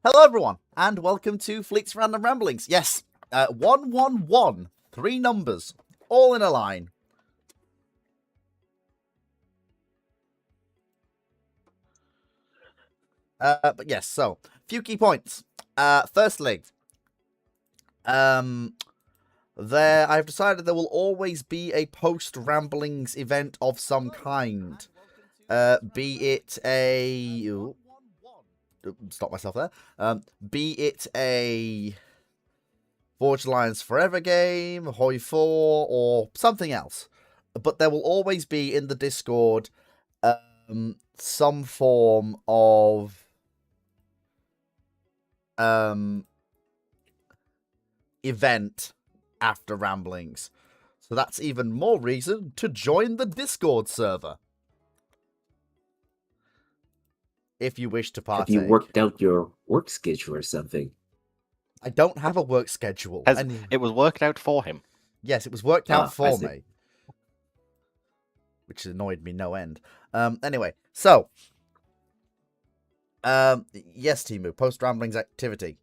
Hello, everyone, and welcome to Fleet's Random Ramblings. Yes, 111, three numbers, all in a line. But yes, so few key points. Firstly, I've decided there will always be a post Ramblings event of some kind. Be it a stop myself there. Be it a Forge Alliance Forever game, Hoi 4, or something else. But there will always be in the Discord some form of event after Ramblings. So that's even more reason to join the Discord server. If you wish to partake. Have you worked out your work schedule or something? I don't have a work schedule. It was worked out for him. Yes, it was worked out for see. me. Which annoyed me no end. Anyway, so yes, Timu, post Ramblings activity.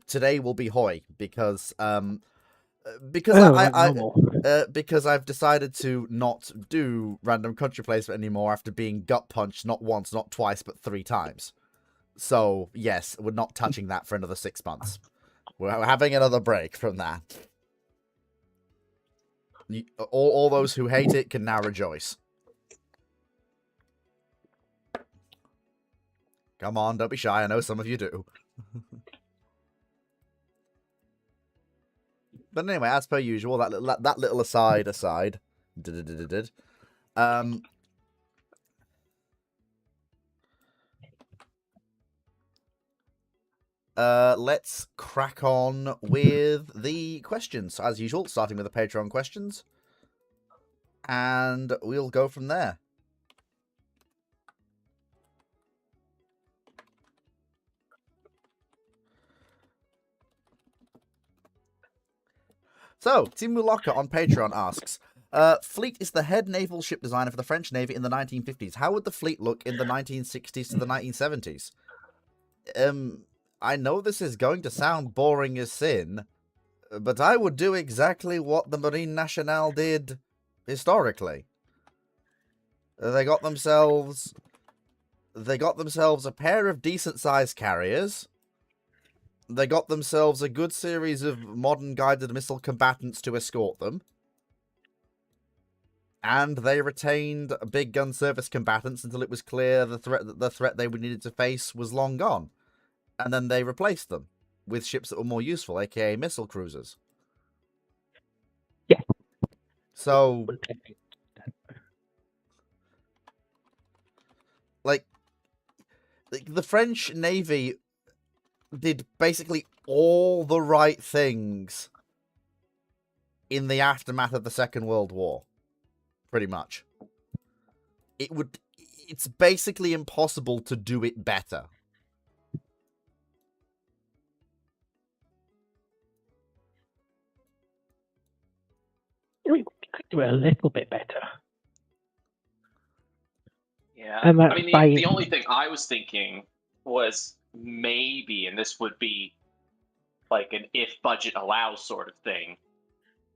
Today will be Hoi because because I've decided to not do random country placement anymore after being gut punched not once, not twice, but 3 times. So yes, we're not touching that for another 6 months. We're having another break from that. All those who hate it can now rejoice. Come on, don't be shy. I know some of you do. But anyway, as per usual, that little aside. Let's crack on with the questions. As usual, starting with the Patreon questions. And we'll go from there. So, Timu Locker on Patreon asks, Fleet is the head naval ship designer for the French Navy in the 1950s. How would the fleet look in the 1960s to the 1970s? I know this is going to sound boring as sin, but I would do exactly what the Marine Nationale did historically. They got themselves a pair of decent-sized carriers. They got themselves a good series of modern guided missile combatants to escort them. And they retained big gun service combatants until it was clear the threat they needed to face was long gone. And then they replaced them with ships that were more useful, aka missile cruisers. Yeah. So, like the French Navy did basically all the right things in the aftermath of the Second World War. Pretty much. It's basically impossible to do it better. We could do it a little bit better. Yeah, And I mean, the only thing I was thinking was maybe, and this would be like an if budget allows sort of thing,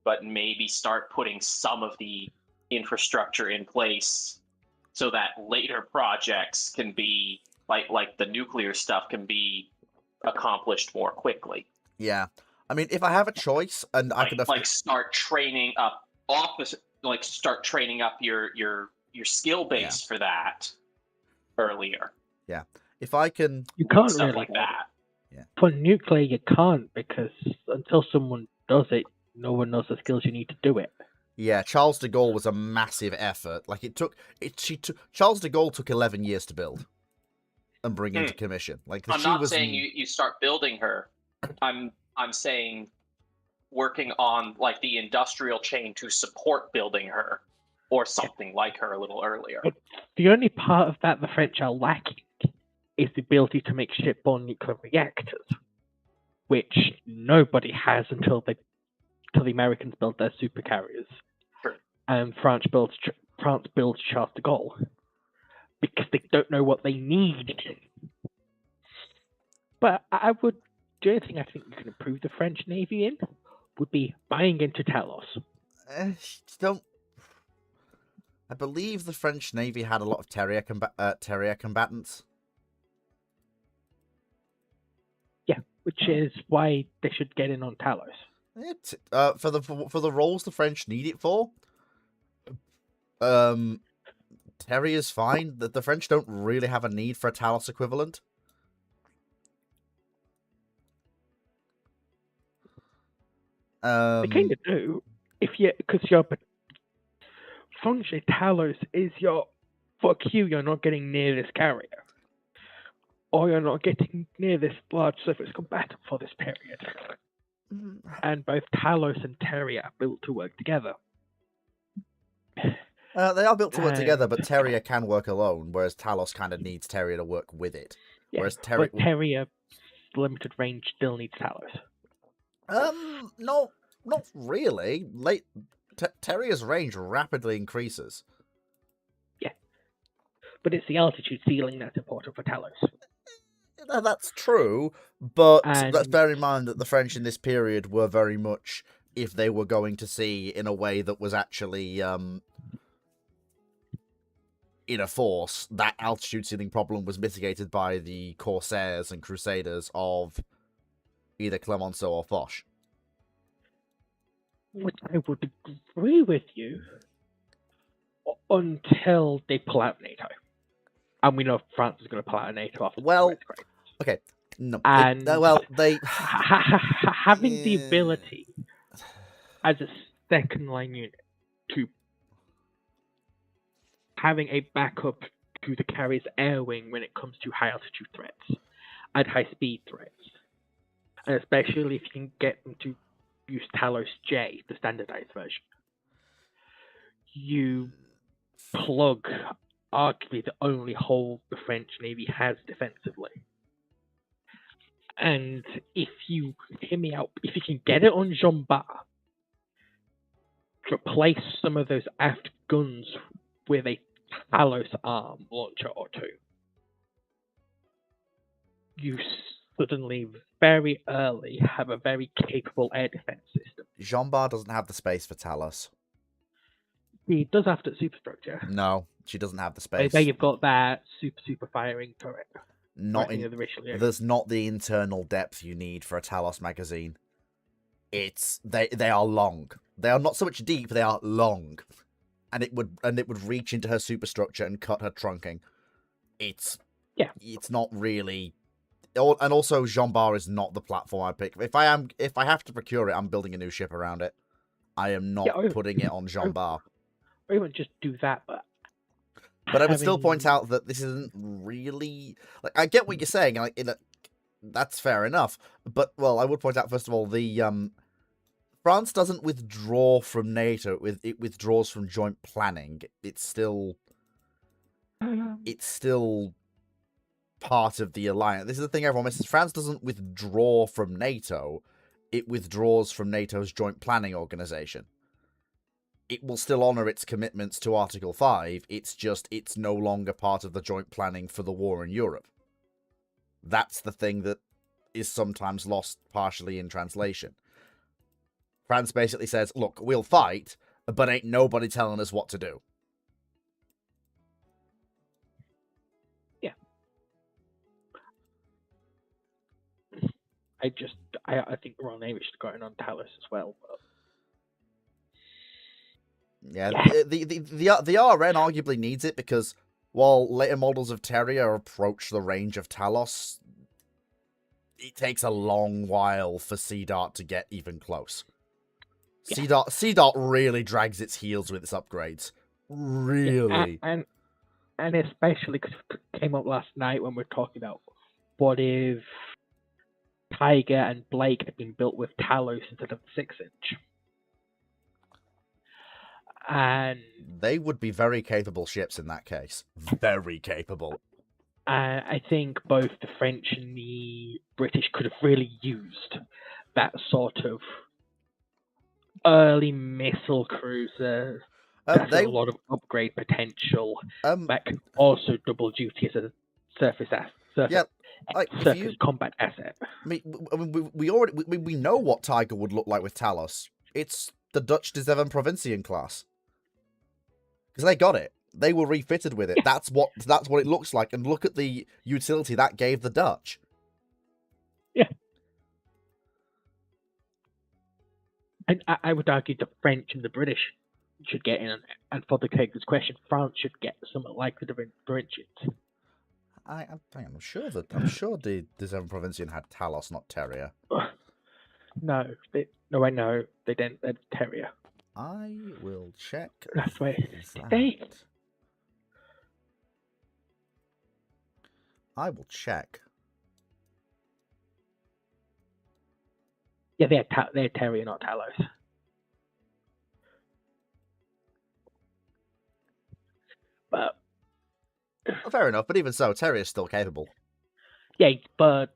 but maybe start putting some of the infrastructure in place so that later projects can be, like the nuclear stuff can be accomplished more quickly. Yeah. I mean, if I have a choice, and I could start training up start training up your skill base for that earlier. Yeah. If I can... You can't stuff really. Like that. Yeah. For nuclear, you can't, because until someone does it, no one knows the skills you need to do it. Yeah, Charles de Gaulle was a massive effort. Like, Charles de Gaulle took 11 years to build and bring into commission. Like, I'm not saying you start building her. I'm saying working on like the industrial chain to support building her, or something like her a little earlier. But the only part of that the French are lacking is the ability to make shipborne nuclear reactors, which nobody has until the Americans built their supercarriers. Sure. And France builds Charles de Gaulle because they don't know what they need. But the only thing I think you can improve the French Navy in would be buying into Talos. Don't. I believe the French Navy had a lot of Terrier combatants. Yeah, which is why they should get in on Talos. For the roles the French need it for, Terrier's fine. The French don't really have a need for a Talos equivalent. They kind of do, because you're functionally Talos is your fuck you. You're not getting near this carrier, or you're not getting near this large surface combatant for this period. And both Talos and Terrier are built to work together. They are built to work together, but And- Terrier can work alone, whereas Talos kind of needs Terrier to work with it. Yeah, Whereas but Terrier limited range still needs Talos. No, not really. Terrier's range rapidly increases. But it's the altitude ceiling that's important for Talos. That's true, but And- let's bear in mind that the French in this period were very much, if they were going to see in a way that was actually in a force, that altitude ceiling problem was mitigated by the Corsairs and Crusaders of either Clemenceau or Foch. Which I would agree with you until they pull out NATO. And we know France is going to pull out of NATO after Well, the Great. Okay, no, And- they Having the Yeah. ability as a second line unit to having a backup to the carrier's air wing when it comes to high altitude threats and high speed threats, and especially if you can get them to use Talos J, the standardized version, you plug arguably the only hole the French Navy has defensively. And if you hear me out, if you can get it on Jean Bar, replace some of those aft guns with a Talos arm launcher or two, you suddenly very early have a very capable air defense system. Jean Bar doesn't have the space for Talos. He does have that superstructure. No, she doesn't have the Where space. you've got that super firing turret. Not right near in the Richelieu. There's not the internal depth you need for a Talos magazine. They are long. They are not so much deep, they are long. And it would reach into her superstructure and cut her trunking. It's not really. And also Jean Bar is not the platform I pick. If I have to procure it, I'm building a new ship around it. I am not putting it on Jean Bar. Or even just do that, But I would still point having- out that this isn't really like, I get what you're saying, like that's fair enough. But well, I would point out first of all the France doesn't withdraw from NATO; it withdraws from joint planning. It's still part of the alliance. This is the thing everyone misses. France doesn't withdraw from NATO; it withdraws from NATO's joint planning organization. It will still honor its commitments to Article 5, it's no longer part of the joint planning for the war in Europe. That's the thing that is sometimes lost partially in translation. France basically says, look, we'll fight, but ain't nobody telling us what to do. Yeah. I think the Royal Navy should go in on Talos as well. But... Yeah, the RN arguably needs it because while later models of Terrier approach the range of Talos, it takes a long while for Sea Dart to get even close. Yeah. Sea Dart really drags its heels with its upgrades. Really. And especially because it came up last night when we were talking about what if Tiger and Blake had been built with Talos instead of 6-inch. And They would be very capable ships in that case. Very capable. I think both the French and the British could have really used that sort of early missile cruiser that has a lot of upgrade potential that can also double duty as a surface Yeah. Like, if Circus you, combat asset. I mean, we know what Tiger would look like with Talos. It's the Dutch de Zeven Provinciën class. Because they got it. They were refitted with it. Yeah. That's what it looks like. And look at the utility that gave the Dutch. Yeah. And I would argue the French and the British should get in on it. And for the Kager's question, France should get something like the Provincians. I'm sure the de Zeven Provinciën had Talos, not Terrier. No, I know they didn't. They're Terrier. I will check. That's why. that. They. I will check. Yeah, they're Terrier, not Talos. But Fair enough, but even so, Terrier's still capable. yeah, but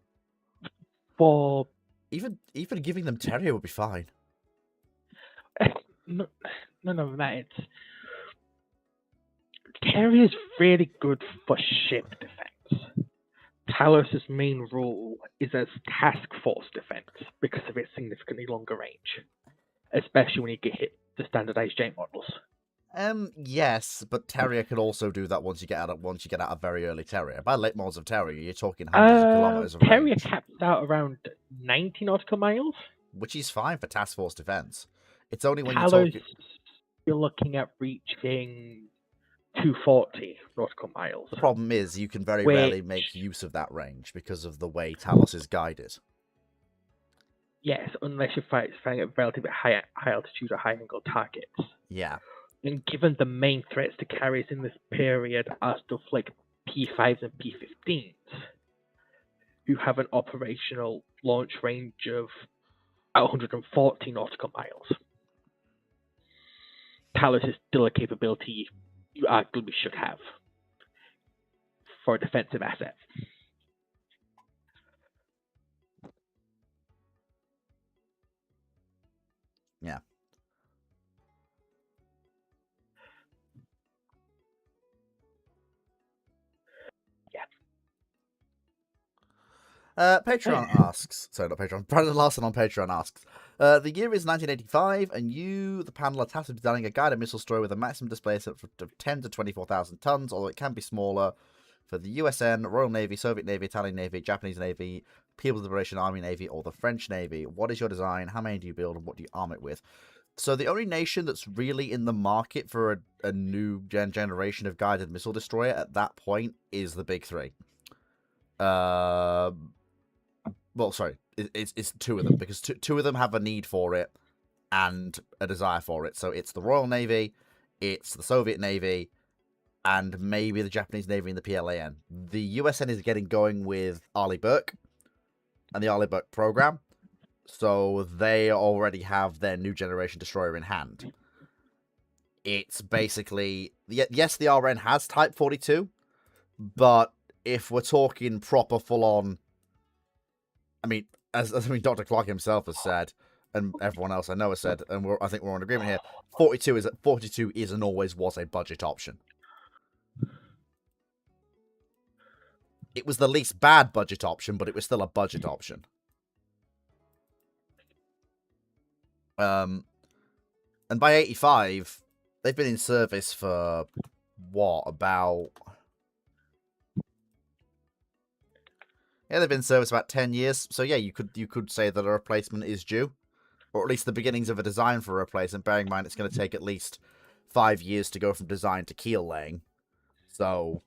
for Even giving them Terrier would be fine. none of that, it's Terrier's really good for ship defense. Talos' main role is as task force defense because of its significantly longer range, especially when you get hit the standardized J models. Yes, but Terrier could also do that once you get out of very early Terrier. By late models of Terrier, you're talking hundreds of kilometers of Terrier range, caps out around 90 nautical miles. which is fine for task force defense. It's only when you're Talos, talking. you're looking at reaching 240 nautical miles. The problem is you can very Which- rarely make use of that range because of the way Talos is guided. Yes, unless you're fighting at relatively high altitude or high angle targets. Yeah. And given the main threats to carriers in this period are stuff like P5s and P15s, who have an operational launch range of 140 nautical miles. Talos is still a capability you arguably should have for a defensive asset. Yeah. Patreon asks, sorry, not Patreon, Brandon Larson on Patreon asks, the year is 1985, and you, the panel, are tasked with designing a guided missile destroyer with a maximum displacement of 10 to 24,000 tons, although it can be smaller, for the USN, Royal Navy, Soviet Navy, Italian Navy, Japanese Navy, People's Liberation Army Navy, or the French Navy. What is your design? How many do you build, and what do you arm it with? So the only nation that's really in the market for a new generation of guided missile destroyer at that point is the big three. Well, sorry, it's two of them, because two of them have a need for it and a desire for it. So it's the Royal Navy, it's the Soviet Navy, and maybe the Japanese Navy and the PLAN. The USN is getting going with Arleigh Burke and the Arleigh Burke program, so they already have their new generation destroyer in hand. It's basically, yes, the RN has Type 42, but if we're talking proper full-on, I mean, as Dr. Clark himself has said, and everyone else I know has said, and I think we're in agreement here, 42 is and always was a budget option. It was the least bad budget option, but it was still a budget option. And by 85, they've been in service for what, about... Yeah, they've been in service about 10 years. So yeah, you could say that a replacement is due, or at least the beginnings of a design for a replacement. Bearing in mind it's going to take at least 5 years to go from design to keel laying. So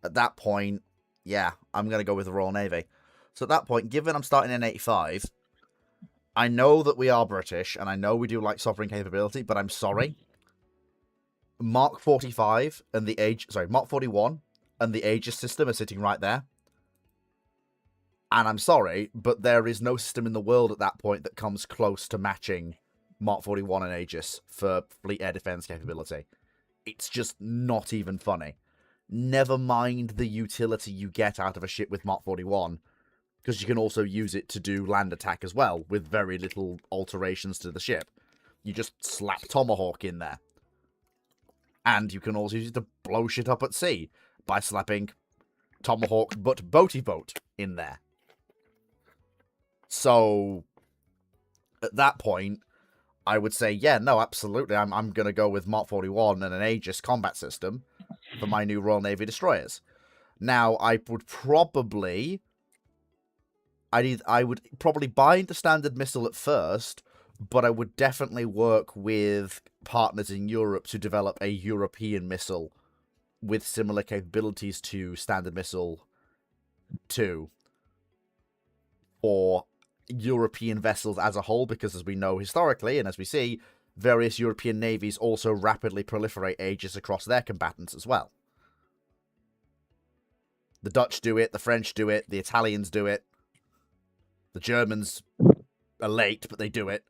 at that point, yeah, I'm going to go with the Royal Navy. So at that point, given I'm starting in 85, I know that we are British, and I know we do like sovereign capability, but I'm sorry. Mark 45 and Mark 41 and the Aegis system are sitting right there. And I'm sorry, but there is no system in the world at that point that comes close to matching Mark 41 and Aegis for fleet air defense capability. It's just not even funny. Never mind the utility you get out of a ship with Mark 41, because you can also use it to do land attack as well, with very little alterations to the ship. you just slap Tomahawk in there. And you can also use it to blow shit up at sea by slapping Tomahawk but Boaty Boat in there. So, at that point, I would say, yeah, no, absolutely. I'm going to go with Mark 41 and an Aegis combat system for my new Royal Navy destroyers. Now, I would probably buy into Standard Missile at first, but I would definitely work with partners in Europe to develop a European missile with similar capabilities to Standard Missile 2 for European vessels as a whole, because as we know historically, and as we see, various European navies also rapidly proliferate Aegis across their combatants as well. The Dutch do it, the French do it, the Italians do it, the Germans are late, but they do it.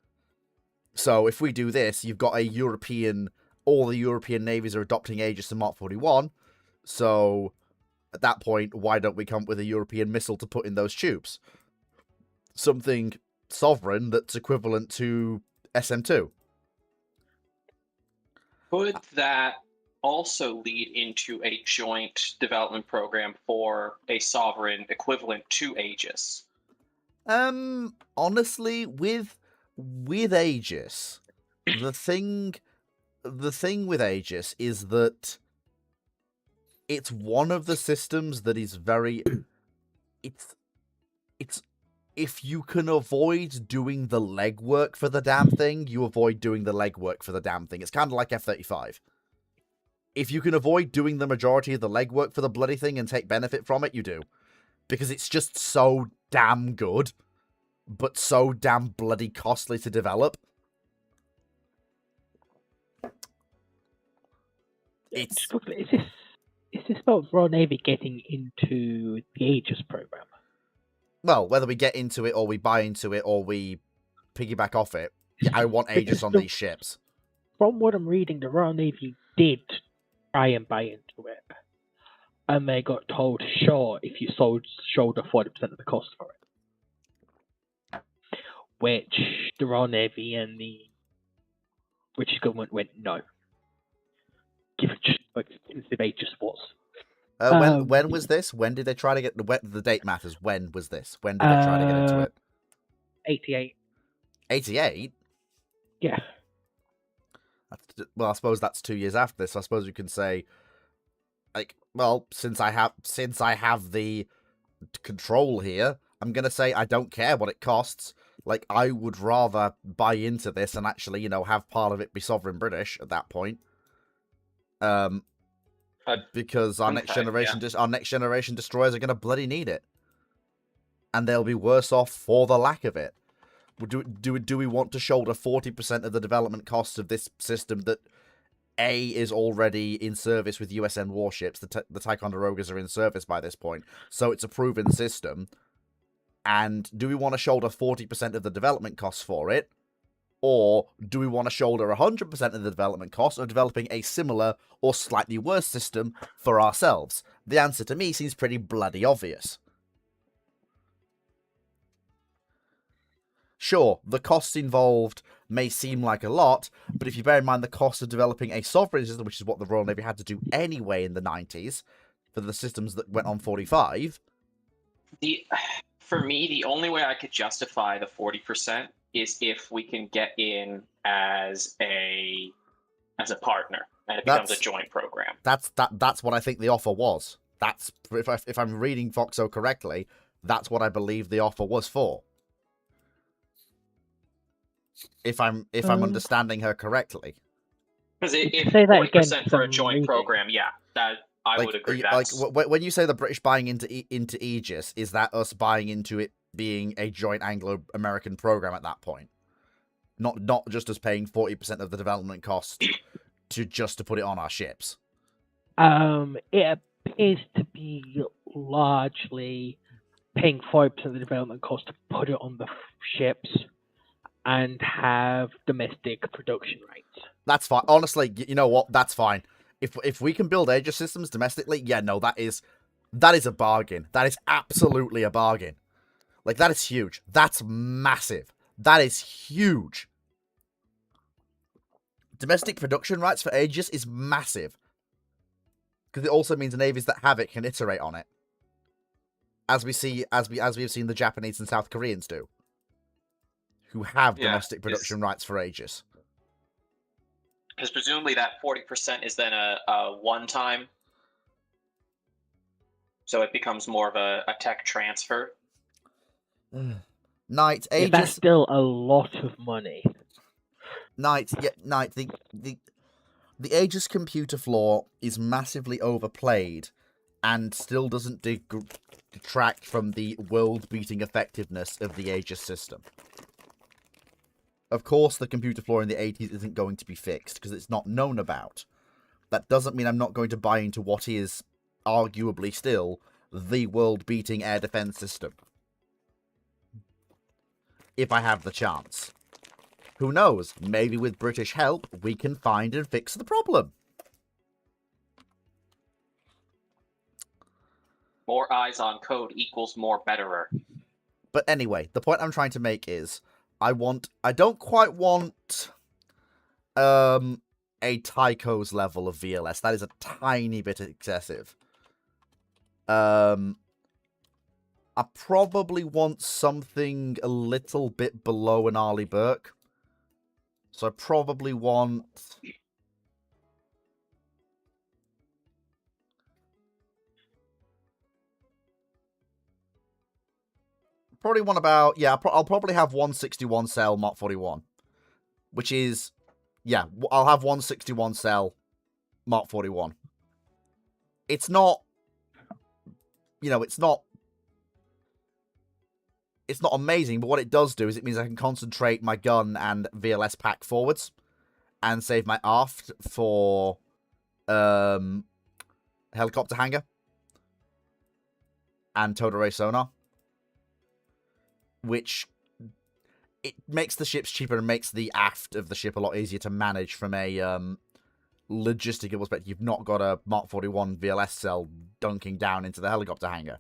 So if we do this, you've got a European, all the European navies are adopting Aegis and Mark 41, so at that point, why don't we come up with a European missile to put in those tubes? Something sovereign that's equivalent to SM2. Could that also lead into a joint development program for a sovereign equivalent to Aegis? Honestly, with Aegis, the thing with Aegis is that it's one of the systems that is very it's if you can avoid doing the legwork for the damn thing, you avoid doing the legwork for the damn thing. It's kind of like F-35. If you can avoid doing the majority of the legwork for the bloody thing and take benefit from it, you do. Because it's just so damn good, but so damn bloody costly to develop. It's... Is this about Royal Navy getting into the Aegis program? Well, whether we get into it or we buy into it or we piggyback off it, I want Aegis on these ships. From what I'm reading, the Royal Navy did try and buy into it. And they got told, sure, if you shoulder 40% of the cost for it. Which the Royal Navy and the British government went, no. Give it just how expensive Aegis was. When was this? When did they try to get the date matters? When was this? When did they try to get into it? 88. 88? Yeah. Well, I suppose that's 2 years after this. I suppose you can say, like, well, since I have the control here, I'm gonna say I don't care what it costs. Like, I would rather buy into this and actually, have part of it be sovereign British at that point. Because our next generation destroyers are going to bloody need it, and they'll be worse off for the lack of it. Do we want to shoulder 40% of the development costs of this system that A is already in service with USN warships? The Ticonderogas are in service by this point, so it's a proven system. And do we want to shoulder 40% of the development costs for it? Or do we want to shoulder 100% of the development cost of developing a similar or slightly worse system for ourselves? The answer to me seems pretty bloody obvious. Sure, the costs involved may seem like a lot, but if you bear in mind the cost of developing a sovereign system, which is what the Royal Navy had to do anyway in the 90s, for the systems that went on 45... For me, the only way I could justify the 40% is if we can get in as a partner and it becomes a joint program. That's what I think the offer was. That's if I'm reading Foxo correctly, that's what I believe the offer was for. If I'm understanding her correctly. Because if 40% for a joint program, yeah, that I would agree. When you say the British buying into Aegis, is that us buying into it being a joint Anglo-American program at that point? Not just us paying 40% of the development cost to put it on our ships. It appears to be largely paying 40% of the development cost to put it on the ships and have domestic production rights. That's fine. Honestly, you know what? That's fine. If we can build Aegis systems domestically, yeah, no, that is a bargain. That is absolutely a bargain. Like, that is huge. That's massive. That is huge. Domestic production rights for Aegis is massive. Because it also means navies that have it can iterate on it. As we have seen the Japanese and South Koreans do. Who have Yeah, domestic production rights for Aegis. Because presumably that 40% is then a one-time. So it becomes more of a tech transfer. Knight, Yeah, Aegis... that's still a lot of money. Knight, the Aegis computer floor is massively overplayed and still doesn't detract from the world-beating effectiveness of the Aegis system. Of course, the computer floor in the 80s isn't going to be fixed, because it's not known about. That doesn't mean I'm not going to buy into what is, arguably still, the world-beating air defense system. If I have the chance. Who knows? Maybe with British help, we can find and fix the problem. More eyes on code equals more betterer. But anyway, the point I'm trying to make is, I don't quite want, a Tycho's level of VLS. That is a tiny bit excessive. I probably want something a little bit below an Arleigh Burke. So I probably want... Probably want about... Yeah, I'll probably have 161 cell Mark 41. Which is... Yeah, I'll have 161 cell Mark 41. It's not... You know, it's not amazing, but what it does do is it means I can concentrate my gun and VLS pack forwards and save my aft for helicopter hangar and towed array sonar, which it makes the ships cheaper and makes the aft of the ship a lot easier to manage from a logistical perspective. You've not got a Mark 41 VLS cell dunking down into the helicopter hangar.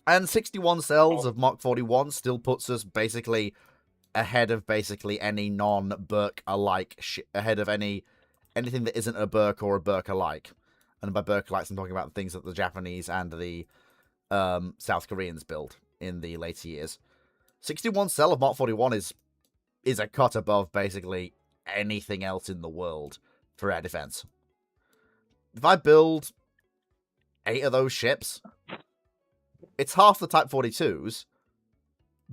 And 61 cells of Mark 41 still puts us basically ahead of basically any non-Burke alike, ahead of anything that isn't a Burke or a Burke alike. And by Burke alikes, I'm talking about the things that the Japanese and the South Koreans build in the later years. 61 cell of Mark 41 is a cut above basically anything else in the world for air defense. If I build 8 of those ships, it's half the Type 42s,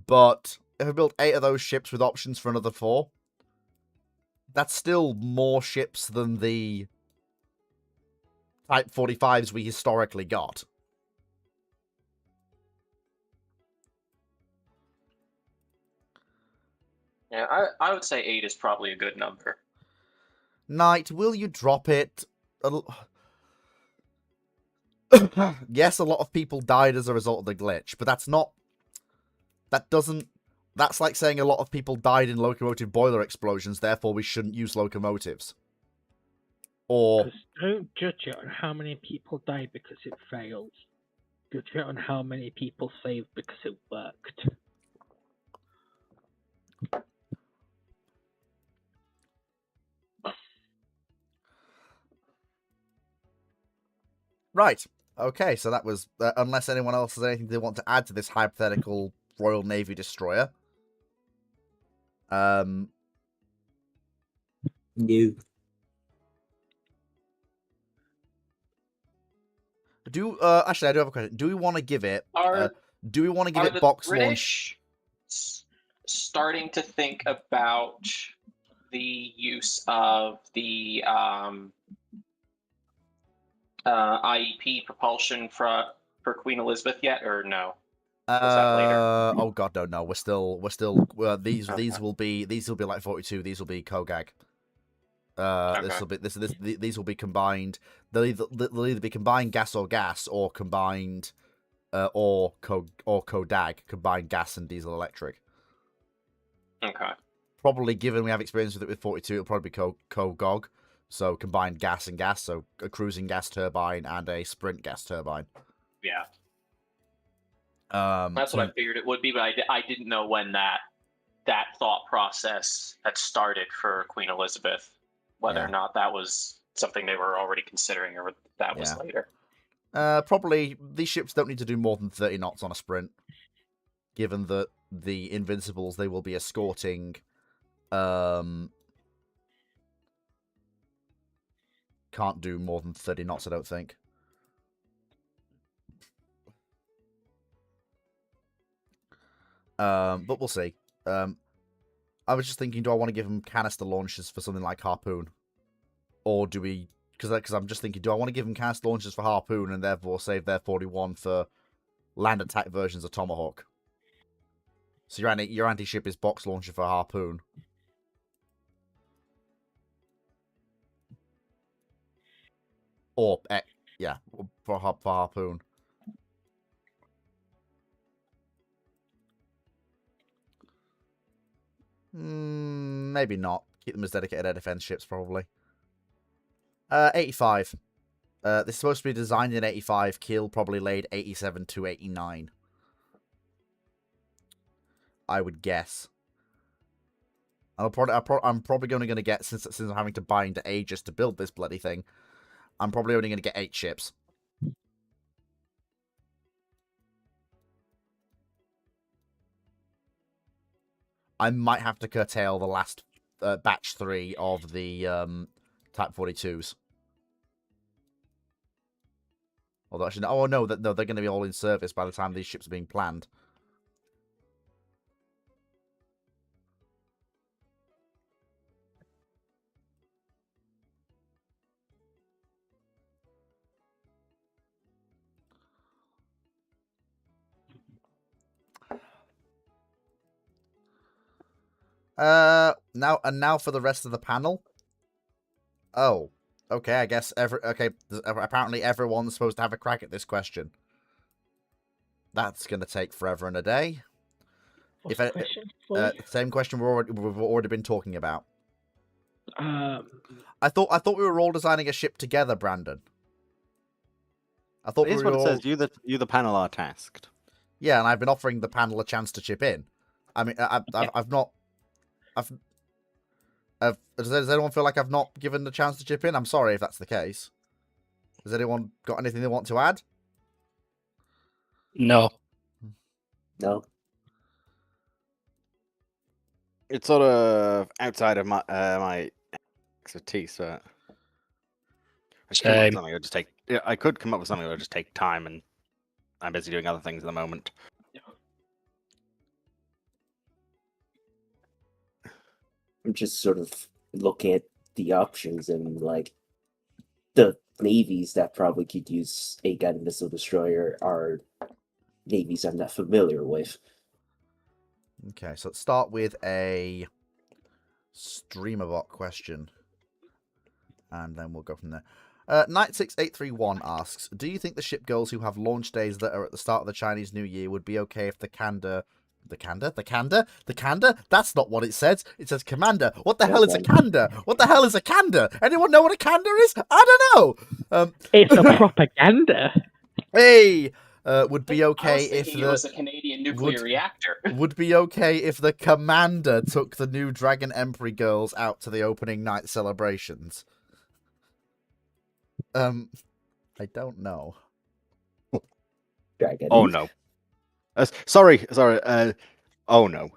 but if I build 8 of those ships with options for another 4, that's still more ships than the Type 45s we historically got. Yeah, I would say 8 is probably a good number. Knight, will you drop it? Yes, a lot of people died as a result of the glitch, but that's like saying a lot of people died in locomotive boiler explosions, therefore we shouldn't use locomotives. Or... Because don't judge it on how many people died because it failed. Judge it on how many people saved because it worked. Right. Okay, so that was... unless anyone else has anything they want to add to this hypothetical Royal Navy destroyer. No. Actually, I do have a question. Do we want to give it... Are it the box British starting to think about the use of the IEP propulsion for Queen Elizabeth yet, or no? that later? Oh god, no. We're still. These Okay. will be like 42. These will be Kogag. These will be combined. They'll either be combined gas, or combined, or Kodag, combined gas and diesel electric. Okay. Probably, given we have experience with it with 42, it'll probably be Kogog. So combined gas and gas, so a cruising gas turbine and a sprint gas turbine. Yeah. That's what I figured it would be, but I didn't know when that thought process had started for Queen Elizabeth, whether or not that was something they were already considering or that was later. Probably these ships don't need to do more than 30 knots on a sprint, given that the Invincibles they will be escorting can't do more than 30 knots, I don't think. But we'll see. I was just thinking, do I want to give them canister launchers for something like Harpoon? Or do we... Because I'm just thinking, do I want to give them canister launchers for Harpoon and therefore save their 41 for land attack versions of Tomahawk? So your anti-ship is box launcher for Harpoon. Or, yeah, for Harpoon. Maybe not. Keep them as dedicated air defense ships, probably. 85. This is supposed to be designed in 85. Kiel probably laid 87 to 89. I would guess. I'm probably only going to get, since I'm having to buy into Aegis to build this bloody thing, I'm probably only going to get 8 ships. I might have to curtail the last batch 3 of the Type 42s. Although actually, oh no, they're going to be all in service by the time these ships are being planned. Now for the rest of the panel. Oh, okay. I guess apparently everyone's supposed to have a crack at this question. That's gonna take forever and a day. What's the question? Same question we've already been talking about. I thought we were all designing a ship together, Brandon. I thought Here's we were what it all... says. You the panel are tasked. Yeah, and I've been offering the panel a chance to chip in. I mean, I've not. Does anyone feel like I've not given the chance to chip in? I'm sorry if that's the case. Has anyone got anything they want to add? No. No. It's sort of outside of my my expertise. So I could come up with something that would just take time, and I'm busy doing other things at the moment. I'm just sort of looking at the options and like the navies that probably could use a guided missile destroyer are navies I'm not familiar with. Okay, so let's start with a StreamerBot question, and then we'll go from there. Knight6831 asks, do you think the ship girls who have launch days that are at the start of the Chinese New Year would be okay if the Kanda? That's not what it says. It says commander. What the hell is a Kanda? What the hell is a Kanda? Anyone know what a Kanda is? I don't know. It's a propaganda. Hey, would be okay I was if thinking it was a Canadian nuclear reactor. Would be okay if the commander took the new Dragon Emperor girls out to the opening night celebrations. I don't know. Dragon. Oh no. Sorry. Oh no.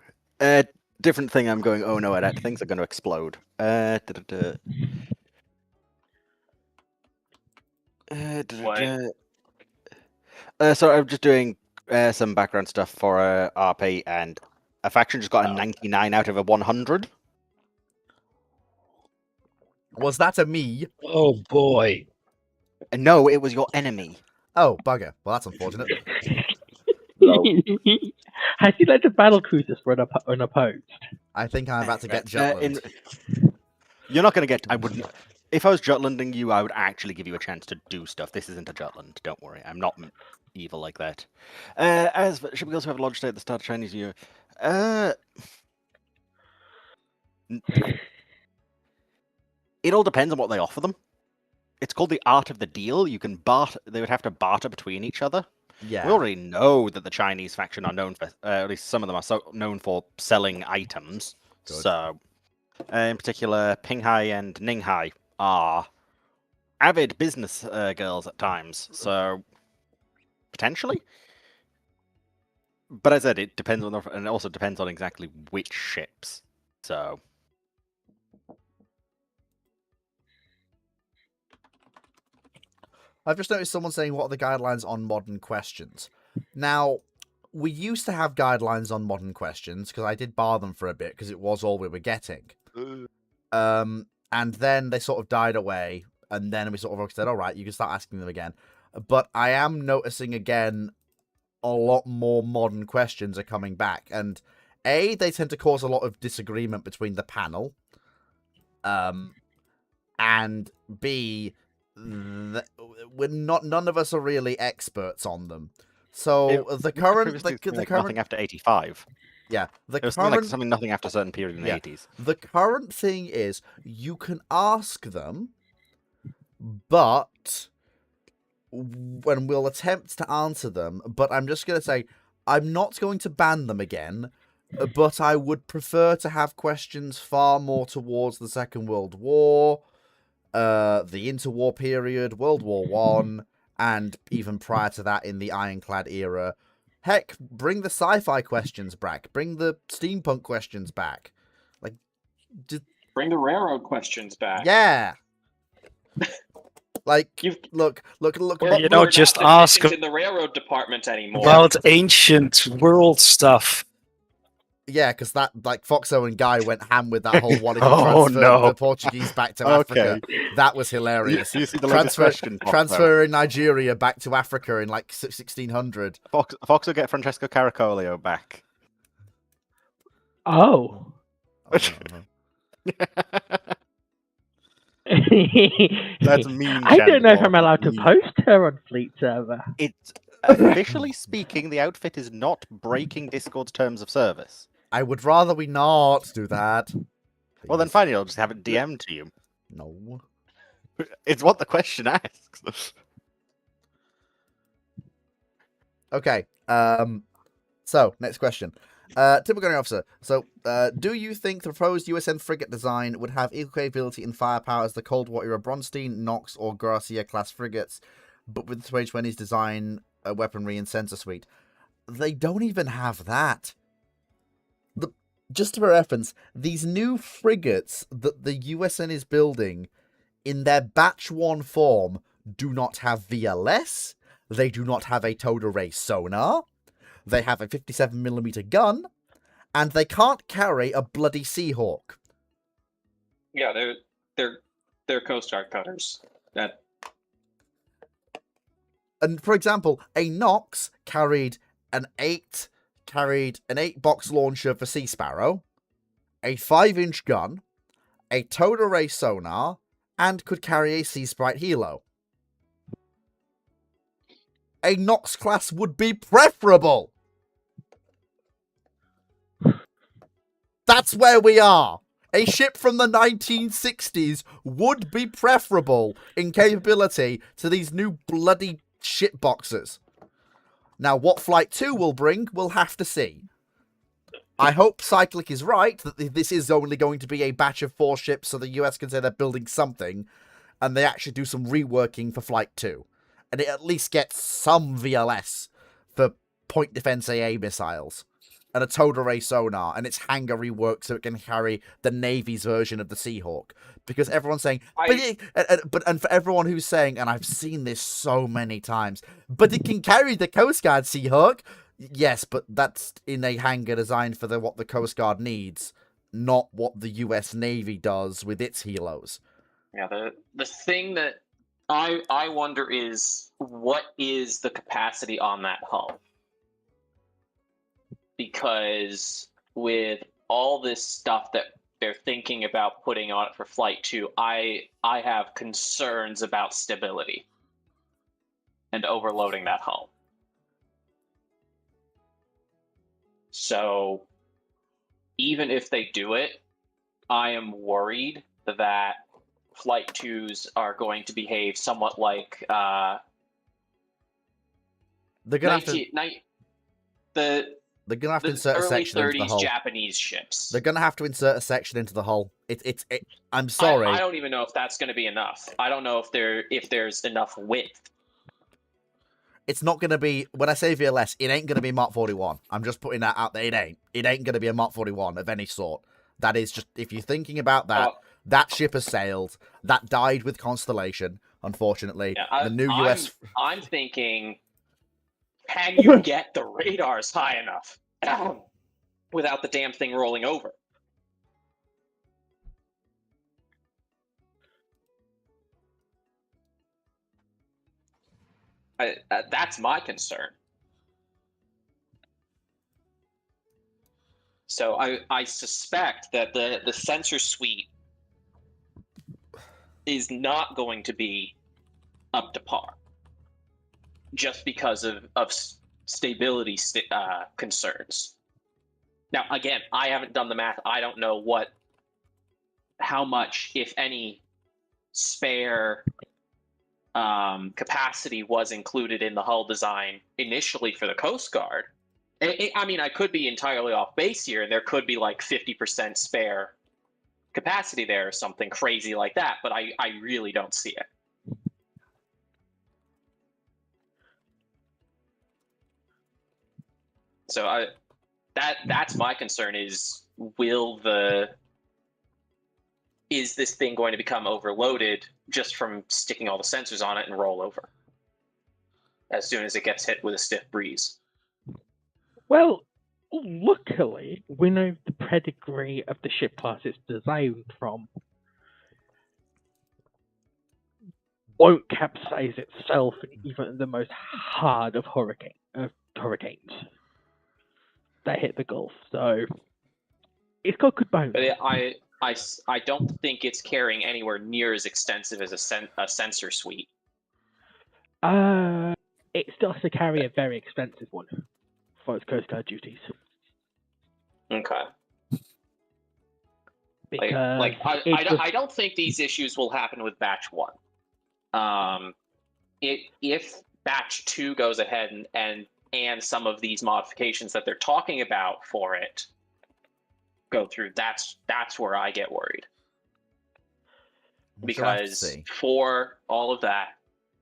Different thing. I'm going. Oh no. At things are going to explode. So I'm just doing some background stuff for RP, and a faction just got a 99 out of a 100. Was that a me? Oh boy. No, it was your enemy. Oh, bugger. Well, that's unfortunate. Has he let the battle cruisers run unopposed? I think I'm about to get Jutland. You're not going to get... I wouldn't... If I was Jutlanding you, I would actually give you a chance to do stuff. This isn't a Jutland. Don't worry. I'm not evil like that. As for ship girls who have launch day at the start of Chinese New Year... It all depends on what they offer them. It's called the art of the deal. You can barter. They would have to barter between each other. Yeah. We already know that the Chinese faction are known for, at least some of them are so known for selling items. Good. So, in particular, Pinghai and Ninghai are avid business girls at times. So, potentially. But as I said, it depends on and it also depends on exactly which ships. So, I've just noticed someone saying, what are the guidelines on modern questions? Now, we used to have guidelines on modern questions, because I did bar them for a bit, because it was all we were getting. And then they sort of died away, and then we sort of said, all right, you can start asking them again. But I am noticing again, a lot more modern questions are coming back. And A, they tend to cause a lot of disagreement between the panel. And B, none of us are really experts on them. So the current, the current, nothing after 85. yeah, the It was something like current, something nothing after a certain period in the Yeah. 80s. the current thing is you can ask them, but when we'll attempt to answer them, but I'm just going to say, I'm not going to ban them again, but I would prefer to have questions far more towards the Second World War, the interwar period, World War One, and even prior to that in the Ironclad era. Heck, bring the sci-fi questions back. Bring the steampunk questions back. Like, Bring the railroad questions back. yeah. Like, You've- look. We're, You don't we're just not ask deficient in the railroad department anymore. about ancient world stuff. Yeah, because that, like, Foxo and Guy went ham with that whole what if you Oh, transferred no. the Portuguese back to Okay. Africa. That was hilarious. You see the latest question. Transferring Nigeria back to Africa in, like, 1600. Fox will get Francesco Caracolio back. Oh. That's mean. I don't know if I'm Chandler. allowed to Mean. post her on Fleet Server. It's officially speaking, the outfit is not breaking Discord's terms of service. I would rather we not do that. Well, then Please. fine, you'll just have it DM'd to you. No. It's what the question asks. Okay. So, next question. Typical gunnery officer. So, do you think the proposed USN frigate design would have equal capability and firepower as the Cold War era Bronstein, Knox, or Garcia class frigates, but with the 2020s design, weaponry, and sensor suite? They don't even have that. Just for reference, these new frigates that the USN is building in their Batch 1 form do not have VLS, they do not have a towed array sonar, they have a 57mm gun, and they can't carry a bloody Seahawk. Yeah, they're Coast Guard cutters. That And for example, a Knox carried an 8-box launcher for Sea Sparrow, a 5-inch gun, a towed array sonar, and could carry a Sea Sprite Helo. A Knox class would be preferable. That's where we are. A ship from the 1960s would be preferable in capability to these new bloody shit boxes. Now, what Flight 2 will bring, we'll have to see. I hope Cyclic is right, that this is only going to be a batch of 4 ships, so the US can say they're building something, and they actually do some reworking for Flight 2. And it at least gets some VLS for point defense AA missiles, and a towed array sonar, and its hangar reworked so it can carry the Navy's version of the Seahawk. Because everyone's saying, and for everyone who's saying, and I've seen this so many times, but it can carry the Coast Guard Seahawk. Yes, but that's in a hangar designed for what the Coast Guard needs, not what the US Navy does with its helos. Yeah, the thing that I wonder is, what is the capacity on that hull? Because with all this stuff that they're thinking about putting on it for Flight 2, I have concerns about stability and overloading that hull. So even if they do it, I am worried that Flight 2s are going to behave somewhat like They're gonna have to. 19, the They're gonna have to the insert a early section into the 30s hull. Japanese ships. They're gonna have to insert a section into the hull. I'm I sorry. don't even know if that's going to be enough. I don't know if there's enough width. It's not gonna be. When I say VLS, it ain't gonna be Mark 41. I'm just putting that out there. It ain't. It ain't gonna be a Mark 41 of any sort. That is just. If you're thinking about that, that ship has sailed. That died with Constellation. Unfortunately, Yeah, the new US. I'm thinking, can you get the radars high enough without the damn thing rolling over? That's my concern. So I suspect that the sensor suite is not going to be up to par, just because of stability concerns. Now, again, I haven't done the math. I don't know how much, if any, spare capacity was included in the hull design initially for the Coast Guard. I mean, I could be entirely off base here. There could be like 50% spare capacity there or something crazy like that, but I really don't see it. So that's my concern is is this thing going to become overloaded just from sticking all the sensors on it and roll over as soon as it gets hit with a stiff breeze? Well, luckily, we know the pedigree of the ship class it's designed from won't capsize itself in even the most hard of hurricanes that hit the Gulf. So it's got good bones. But I don't think it's carrying anywhere near as extensive as a sensor suite. It still has to carry a very expensive one for its Coast Guard duties. Okay. Because I don't think these issues will happen with batch 1. If batch 2 goes ahead and some of these modifications that they're talking about for it go through, that's where I get worried. Because for all of that,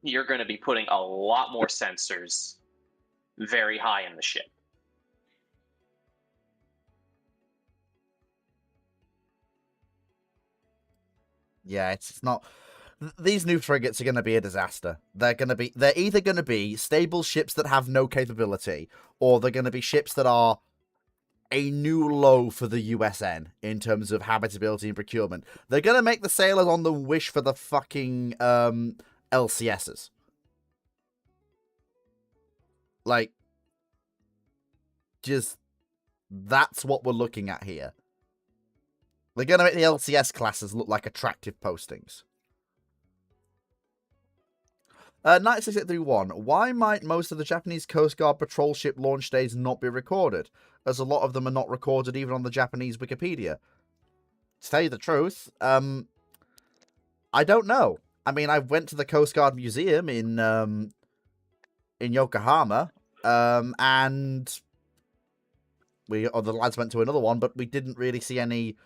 you're going to be putting a lot more sensors very high in the ship. Yeah, it's not. These new frigates are going to be a disaster. They're either going to be stable ships that have no capability, or they're going to be ships that are a new low for the USN in terms of habitability and procurement. They're going to make the sailors on the wish for the fucking LCSs. Like, just that's what we're looking at here. They're going to make the LCS classes look like attractive postings. 9631. Why might most of the Japanese Coast Guard patrol ship launch days not be recorded, as a lot of them are not recorded even on the Japanese Wikipedia? To tell you the truth, I don't know. I mean, I went to the Coast Guard Museum in Yokohama, and the lads went to another one, but we didn't really see any.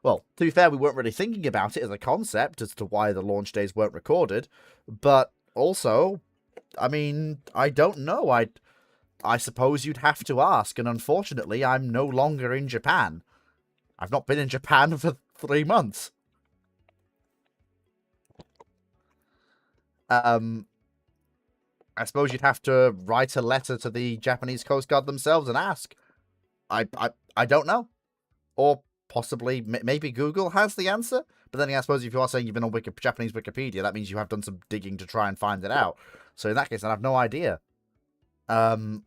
Well, to be fair, we weren't really thinking about it as a concept as to why the launch days weren't recorded, but also, I mean, I don't know. I suppose you'd have to ask, and unfortunately, I'm no longer in Japan. I've not been in Japan for 3 months. I suppose you'd have to write a letter to the Japanese Coast Guard themselves and ask. I don't know. Or possibly, maybe Google has the answer? But then I suppose if you are saying you've been on Japanese Wikipedia, that means you have done some digging to try and find it out. So in that case, I have no idea. One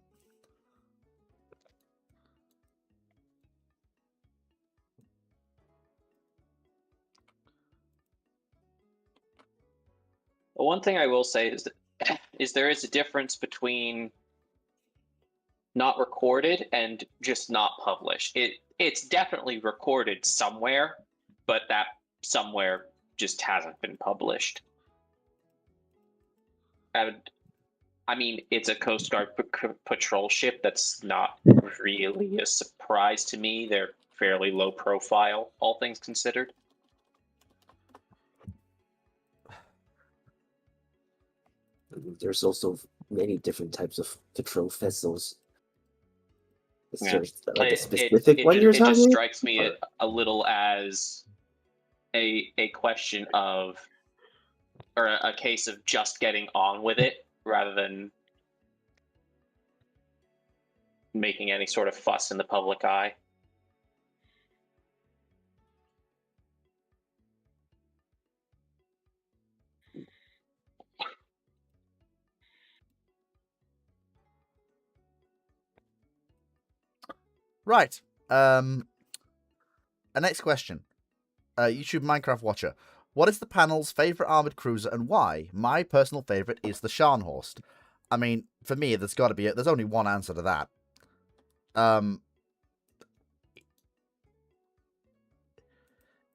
thing I will say is there is a difference between not recorded and just not published. It's definitely recorded somewhere, but that somewhere just hasn't been published. And I mean, it's a Coast Guard patrol ship. That's not really a surprise to me. They're fairly low profile, all things considered. There's also many different types of patrol vessels. Is Yeah. there like a It- specific it one ju- you're it just talking? strikes me Or- a little as a question of, or a case of just getting on with it rather than making any sort of fuss in the public eye. Right. A next question. YouTube Minecraft watcher. What is the panel's favorite armored cruiser and why? My personal favorite is the Scharnhorst. I mean, for me, there's only one answer to that.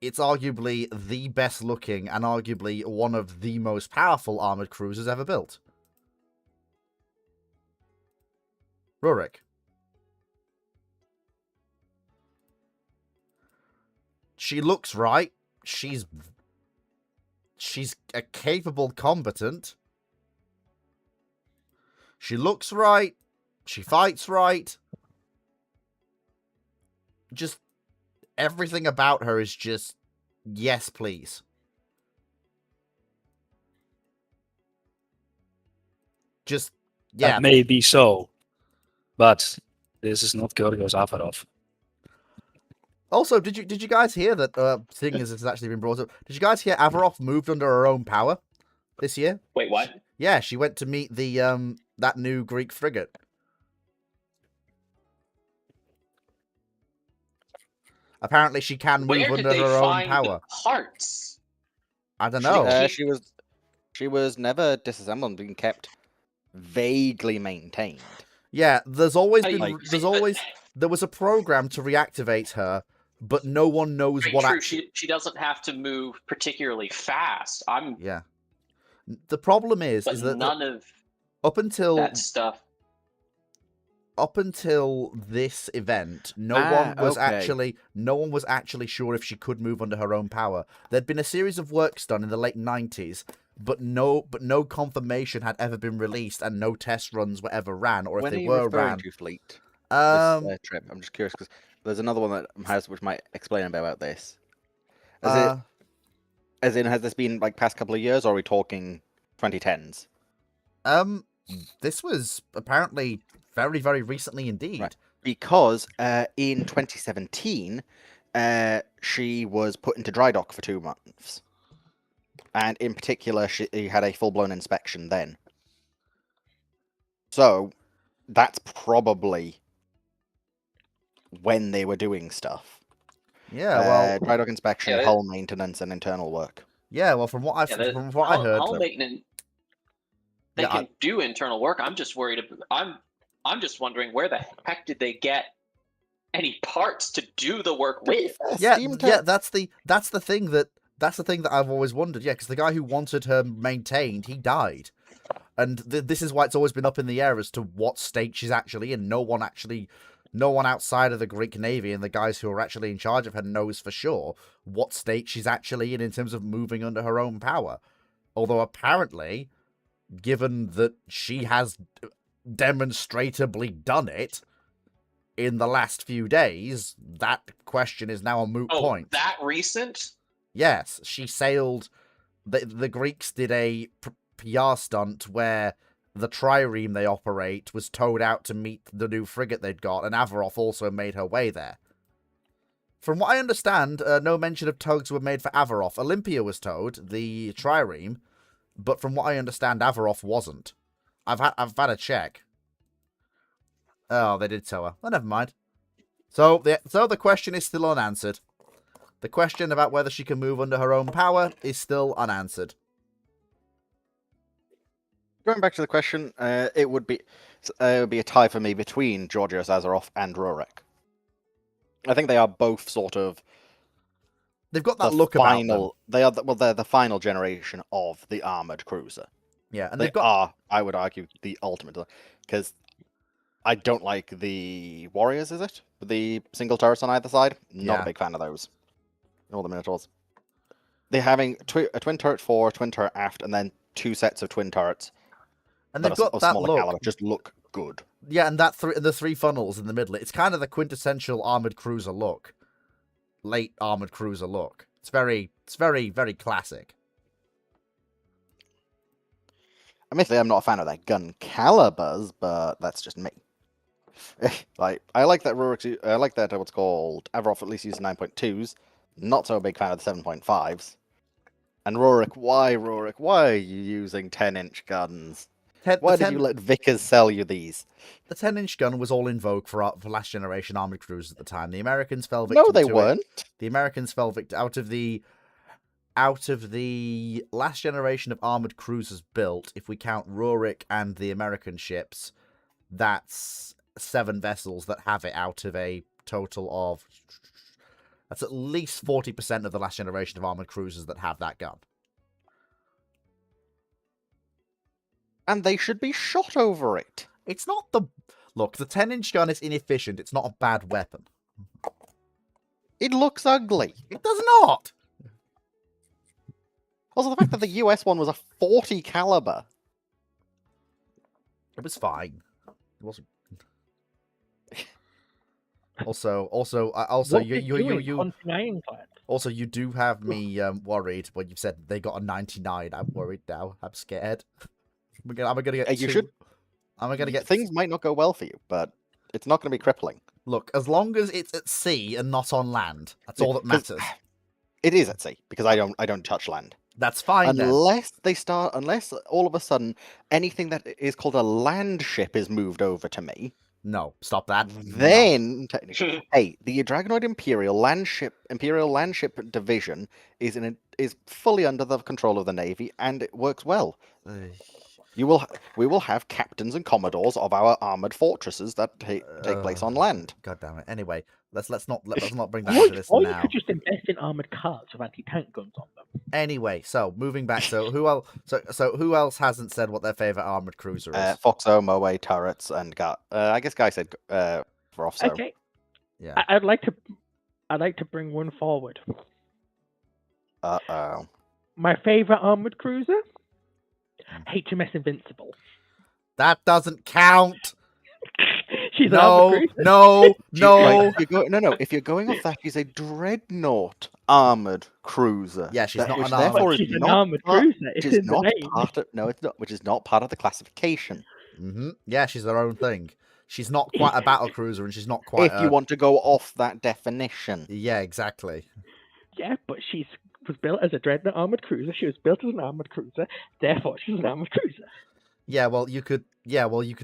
It's arguably the best looking and arguably one of the most powerful armored cruisers ever built. Rurik. She looks right. She's a capable combatant. She looks right. She fights right. Just everything about her is just yes, please. Just yeah. That may be so, but this is not Kyrgios Avarov. Also, did you guys hear that? Seeing as this has actually been brought up, did you guys hear Avarov moved under her own power this year? Wait, what? Yeah, she went to meet the that new Greek frigate. Apparently, she can move Where did under they her own find power. the parts? I don't Should know. it She was never disassembled and being kept vaguely maintained. Yeah, there's always I- been I- there's but- always there was a program to reactivate her, but no one knows Very what true. actually. She doesn't have to move particularly fast. Yeah. The problem is But that none of up until that stuff. this event, no one was actually sure if she could move under her own power. There'd been a series of works done in the late 90s, but no confirmation had ever been released, and no test runs were ever ran, or if When they are you were referring ran. to, Fleet? Um, This trip. I'm just curious because there's another one that has which might explain a bit about this. As in, has this been like past couple of years, or are we talking 2010s? This was apparently very, very recently indeed. Right. Because in 2017, she was put into dry dock for 2 months, and in particular, she had a full-blown inspection then. So that's probably when they were doing stuff. Yeah, well, dry dock inspection, Yeah, hull maintenance, and internal work. yeah, well, from what I heard, Hull maintenance. They Yeah, can do internal work. I'm just worried. I'm just wondering where the heck did they get any parts to do the work with? that's the thing that I've always wondered. Yeah, because the guy who wanted her maintained, he died, and this is why it's always been up in the air as to what state she's actually in. No one outside of the Greek Navy and the guys who are actually in charge of her knows for sure what state she's actually in terms of moving under her own power. Although apparently, given that she has demonstrably done it in the last few days, that question is now a moot point. That recent? Yes, she sailed. The Greeks did a PR stunt where the trireme they operate was towed out to meet the new frigate they'd got, and Avarov also made her way there. From what I understand, no mention of tugs were made for Avarov. Olympia was towed, the trireme, but from what I understand, Avarov wasn't. I've had a check. Oh, they did tow her. Well, never mind. So the question is still unanswered. The question about whether she can move under her own power is still unanswered. Going back to the question, it would be a tie for me between Georgios Avarov and Rurik. I think they are both sort of They've got the that look about them. final. They're the final generation of the armored cruiser. Yeah, and They they've got are, I would argue, the ultimate, because I don't like the warriors. Is it with the single turrets on either side? Not Yeah. a big fan of those. All the minotaurs. They're having a twin turret fore, twin turret aft, and then 2 sets of twin turrets and that they've are got of that smaller look. caliber. Just look good. Yeah, and the 3 funnels in the middle. It's kind of the quintessential armored cruiser look. Late armored cruiser look. It's very, very classic. Admittedly, I'm not a fan of their gun calibers, but that's just me. Like, I like that I like that what's called Avarov at least uses 9.2s. Not so a big fan of the 7.5s. And Rorik, why are you using 10-inch guns? Why did you let Vickers sell you these? The 10-inch gun was all in vogue for last generation armored cruisers at the time. The Americans fell victim No, they to it. weren't. The Americans fell victim out of the last generation of armored cruisers built. If we count Rurik and the American ships, that's 7 vessels that have it out of a total of. That's at least 40% of the last generation of armored cruisers that have that gun. And they should be shot over it. It's not the look. The 10-inch gun is inefficient. It's not a bad weapon. It looks ugly. It does not. Also, the fact that the US one was a 40 caliber. It was fine. It wasn't. Also, you do have me worried when you've said they got a 99. I'm worried now. I'm scared. I'm gonna get. You should. I'm gonna get. Things might not go well for you, but it's not going to be crippling. Look, as long as it's at sea and not on land, that's all that matters. It is at sea because I don't touch land. That's fine. Unless all of a sudden anything that is called a land ship is moved over to me. No, stop that. Then, hey, the Dragonoid Imperial Landship Division is fully under the control of the Navy, and it works well. We will have captains and commodores of our armored fortresses that take place on land. God damn it. Anyway, let's not bring that into this or now. you could just invest in armored cars with anti-tank guns on them. Anyway, so moving back, so who else? So who else hasn't said what their favorite armored cruiser is? Foxo, Moe, turrets, and I guess Guy said Vorofso. Okay. Yeah. I'd like to bring one forward. Uh-oh. My favorite armored cruiser, HMS Invincible. That doesn't count. She's an armored cruiser. No. Right, if you're going off that, she's a dreadnought armored cruiser. Yeah, she's not which an armored. therefore She's is an not armored part- cruiser. Which It's is in the not name. part of no, it's not. Which is not part of the classification. Yeah, she's their own thing. She's not quite a battle cruiser, and she's not quite. If you want to go off that definition, Yeah, exactly. Yeah, but she was built as a dreadnought armored cruiser. She was built as an armored cruiser. Therefore, she's an armored cruiser. Yeah, well, you could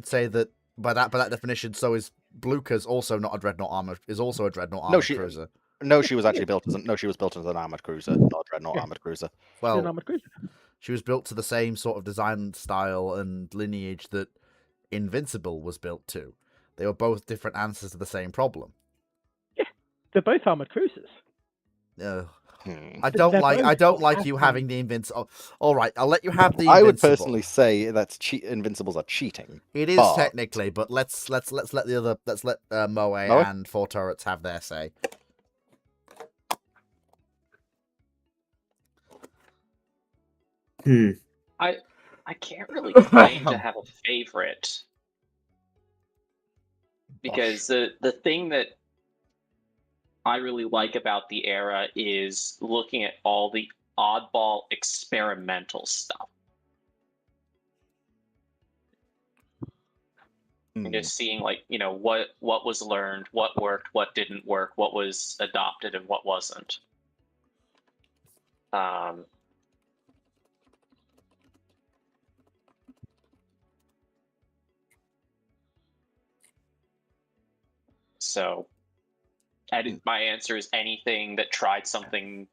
say that by that definition. So is Blucher's also not a dreadnought armored? Is also a dreadnought armored cruiser. no, she was actually built as she was built as an armored cruiser, not a dreadnought armored cruiser. She's an Well, armored cruiser. she was built to the same sort of design style and lineage that Invincible was built to. They were both different answers to the same problem. They're both armored cruisers. I don't They're both like you having the Invincible. All right, I'll let you have the. I would Invincible. personally say that's Invincibles are cheating. It is but- technically, but let's let Moe Moe? and Four Turrets have their say. I can't really claim to have a favorite because the thing that I really like about the era is looking at all the oddball experimental stuff and just seeing what was learned, what worked, what didn't work, what was adopted and what wasn't. So, my answer is anything that tried something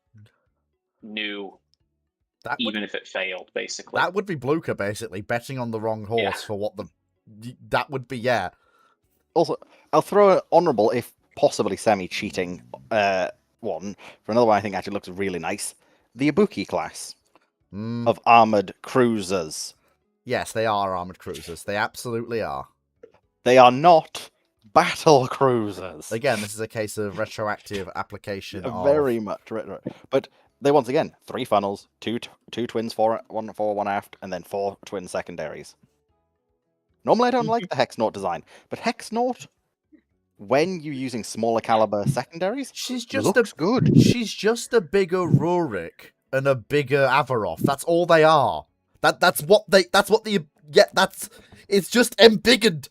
new, even if it failed, basically. That would be Blucher, basically betting on the wrong horse for what the. That would be Also, I'll throw an honourable, if possibly semi-cheating, one for another one I think actually looks really nice. The Ibuki class of armoured cruisers. Yes, they are armored cruisers. They absolutely are. They are not battle cruisers. Again, this is a case of retroactive application of... Very much retro. But they once again 3 funnels, two twins fore, one aft, and then 4 twin secondaries. Normally, I don't like the Hexnaut design, but Hexnaut, when you're using smaller caliber secondaries, She's just looks good. She's just a bigger Rurik and a bigger Avaroth. That's all they are. That's what the it's just embiggened.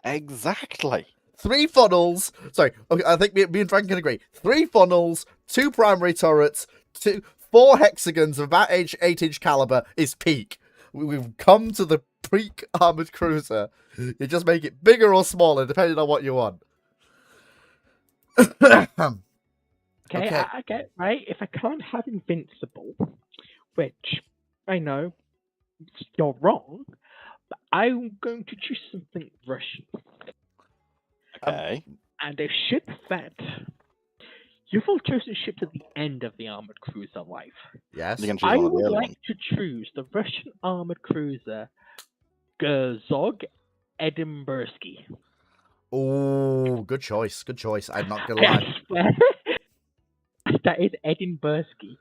Exactly. 3 funnels. Sorry, okay, I think me and Frank can agree. 3 funnels, 2 primary turrets, 4 hexagons of about 8-inch caliber is peak. We've come to the peak armored cruiser. You just make it bigger or smaller depending on what you want. Okay, Okay. I get right. If I can't have Invincible, which I know you're wrong, but I'm going to choose something Russian. Okay. And a ship that you've all chosen ships at the end of the armored cruiser life. Yes. You can choose I one of the would early like ones. to choose the Russian armored cruiser Gerzog Edinburghsky. Oh, good choice. Good choice. I'm not gonna I lie. swear that is Edinburghsky.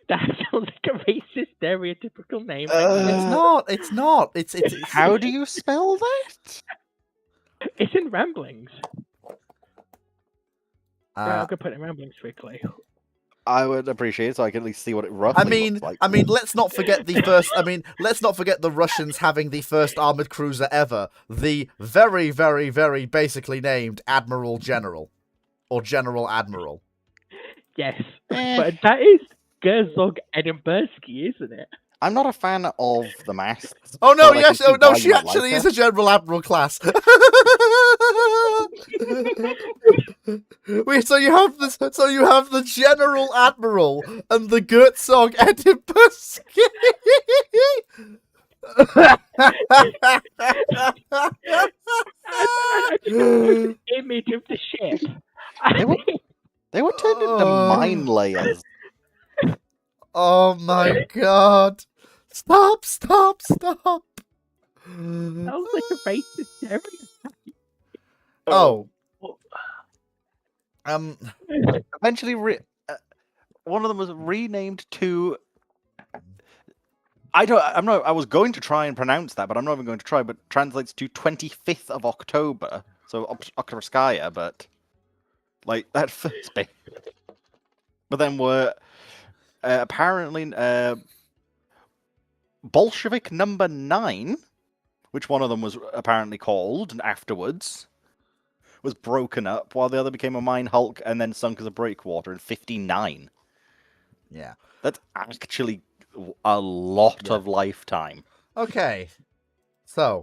That sounds like a racist, stereotypical name. It's not. It's not. It's How do you spell that? It's in Ramblings. Right, uh, I'm gonna put it in Ramblings quickly. I would appreciate it so I can at least see what it roughly looks like. I mean, let's not forget the first. Let's not forget the Russians having the first armored cruiser ever, the very, very, very basically named Admiral General, or General Admiral. Yes, Eh. but that is Gerzog Edinburghsky, isn't it? I'm not a fan of the masts. Oh no! but I can Yes, see oh no! why She you might like actually her. is a General Admiral class. Wait, so you have this? So you have the General Admiral and the Gerzog Edinburghsky. I just want the image of the ship. They were- They were turned into mine layers. Oh my god! Stop! Stop! Stop! Sounds like a racist stereotype. Oh. Eventually, one of them was renamed to. I was going to try and pronounce that, but I'm not even going to try. But translates to 25th of October, so Oktoberskaya, but like that first bit. But then were apparently Bolshevik number 9, which one of them was apparently called, and afterwards was broken up, while the other became a mine hulk and then sunk as a breakwater in 59. Yeah. That's actually a lot Yeah. of lifetime. Okay. So,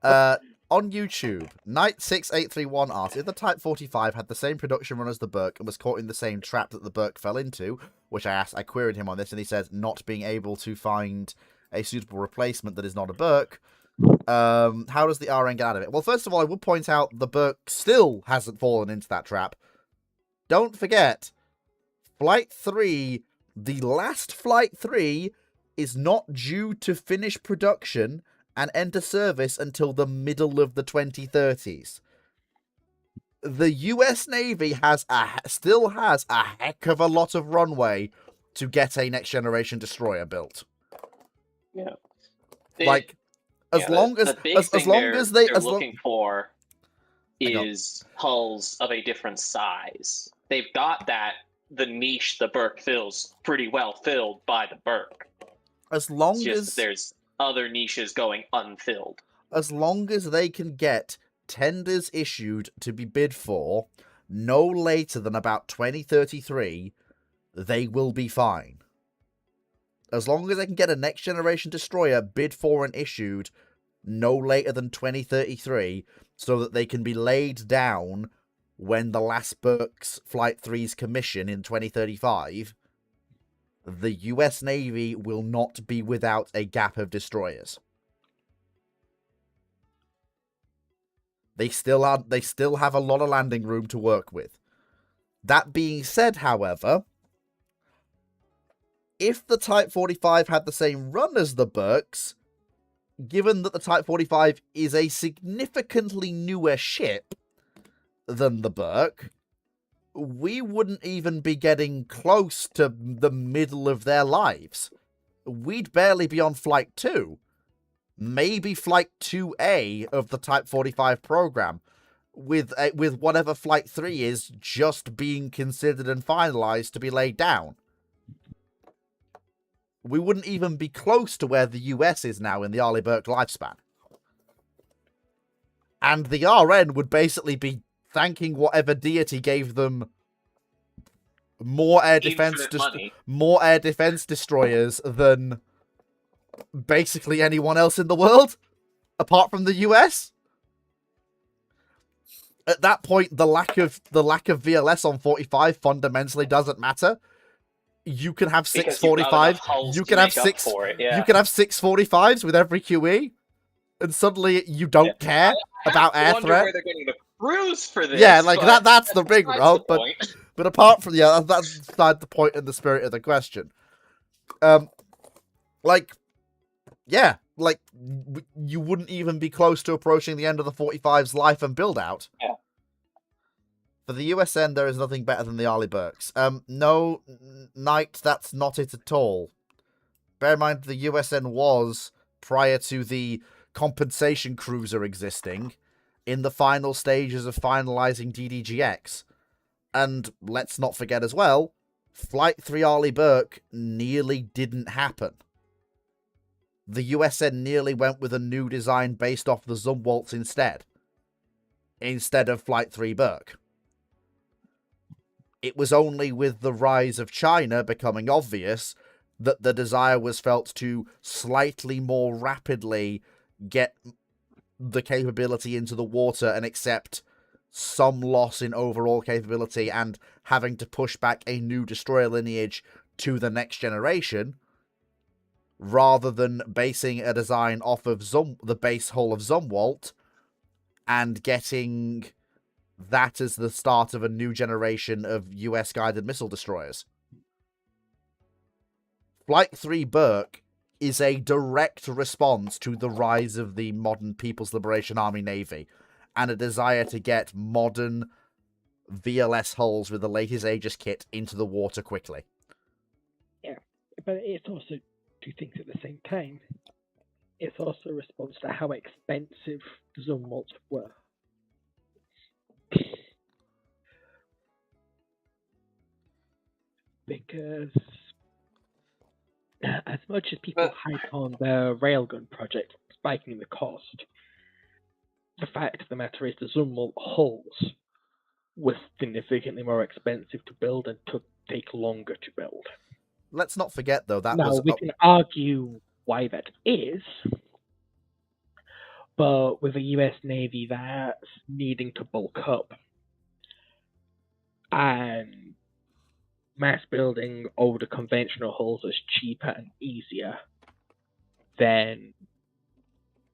on YouTube, Knight6831 asked if the Type 45 had the same production run as the Burke and was caught in the same trap that the Burke fell into, which I queried him on this, and he says not being able to find a suitable replacement that is not a Burke. How does the RN get out of it? Well, first of all, I would point out the Burke still hasn't fallen into that trap. Don't forget, Flight 3, the last Flight 3, is not due to finish production and enter service until the middle of the 2030s. The US Navy still has a heck of a lot of runway to get a next generation destroyer built. Yeah. Like, as long as they're looking for Hang on. is hulls of a different size. They've got the niche the Burke fills pretty well filled by the Burke. as long It's just as that there's other niches going unfilled. as long as they can get tenders issued to be bid for no later than about 2033, they will be fine. As long as they can get a next generation destroyer bid for and issued no later than 2033, so that they can be laid down when the last Burke's Flight 3's commission in 2035, the US Navy will not be without a gap of destroyers. They still have a lot of landing room to work with. That being said, however, if the Type 45 had the same run as the Burks, given that the Type 45 is a significantly newer ship than the Burke, we wouldn't even be getting close to the middle of their lives. We'd barely be on Flight 2. Maybe Flight 2A of the Type 45 program, with whatever Flight 3 is just being considered and finalized to be laid down. We wouldn't even be close to where the US is now in the Arleigh Burke lifespan. And the RN would basically be thanking whatever deity gave them more air defense Money. more air defense destroyers than basically anyone else in the world, apart from the US. At that point, the lack of VLS on 45 fundamentally doesn't matter. You can have Because you've got 645. enough hulls You to can have make up six. for it, yeah. You can have 645s with every QE, and suddenly you don't care about I air wonder threat. where they're getting the crews for this. Yeah, like but that's the big besides role. the But point. but apart from that's beside the point and the spirit of the question. Like, yeah, like you wouldn't even be close to approaching the end of the 45's life and build out. Yeah. For the USN, there is nothing better than the Arleigh Burks. No, Knight, that's not it at all. Bear in mind, the USN was, prior to the compensation cruiser existing, in the final stages of finalizing DDGX. And let's not forget as well, Flight 3 Arleigh Burke nearly didn't happen. The USN nearly went with a new design based off the Zumwaltz instead of Flight 3 Burke. It was only with the rise of China becoming obvious that the desire was felt to slightly more rapidly get the capability into the water and accept some loss in overall capability and having to push back a new destroyer lineage to the next generation, rather than basing a design off of the base hull of Zumwalt and getting that as the start of a new generation of US-guided missile destroyers. Flight 3 Burke is a direct response to the rise of the modern People's Liberation Army Navy and a desire to get modern VLS hulls with the latest Aegis kit into the water quickly. Yeah, but it's also two things at the same time. It's also a response to how expensive the Zumwalts were. Because as much as people hype on the Railgun project spiking the cost, the fact of the matter is the Zumwalt hulls were significantly more expensive to build and take longer to build. Let's not forget, though, that now, was... we can argue why that is, but with a US Navy that's needing to bulk up and mass building older conventional hulls is cheaper and easier than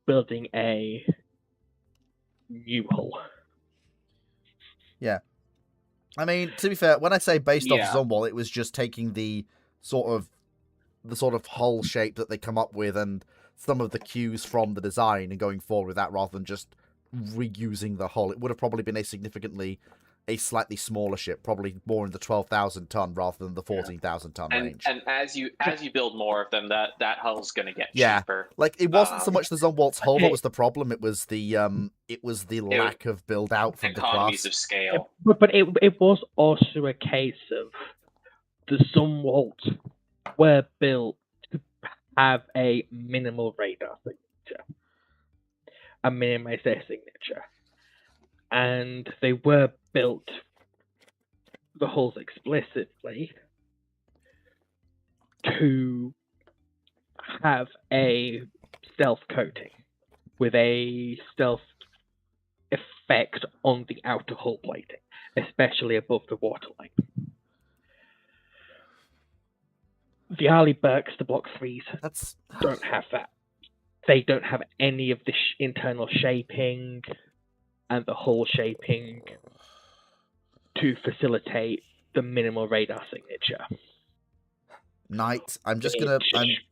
building a new hull. Yeah. I mean, to be fair, when I say based off Yeah. Zumwalt, it was just taking the sort of hull shape that they come up with and some of the cues from the design and going forward with that rather than just reusing the hull. It would have probably been a slightly smaller ship, probably more in the 12,000 ton rather than the 14,000 ton range. And as you build more of them, that hull's gonna get Yeah. cheaper. Like, it wasn't so much the Zumwalt's hull that okay. was the problem, it was the lack of build out from the Economies class. of scale. But it was also a case of the Zumwalts were built to have a minimal radar signature, a minimized air signature, and they were built, the hulls explicitly, to have a stealth coating with a stealth effect on the outer hull plating, especially above the waterline. The Arleigh Burkes, the Block 3s, That's don't have that. They don't have any of the internal shaping and the hull shaping to facilitate the minimal radar signature. Knight. I'm just gonna. which-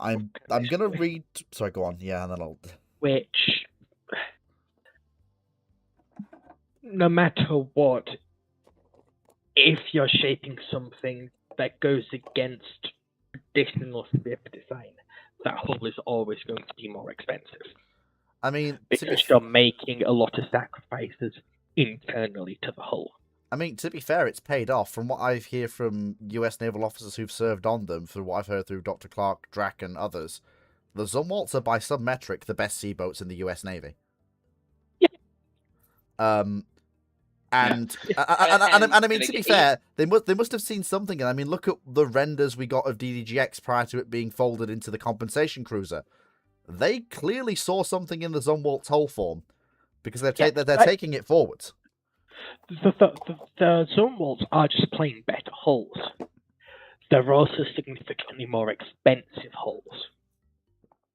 I'm gonna read. Sorry, go on. Yeah, and then I'll. which, no matter what, if you're shaping something that goes against traditional ship design, that hull is always going to be more expensive I mean, to be, because you're making a lot of sacrifices internally to the hull. to be fair, it's paid off. From what I hear from U.S. naval officers who've served on them, from what I've heard through Dr. Clark, Drac, and others, the Zumwalts are by some metric the best sea boats in the U.S. Navy. Yeah. And Yeah. I mean, to be fair, they must have seen something. And I mean, look at the renders we got of DDGX prior to it being folded into the compensation cruiser. They clearly saw something in the Zumwalt's hull form because they're taking it forwards. The Zumwalts are just plain better hulls. They're also significantly more expensive hulls.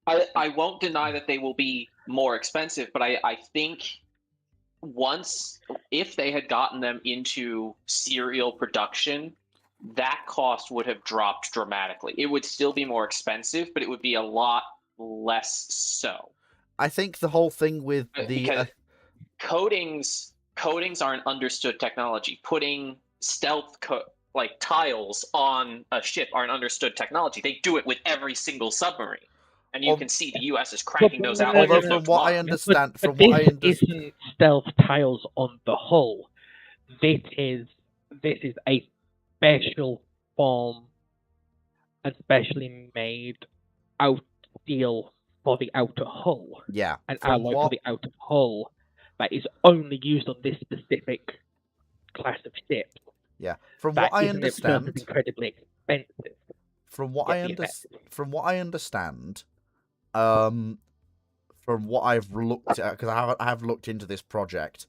I won't deny that they will be more expensive, but I think if they had gotten them into serial production, that cost would have dropped dramatically. It would still be more expensive, but it would be a lot less so. I think the whole thing with Because coatings are an understood technology. Putting stealth tiles on a ship are an understood technology. They do it with every single submarine. And you can see the U.S. is cracking those out. although like from what I understand, This isn't stealth tiles on the hull. This is a special form and specially made out steel for the outer hull. Yeah, An from alloy for the outer hull that is only used on this specific class of ship. Yeah, from That what I isn't itself understand, incredibly expensive. from what Yeah, I the understand, from what I understand, from what I've looked at, because I have looked into this project,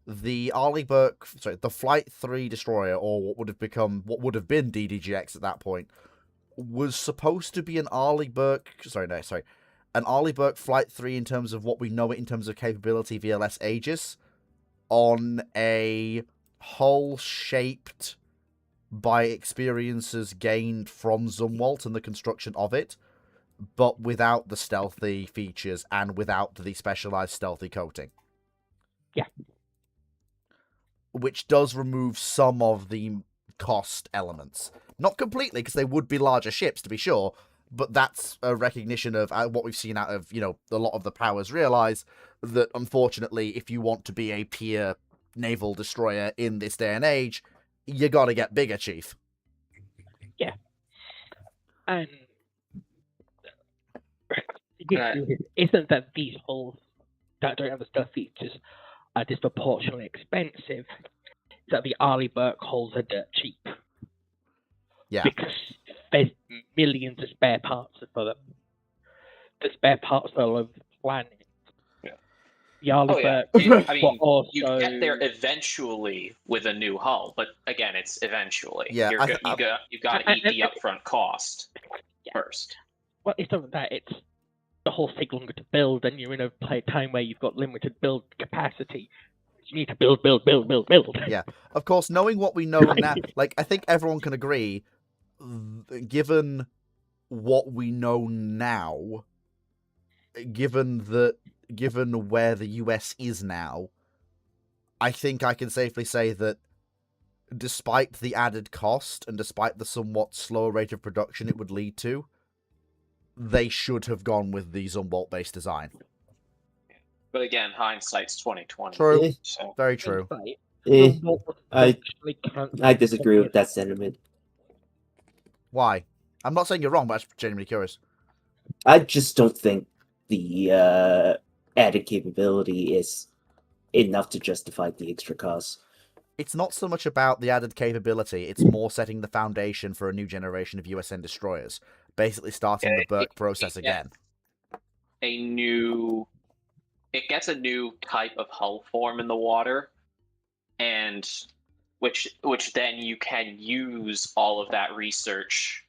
the the Flight 3 destroyer, or what would have been DDGX at that point, was supposed to be an Arleigh Burke. An Arleigh Burke Flight 3 in terms of what we know it in terms of capability VLS Aegis, on a hull shaped by experiences gained from Zumwalt and the construction of it, but without the stealthy features and without the specialized stealthy coating. Yeah. Which does remove some of the cost elements. Not completely, because they would be larger ships, to be sure, but that's a recognition of what we've seen out of, a lot of the powers realize that, unfortunately, if you want to be a peer naval destroyer in this day and age, you gotta get bigger, Chief. Yeah. And the issue isn't that these hulls that don't have the stuff features are disproportionately expensive. It's that the Arleigh Burke hulls are dirt cheap. Yeah. Because there's millions of spare parts for them. The spare parts are all over the planet. Yeah. The Arleigh Burke you get there eventually with a new hull, but again, it's eventually. Yeah, you've got to eat the upfront cost first. Well, it's not that it's the hulls take longer to build, and you're in a time where you've got limited build capacity. You need to build. Yeah, of course, knowing what we know now, I think everyone can agree, given what we know now, given where the US is now, I think I can safely say that despite the added cost and despite the somewhat slower rate of production it would lead to, they should have gone with the Zumwalt-based design. But again, hindsight's 2020. True. So. Very true. I disagree with that sentiment. Why? I'm not saying you're wrong, but I'm genuinely curious. I just don't think the added capability is enough to justify the extra cost. It's not so much about the added capability, it's more setting the foundation for a new generation of USN destroyers. Basically starting the Burke process again. It gets a new type of hull form in the water, and which then you can use all of that research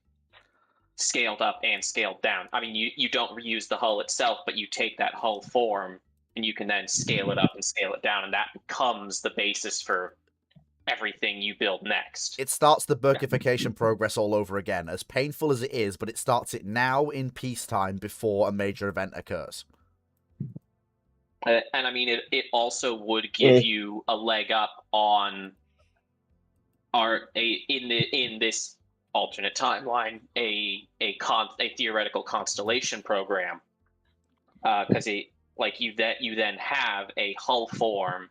scaled up and scaled down. I mean, you don't reuse the hull itself, but you take that hull form and you can then scale it up and scale it down, and that becomes the basis for everything you build next. It starts the Burkification progress all over again, as painful as it is, but it starts it now in peacetime before a major event occurs. And I mean, it also would give Eh. you a leg up on in this alternate timeline a theoretical constellation program, because you then have a hull form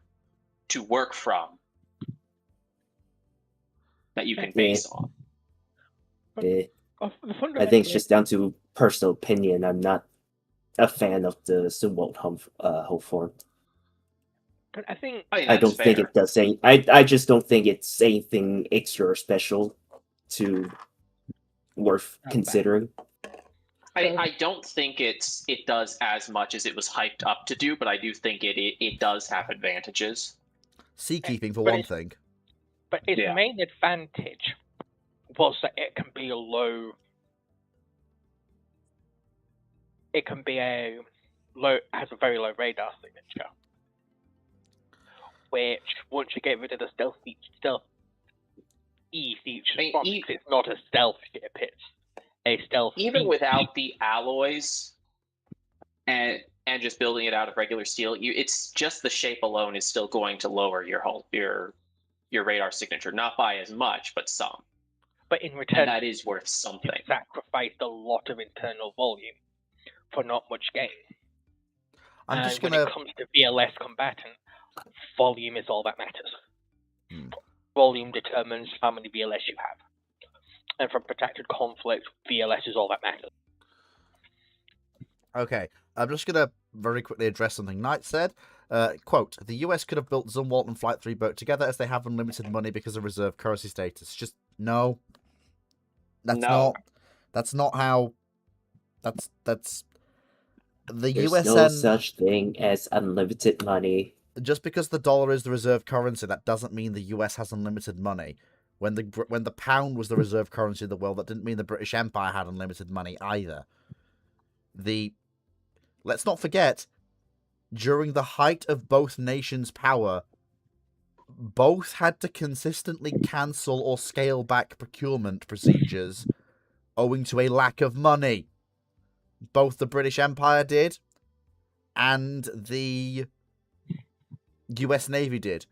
to work from that you can base on. Eh, The I think it's fundamental- just down to personal opinion. I'm not a fan of the Zumwalt hull form. but I think I, think I that's don't think fair. it does any. I just don't think it's anything extra or special to worth Not bad. considering. I don't think it does as much as it was hyped up to do, but I do think it does have advantages. Seakeeping, for But one it's- thing. But its Yeah. main advantage was that it can be a low. It can be has a very low radar signature. Which, once you get rid of the stealth E features I mean, from it, 'cause it's not a stealth ship, it's a stealth Even feature. without the alloys and just building it out of regular steel, it's just the shape alone is still going to lower your radar signature, not by as much, but some. But in And return, that is worth something. it sacrificed a lot of internal volume for not much gain. I'm And just when gonna. it comes to VLS combatant, volume is all that matters. Hmm. Volume determines how many VLS you have. And for protracted conflict, VLS is all that matters. Okay, I'm just gonna very quickly address something Knight said. Quote, the US could have built Zumwalt and Flight 3 both together as they have unlimited money because of reserve currency status. Just, no. No. That's not how... That's... The There's USN... no such thing as unlimited money. Just because the dollar is the reserve currency, that doesn't mean the US has unlimited money. When the pound was the reserve currency of the world, that didn't mean the British Empire had unlimited money either. Let's not forget, during the height of both nations' power, both had to consistently cancel or scale back procurement procedures owing to a lack of money. Both the British Empire did, and the US Navy did.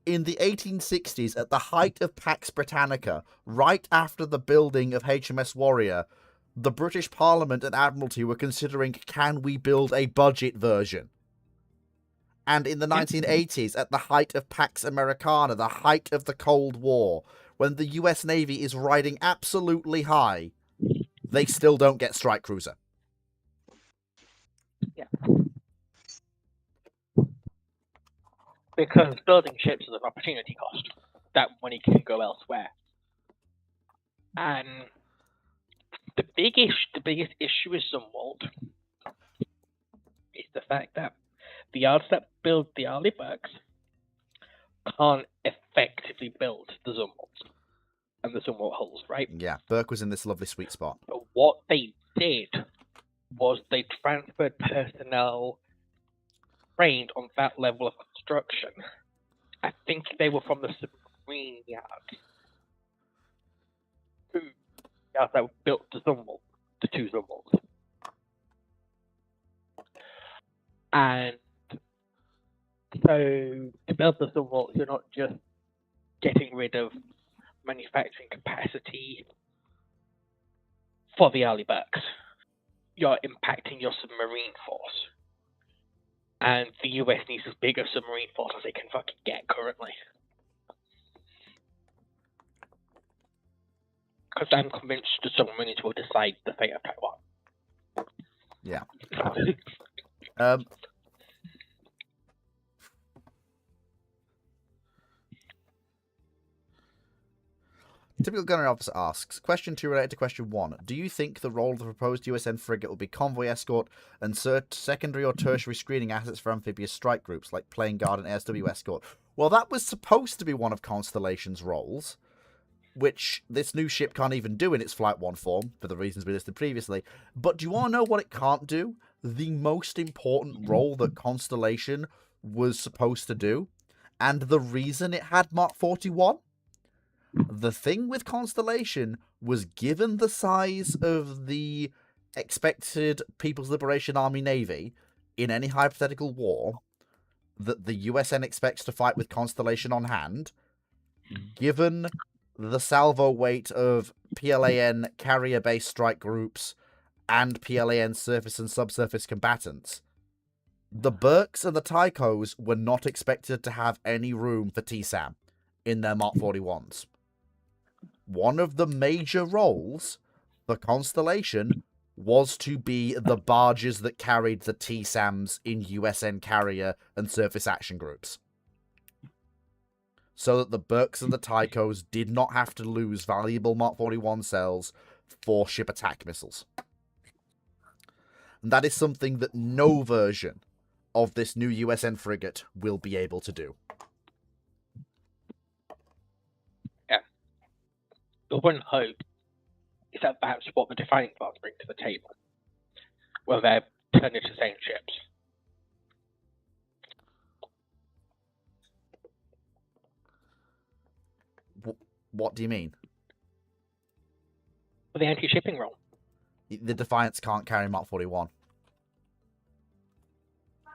In the 1860s, at the height of Pax Britannica, right after the building of HMS Warrior, the British Parliament and Admiralty were considering, can we build a budget version? And in the 1980s, at the height of Pax Americana, the height of the Cold War, when the US Navy is riding absolutely high, they still don't get strike cruiser. Because building ships is an opportunity cost. That money can go elsewhere. And the biggest issue with Zumwalt is the fact that the yards that build the Arleigh-Burkes can't effectively build the Zumwalts and the Zumwalt hulls, right? Yeah, Burke was in this lovely sweet spot. But what they did was they transferred personnel trained on that level of construction. I think they were from the submarine yard. Two yards that built the Zumwalt, the two Zumwalts. And so to build the Zumwalt, you're not just getting rid of manufacturing capacity for the Arleigh-Burkes. You're impacting your submarine force. And the US needs as big a submarine force as they can fucking get currently. Because I'm convinced the submarines will decide the fate of Taiwan. Yeah. Typical gunnery officer asks, question 2 related to question 1. Do you think the role of the proposed USN frigate will be convoy escort and secondary or tertiary screening assets for amphibious strike groups, like plane guard and ASW escort? Well, that was supposed to be one of Constellation's roles, which this new ship can't even do in its Flight 1 form, for the reasons we listed previously. But do you want to know what it can't do? The most important role that Constellation was supposed to do? And the reason it had Mark 41? The thing with Constellation was, given the size of the expected People's Liberation Army Navy in any hypothetical war that the USN expects to fight with Constellation on hand, given the salvo weight of PLAN carrier-based strike groups and PLAN surface and subsurface combatants, the Burks and the Tychos were not expected to have any room for TSAM in their Mark 41s. One of the major roles for Constellation was to be the barges that carried the TSAMs in USN carrier and surface action groups, so that the Burks and the Tychos did not have to lose valuable Mark 41 cells for ship attack missiles. And that is something that no version of this new USN frigate will be able to do. The one hope is that that's what the Defiant class bring to the table, where they're turned into same ships. What do you mean? For the anti-shipping role. The Defiants can't carry Mark 41.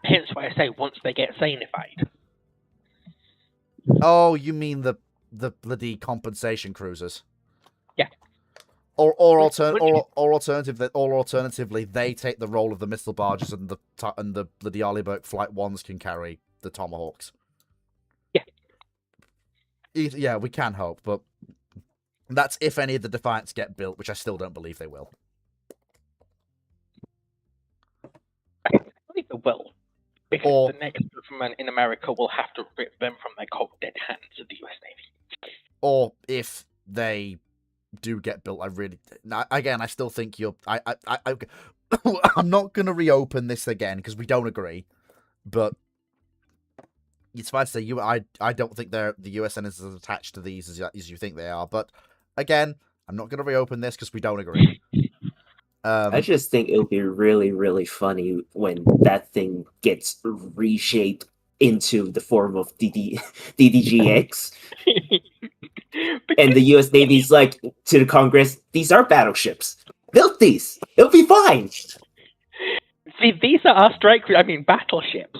Hence why I say once they get sanified. Oh, you mean the bloody compensation cruisers? Yeah. Or alternatively, they take the role of the missile barges, and the bloody Arleigh Flight 1s can carry the Tomahawks. Yeah. Yeah, we can hope, but that's if any of the Defiants get built, which I still don't believe they will. I believe they will. Because Or- the next government in America will have to rip them from their cold dead hands of the US Navy. Or if they do get built, I still think I'm not going to reopen this again because we don't agree, but it's fine to say I don't think the USN is as attached to these as you think they are, but again, I'm not going to reopen this because we don't agree. I just think it'll be really, really funny when that thing gets reshaped into the form of DDGX, and the U.S. Navy's like to the Congress, "These are battleships. Build these. It'll be fine." See, these are our battleships.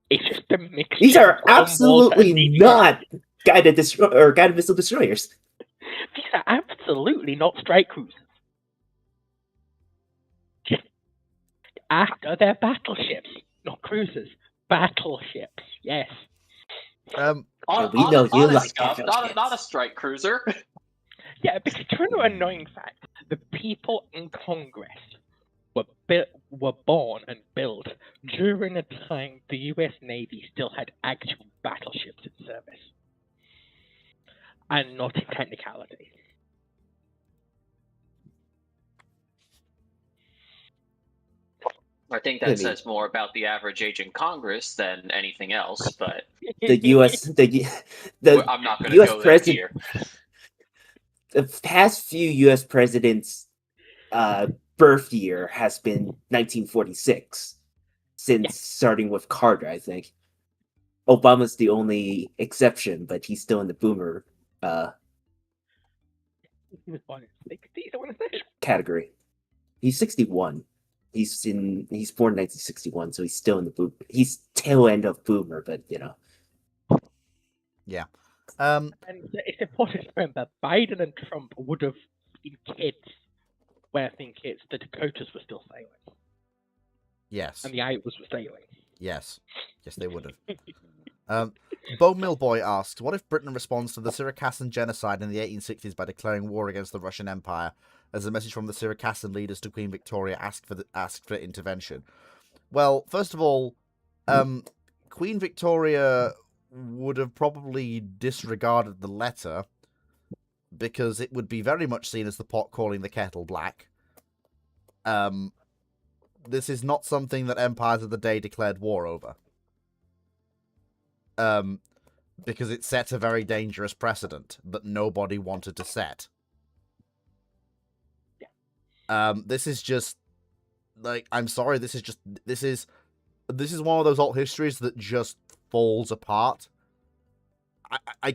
It's just a mixture. These are of water absolutely and DDR. not guided missile destroyers. These are absolutely not strike cruisers. Just after they're battleships, not cruisers. Battleships, yes. We know you honest like stuff, battleships. not a strike cruiser. Yeah, because do you know an annoying fact? The people in Congress were born and built during a time the US Navy still had actual battleships in service. And not in technicality. I think that says more about the average age in Congress than anything else, but The U.S. the I'm not going to US go there president- here. the past few U.S. presidents' birth year has been 1946, since starting with Carter, I think. Obama's the only exception, but he's still in the boomer He was born in 60s, I want to say. category. He's 61. He's born in 1961, so he's still in the boom. He's tail end of boomer, but you know. And it's important to remember Biden and Trump would have been kids when I think it's the Dakotas were still sailing. Yes. And the Iowas were sailing. Yes, they would have. Bo Millboy asks, what if Britain responds to the Circassian genocide in the 1860s by declaring war against the Russian Empire, as a message from the Circassian leaders to Queen Victoria asked for intervention? Well, first of all, Queen Victoria would have probably disregarded the letter because it would be very much seen as the pot calling the kettle black. This is not something that empires of the day declared war over. Because it set a very dangerous precedent that nobody wanted to set. This is just like, I'm sorry, this is one of those alt histories that just falls apart I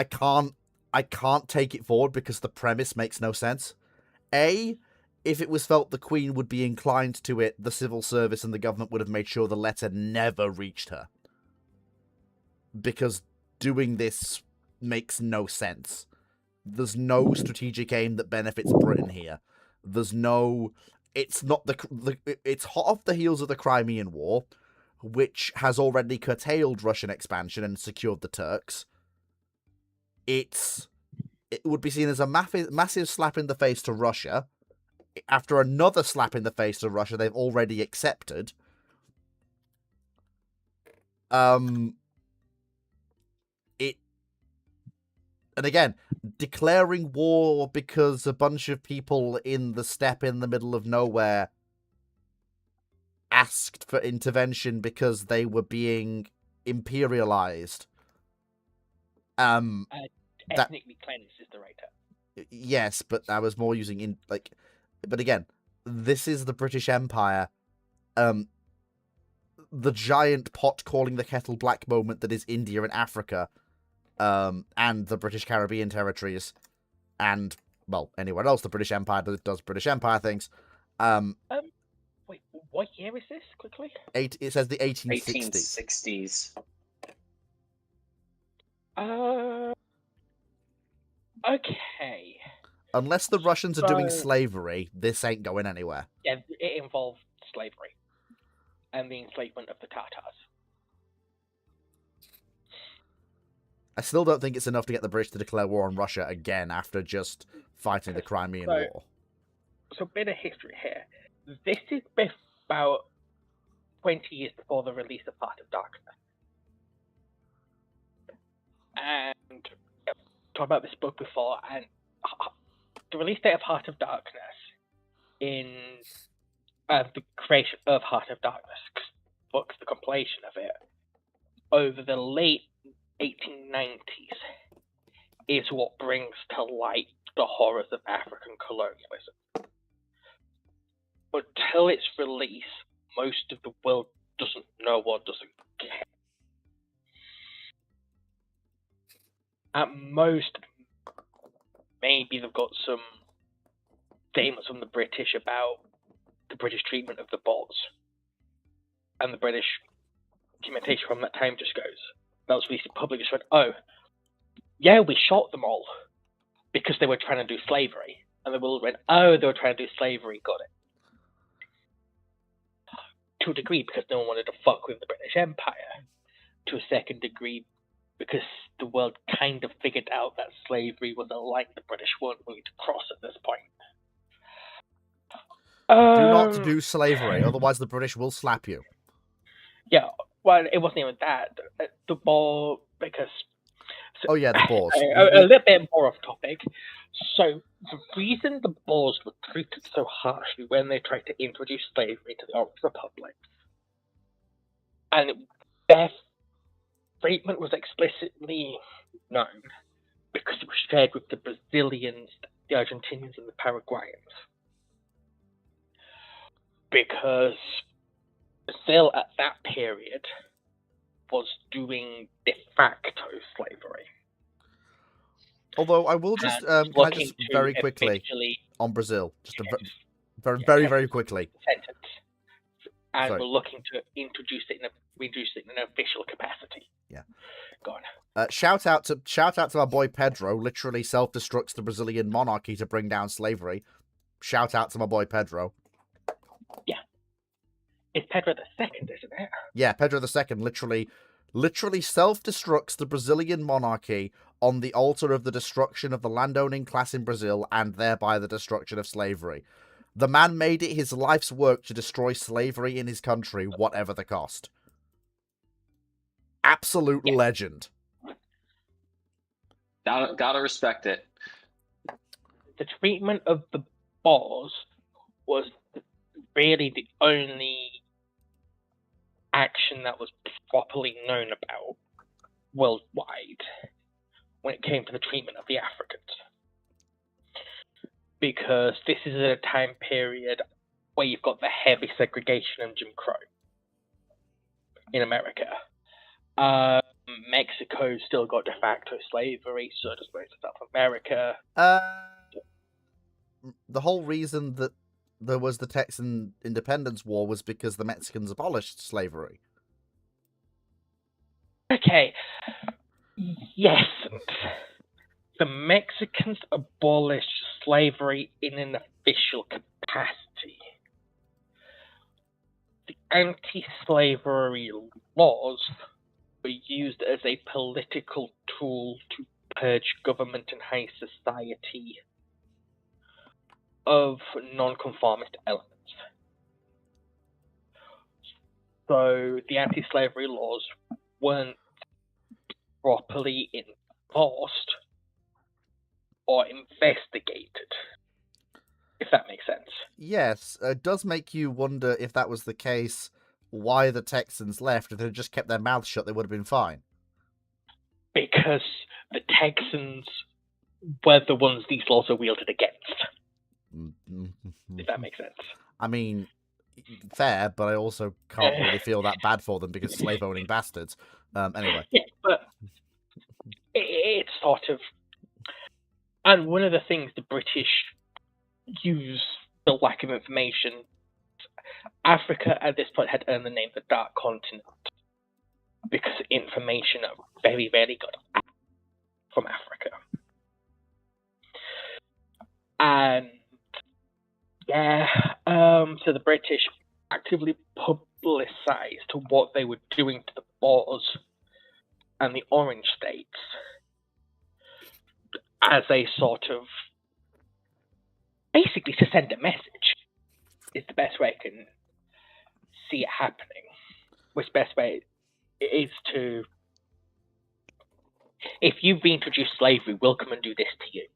can't take it forward because the premise makes no sense. A, if it was felt the Queen would be inclined to it, the civil service and the government would have made sure the letter never reached her. Because doing this makes no sense. There's no strategic aim that benefits Britain here. There's no... It's not it's hot off the heels of the Crimean War, which has already curtailed Russian expansion and secured the Turks. It would be seen as a massive slap in the face to Russia. After another slap in the face to Russia they've already accepted. And again, declaring war because a bunch of people in the steppe in the middle of nowhere asked for intervention because they were being imperialized. Ethnically cleansed is the right term. Yes, but I was more using but again, this is the British Empire. The giant pot calling the kettle black moment that is India and Africa. And the British Caribbean territories, and, well, anywhere else the British Empire does British Empire things. Wait, what year is this, quickly? It says the 1860s. 1860s. Okay. Unless the Russians are doing So- slavery, this ain't going anywhere. Yeah, it involved slavery and the enslavement of the Tatars. I still don't think it's enough to get the British to declare war on Russia again after just fighting the Crimean So- War. So, a bit of history here. This is about 20 years before the release of Heart of Darkness. And I've talked about this book before, and the release date of Heart of Darkness in the creation of Heart of Darkness books, the compilation of it, over the late 1890s is what brings to light the horrors of African colonialism. Until its release, most of the world doesn't know or doesn't care. At most, maybe they've got some statements from the British about the British treatment of the Boers. And the British documentation from that time just goes, that was released in public, just went, oh, yeah, we shot them all because they were trying to do slavery. And the world went, oh, they were trying to do slavery, got it. To a degree, because no one wanted to fuck with the British Empire. To a second degree, because the world kind of figured out that slavery was a line the British weren't willing to cross at this point. Do not do slavery, otherwise the British will slap you. Yeah, well, it wasn't even that. The Boer, because... Oh yeah, the Boers. A little bit more off topic. So, the reason the Boers were treated so harshly when they tried to introduce slavery to the Orange Republic, and their treatment was explicitly known because it was shared with the Brazilians, the Argentinians, and the Paraguayans. Because Brazil at that period was doing de facto slavery. Although I will just, And can I looking just to very quickly officially on Brazil, just a Yes. very quickly. sentence, and Sorry. we're looking to introduce it in an official capacity. Yeah. Go on. Shout out to my boy Pedro. Literally self-destructs the Brazilian monarchy to bring down slavery. Shout out to my boy Pedro. It's Pedro II, isn't it? Yeah, Pedro II literally self-destructs the Brazilian monarchy on the altar of the destruction of the landowning class in Brazil and thereby the destruction of slavery. The man made it his life's work to destroy slavery in his country, whatever the cost. Absolute legend. Gotta respect it. The treatment of the Boers was really the only action that was properly known about worldwide when it came to the treatment of the Africans. Because this is a time period where you've got the heavy segregation and Jim Crow in America. Mexico still got de facto slavery, so does most of South America. The whole reason that there was the Texan Independence War was because the Mexicans abolished slavery. Okay, yes, the Mexicans abolished slavery in an official capacity. The anti-slavery laws were used as a political tool to purge government and high society of non-conformist elements. So the anti-slavery laws weren't properly enforced or investigated, if that makes sense. Yes, it does make you wonder if that was the case, why the Texans left. If they had just kept their mouths shut, they would have been fine. Because the Texans were the ones these laws are wielded against, if that makes sense. I mean, fair, but I also can't really feel that bad for them because slave-owning bastards. Anyway. Yeah, but it's sort of... And one of the things the British use the lack of information... Africa at this point had earned the name the Dark Continent because information very rarely got from Africa. And yeah, so the British actively publicized what they were doing to the Boers and the Orange States as a sort of, basically to send a message is the best way I can see it happening. Which best way is to, if you've reintroduced slavery, we'll come and do this to you.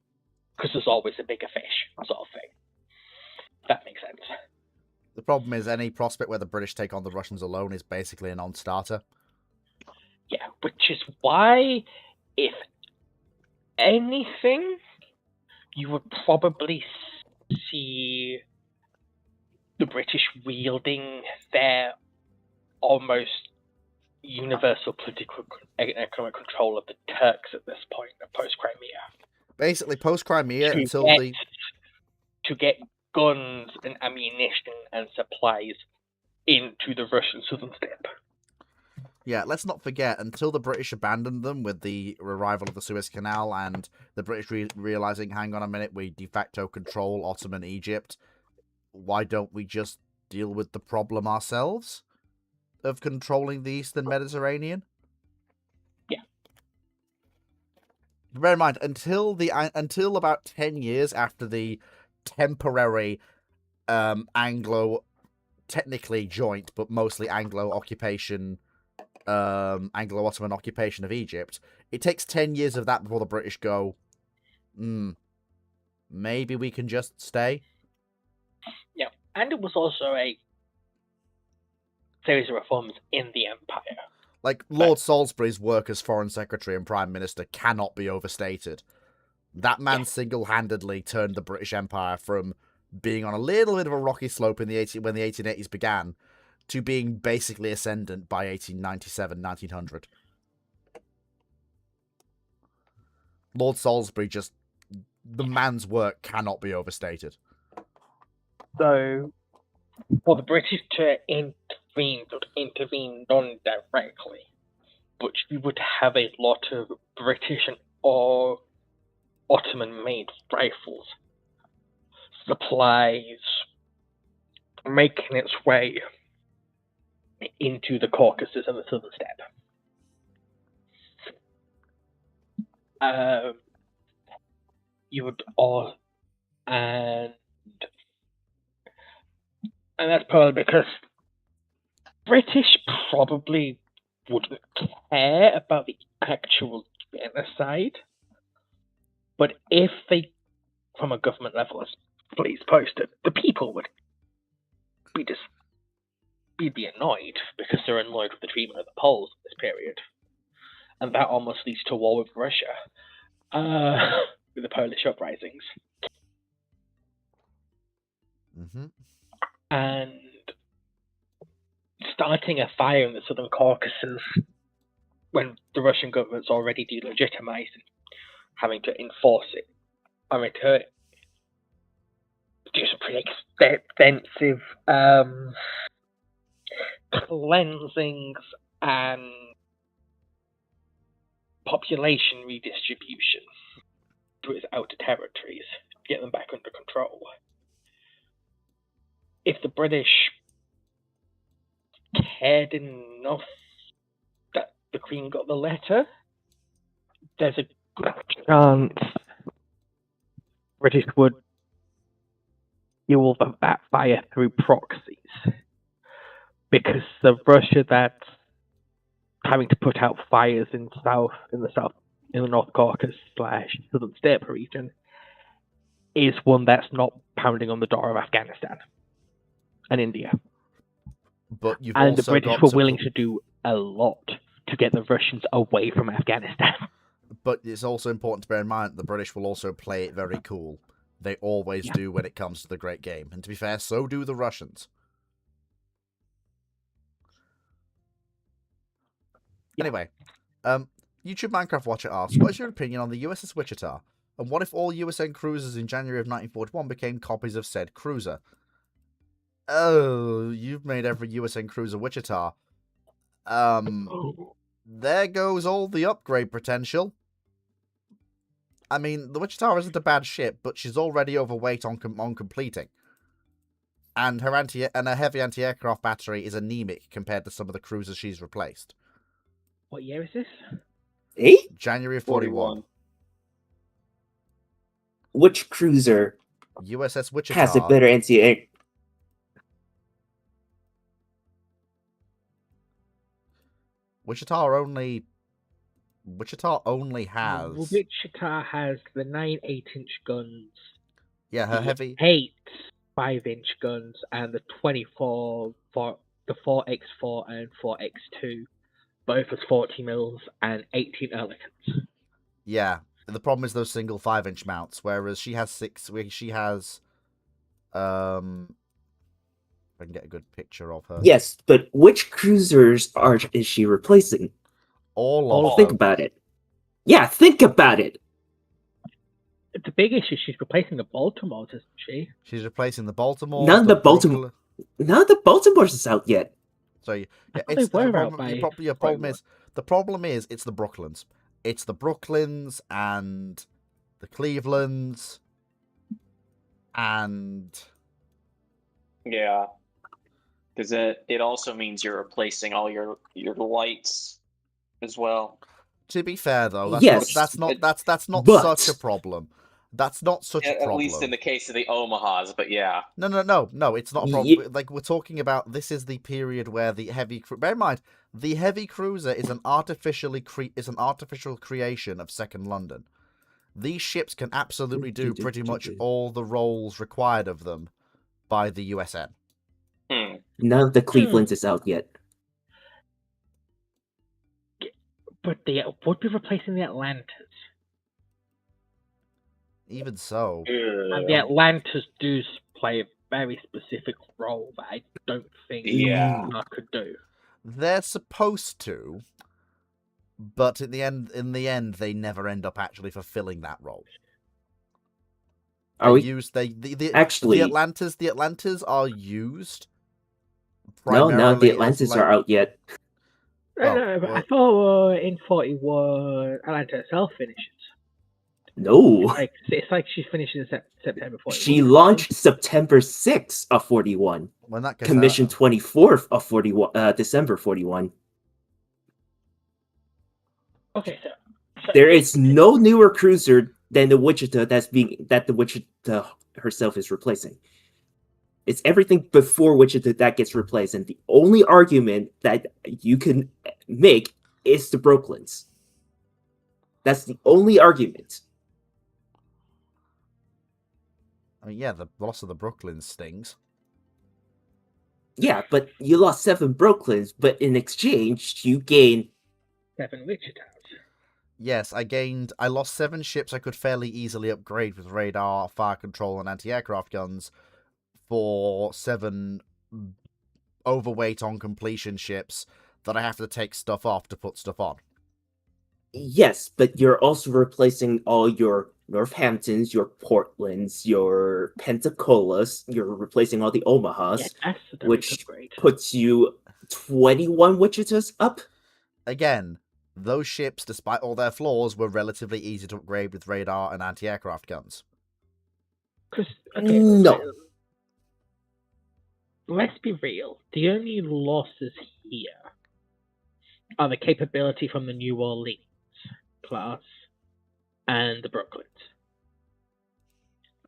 Because there's always a bigger fish, sort of thing. That makes sense. The problem is any prospect where the British take on the Russians alone is basically a non-starter. Yeah, which is why, if anything, you would probably see the British wielding their almost universal political and economic control of the Turks at this point, post-Crimea. Basically, post-Crimea to get guns and ammunition and supplies into the Russian southern steppe. Yeah, let's not forget, until the British abandoned them with the arrival of the Suez Canal and the British realizing, hang on a minute, we de facto control Ottoman Egypt, why don't we just deal with the problem ourselves of controlling the Eastern Mediterranean? Yeah. Bear in mind, until about 10 years after the temporary Anglo, technically joint, but mostly Anglo occupation, Anglo-Ottoman occupation of Egypt, it takes 10 years of that before the British go, maybe we can just stay. Yeah, and it was also a series of reforms in the empire. Like, Lord Salisbury's work as Foreign Secretary and Prime Minister cannot be overstated. That man single-handedly turned the British Empire from being on a little bit of a rocky slope in when the 1880s began to being basically ascendant by 1897, 1900. Lord Salisbury the man's work cannot be overstated. So, for the British to intervene non-directly, but you would have a lot of British or Ottoman-made rifles, supplies, making its way into the Caucasus and the southern steppe. You would all, and that's probably because British probably wouldn't care about the actual genocide, but if they, from a government level, as police posted, the people would be annoyed because they're annoyed with the treatment of the Poles in this period, and that almost leads to a war with Russia, with the Polish uprisings. Mm-hmm. And starting a fire in the southern Caucasus when the Russian government's already delegitimized and having to enforce it, having to do some pretty extensive cleansings and population redistribution to its outer territories to get them back under control. If the British cared enough that the Queen got the letter, there's a good chance British would fuel that fire through proxies. Because the Russia that's having to put out fires in the North Caucasus / Southern Steppe region is one that's not pounding on the door of Afghanistan and India. But you've And the also British got were to willing put- to do a lot to get the Russians away from Afghanistan. But it's also important to bear in mind that the British will also play it very cool. They always Yeah. do when it comes to the Great Game. And to be fair, so do the Russians. Anyway, YouTube Minecraft Watcher asks, what is your opinion on the USS Wichita? And what if all USN cruisers in January of 1941 became copies of said cruiser? Oh, you've made every USN cruiser Wichita. There goes all the upgrade potential. I mean, the Wichita isn't a bad ship, but she's already overweight on completing. And her heavy anti-aircraft battery is anemic compared to some of the cruisers she's replaced. What year is this? Eh? January of 41. Which cruiser USS Wichita. has a better anti-air? Wichita only has... Wichita has the 9 8-inch guns, Yeah, her the heavy... 8 5-inch guns, and the 24 for the 4x4 and 4x2, both as 40 mils and 18 Elegants. Yeah, the problem is those single 5-inch mounts, whereas she has 6... She has... If I can get a good picture of her. Yes, but which cruisers is she replacing? All of Think them. about it. Yeah, think about it. The big issue, she's replacing the Baltimores, isn't she? She's replacing the Baltimore. None of the Baltimore- None of the Baltimore's is out yet. So yeah, I thought it's they were the out problem, by your problem is it's the Brooklyns. It's the Brooklyns and the Clevelands and Yeah. Because it also means you're replacing all your lights as well. to be fair though, Yes, that's not but- such a problem. That's not such a problem. At least in the case of the Omahas, but yeah. No, it's not a problem. Like, we're talking about, this is the period where the heavy... Bear in mind, the heavy cruiser is an artificial creation of Second London. These ships can absolutely do pretty much all the roles required of them by the USN. None of the Cleveland's is out yet. But they would be replacing the Atlantas. Even so, And the Atlantas do play a very specific role that I don't think Yeah. I could do. they're supposed to, but in the end, they never end up actually fulfilling that role. Are we? The Atlantas are used. No, none of the primarily as, Atlantis like- are out yet. No, but I thought in 41, Atlanta herself finishes. No. It's like she's finishing in September 41. She launched September 6th of 41. When that gets Commission out, 24th of 41, December 41. Okay, so There is no newer cruiser than the Wichita that the Wichita herself is replacing. It's everything before Wichita that gets replaced, and the only argument that you can make is the Brooklyns. That's the only argument. I mean, yeah, the loss of the Brooklyn stings. Yeah, but you lost 7 Brooklyns, but in exchange, you gain 7 Wichitas. Yes, I lost 7 ships I could fairly easily upgrade with radar, fire control, and anti-aircraft guns for 7 overweight on completion ships that I have to take stuff off to put stuff on. Yes, but you're also replacing all your Northamptons, your Portlands, your Pensacola's. You're replacing all the Omahas, Yeah, that's a direct which upgrade. puts you 21 Wichitas up. Again, those ships, despite all their flaws, were relatively easy to upgrade with radar and anti-aircraft guns. Because okay, No. let's be real. The only losses here are the capability from the New Orleans class and the Brooklyns.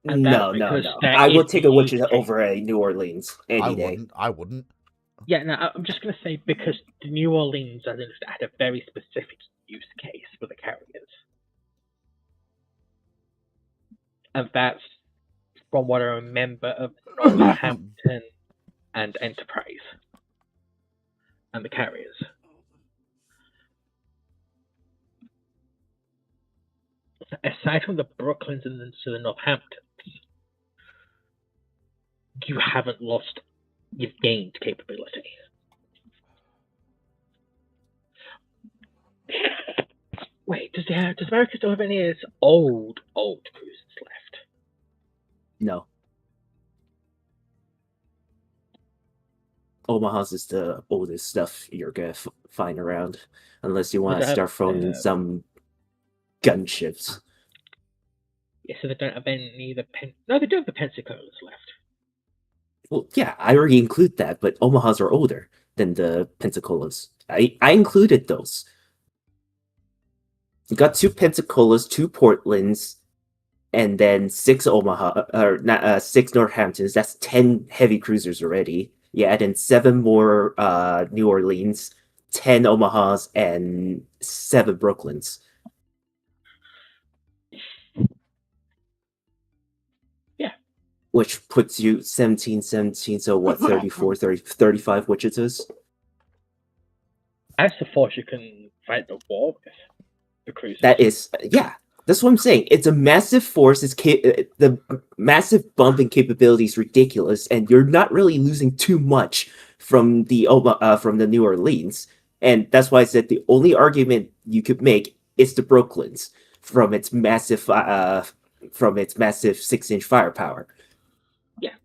And that's No. because that I is will take the a use Wichita case. over a New Orleans any I day. wouldn't. Yeah, no, I'm just going to say because the New Orleans had a very specific use case for the carriers. And that's from what I remember of Northampton and Enterprise and the carriers. Aside from the Brooklyns and the Northamptons, you haven't lost, you've gained capability. Wait, does America still have any of its old cruisers left? No. Omaha's is the oldest stuff you're gonna find around, unless you want to Does it start have, throwing in some gunships. Yeah, so they don't have any of the No, they do have the Pensacola's left. Well, yeah, I already include that, but Omahas are older than the Pensacola's. I included those. You got 2 Pensacola's, 2 Portlands, and then 6 6 Northamptons. That's 10 heavy cruisers already. You add in 7 more New Orleans, 10 Omahas, and 7 Brooklyns. Yeah. Which puts you 17, so what, 34, 35 Wichitas? That's the force you can fight the war with. The cruisers. That is, yeah, that's what I'm saying. It's a massive force. The massive bump in capability is ridiculous, and you're not really losing too much from the New Orleans. And that's why I said the only argument you could make is the Brooklyns from its massive 6-inch firepower. Yeah.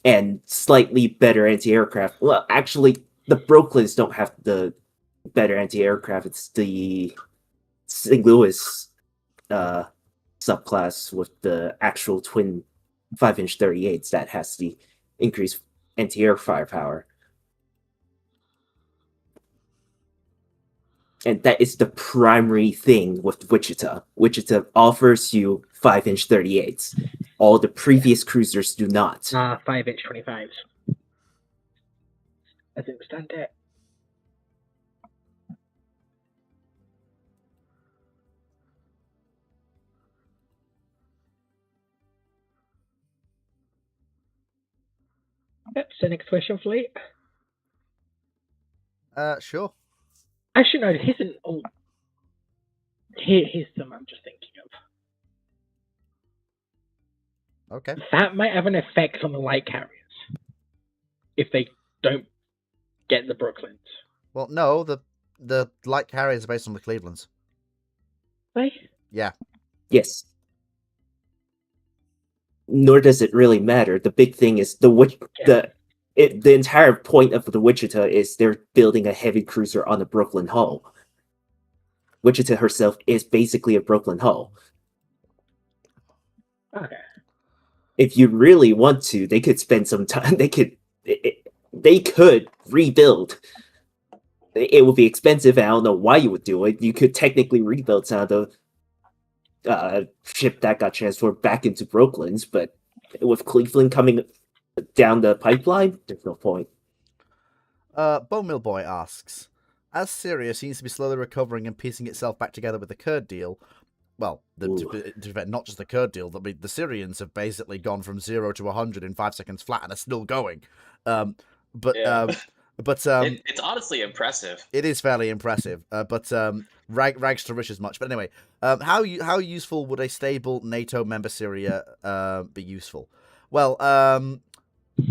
And slightly better anti-aircraft. Well, actually, the Brooklyns don't have the better anti-aircraft. It's the St. Louis subclass with the actual twin 5-inch 38s that has the increased anti-air firepower. And that is the primary thing with Wichita. Wichita offers you 5-inch 38s. All the previous cruisers do not. 5-inch 25s. As it stand it. Yep, so next question, Fleet. Sure. Actually, no, here's here's some I'm just thinking of. Okay. That might have an effect on the light carriers if they don't get the Brooklyns. Well, no, the light carriers are based on the Clevelands. Right? Yeah. Yes. Nor does it really matter. The big thing is the entire point of the Wichita is they're building a heavy cruiser on a Brooklyn hull. Wichita herself is basically a Brooklyn hull. Okay. If you really want to, they could spend some time. They could rebuild. It would be expensive. I don't know why you would do it. You could technically rebuild some of the ship that got transformed back into Brooklyns, but with Cleveland coming down the pipeline, there's no point. Bone Mill Boy asks, as Syria seems to be slowly recovering and piecing itself back together with the Kurd deal, well, not just the Kurd deal, the Syrians have basically gone from 0 to 100 in 5 seconds flat and are still going. It's honestly impressive. It is fairly impressive, but rags to riches much. But anyway, how useful would a stable NATO member Syria be useful? Well,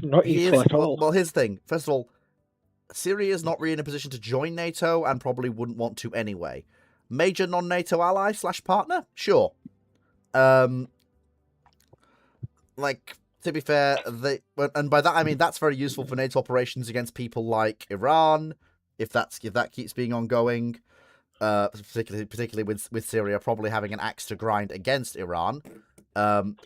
not useful at all. Well, here's the thing. First of all, Syria is not really in a position to join NATO and probably wouldn't want to anyway. Major non-NATO ally / partner? Sure. Like, to be fair, and by that I mean that's very useful for NATO operations against people like Iran, if that keeps being ongoing. Particularly with Syria probably having an axe to grind against Iran. And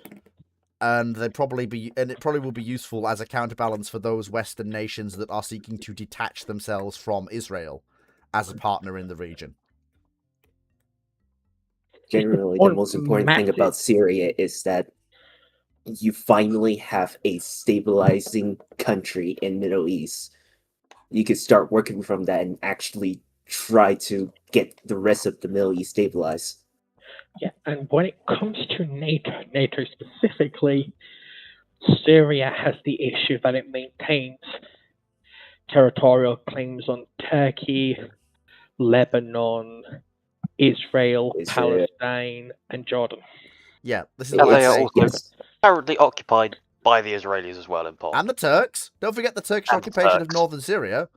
it probably will be useful as a counterbalance for those Western nations that are seeking to detach themselves from Israel as a partner in the region. Generally, the most important thing about Syria is that you finally have a stabilizing country in Middle East. You could start working from that and actually try to get the rest of the Middle East stabilized. Yeah, and when it comes to NATO specifically, Syria has the issue that it maintains territorial claims on Turkey, Lebanon, Israel, Palestine, and Jordan. Yeah, this is And what they I are say. also currently occupied by the Israelis as well, in part. And the Turks. Don't forget the Turkish occupation of northern Syria.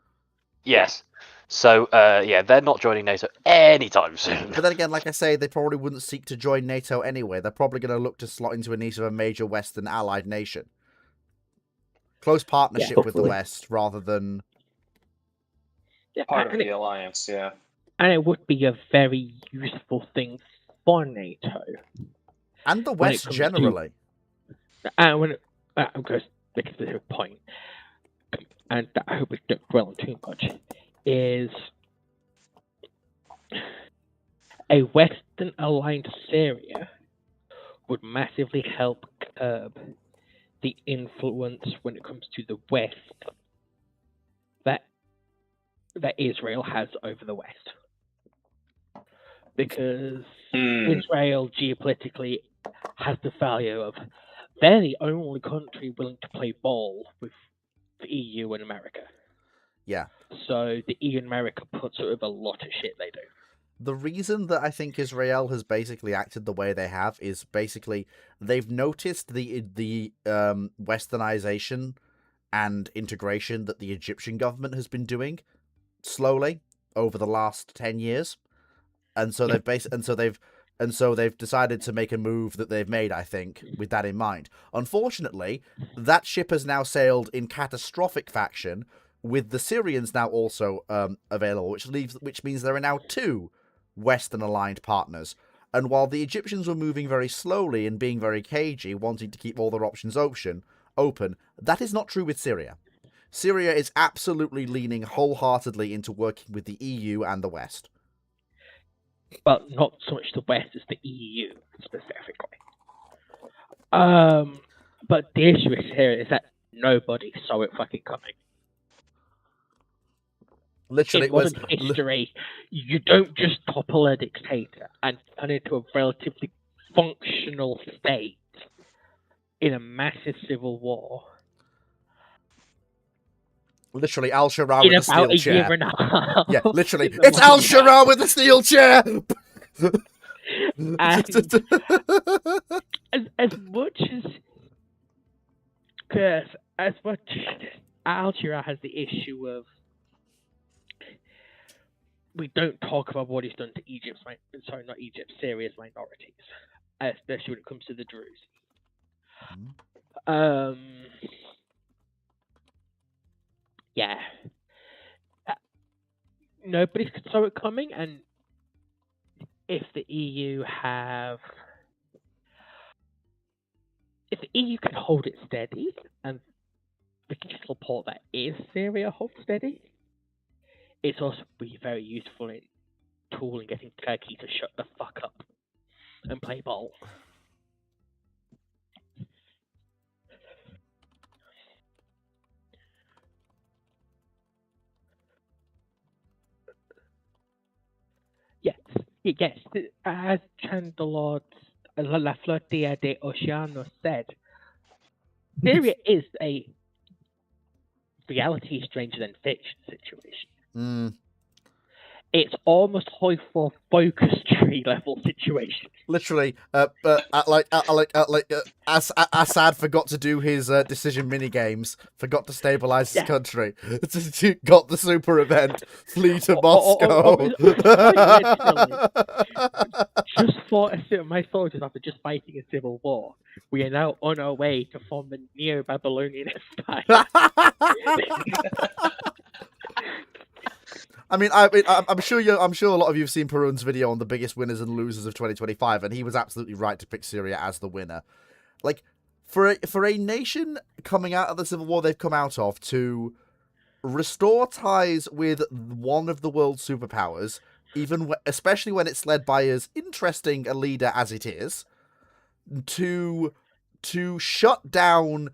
Yes. So, yeah, they're not joining NATO anytime soon. But then again, like I say, they probably wouldn't seek to join NATO anyway. They're probably going to look to slot into a niche of a major Western allied nation. Close partnership with the West rather than... Part of the alliance, yeah. And it would be a very useful thing for NATO. And the West generally. And when I'm going to make a specific point, and I hope we don't dwell on too much, is a Western aligned Syria would massively help curb the influence when it comes to the West that Israel has over the West. Because Israel geopolitically has the value of they're the only country willing to play ball with the EU and America. Yeah. So the EU and America puts up with a lot of shit they do. The reason that I think Israel has basically acted the way they have is basically they've noticed the westernization and integration that the Egyptian government has been doing slowly over the last 10 years. And so they've decided to make a move that they've made, I think, with that in mind. Unfortunately, that ship has now sailed in catastrophic faction, with the Syrians now also available, which means there are now 2 Western-aligned partners. And while the Egyptians were moving very slowly and being very cagey, wanting to keep all their options open, that is not true with Syria. Syria is absolutely leaning wholeheartedly into working with the EU and the West. Well, not so much the West as the EU specifically. But the issue here is that nobody saw it fucking coming. Literally, in modern history, you don't just topple a dictator and turn into a relatively functional state in a massive civil war. Literally, Al-Sharaa with a steel chair. Year and a half. Yeah, literally. It's Al-Sharaa with a steel chair! as much as Al-Sharaa has the issue of we don't talk about what he's done to Syria's minorities, especially when it comes to the Druze. Yeah. Nobody saw it coming, and if the EU can hold it steady, and the support that is Syria holds steady, it's also be very useful in getting Turkey to shut the fuck up and play ball. Yes, as Chancellor La Flotia de Oceano said, Syria is a reality stranger than fiction situation. it's almost like for focus tree level situation. Literally, Assad forgot to do his decision mini games, forgot to stabilize his Yeah. country, got the super event, flee to Moscow. Just fought my soldiers after just fighting a civil war. We are now on our way to form the Neo-Babylonian Empire. I'm sure a lot of you have seen Perun's video on the biggest winners and losers of 2025, and he was absolutely right to pick Syria as the winner. Like, for a nation coming out of the civil war they've come out of to restore ties with one of the world's superpowers, especially when it's led by as interesting a leader as it is, to shut down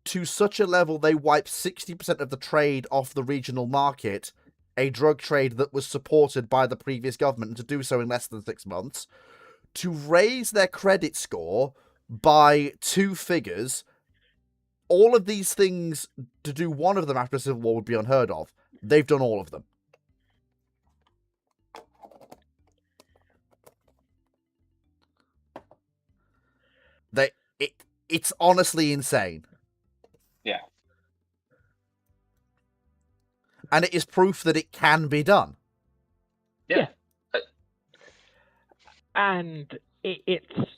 to such a level they wipe 60% of the trade off the regional market, a drug trade that was supported by the previous government, and to do so in less than 6 months, to raise their credit score by 2 figures. All of these things, to do one of them after a civil war would be unheard of. They've done all of them. It's honestly insane. Yeah. And it is proof that it can be done. Yeah. And it's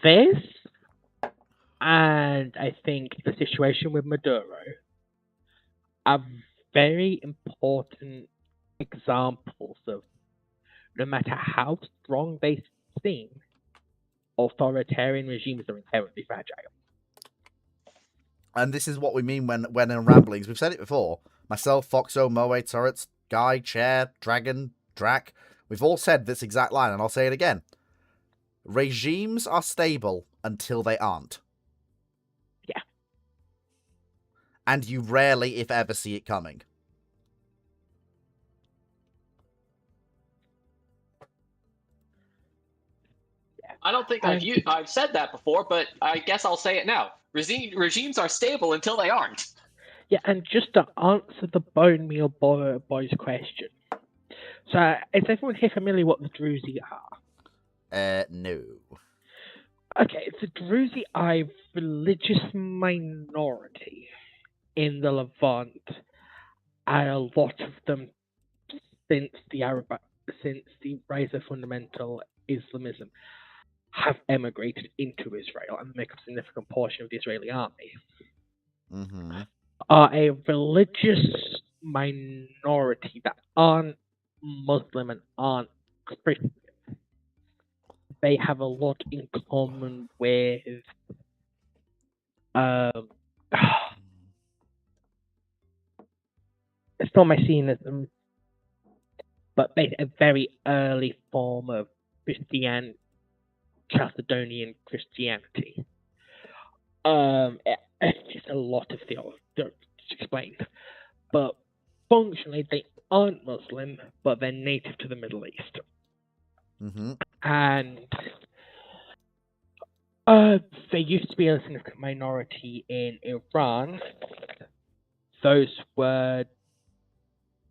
this, and I think the situation with Maduro are very important examples of no matter how strong they seem, authoritarian regimes are inherently fragile. And this is what we mean when in ramblings. We've said it before. Myself, Foxo, Moe, Turrets, Guy, Chair, Dragon, Drac. We've all said this exact line, and I'll say it again. Regimes are stable until they aren't. Yeah. And you rarely, if ever, see it coming. I don't think I've said that before, but I guess I'll say it now. Regimes are stable until they aren't. Yeah, and just to answer the Bone Meal Boy's question. So, is everyone here familiar what the Druzi are? No. Okay, the Druzi are a religious minority in the Levant, and a lot of them, since the rise of fundamental Islamism, have emigrated into Israel and make a significant portion of the Israeli army. Mm-hmm. Are a religious minority that aren't Muslim and aren't Christian. They have a lot in common with Messianism, but a very early form of Chalcedonian Christianity. It's a lot of theology explained, but functionally they aren't Muslim, but they're native to the Middle East. Mm-hmm. And there used to be a significant minority in Iran. Those were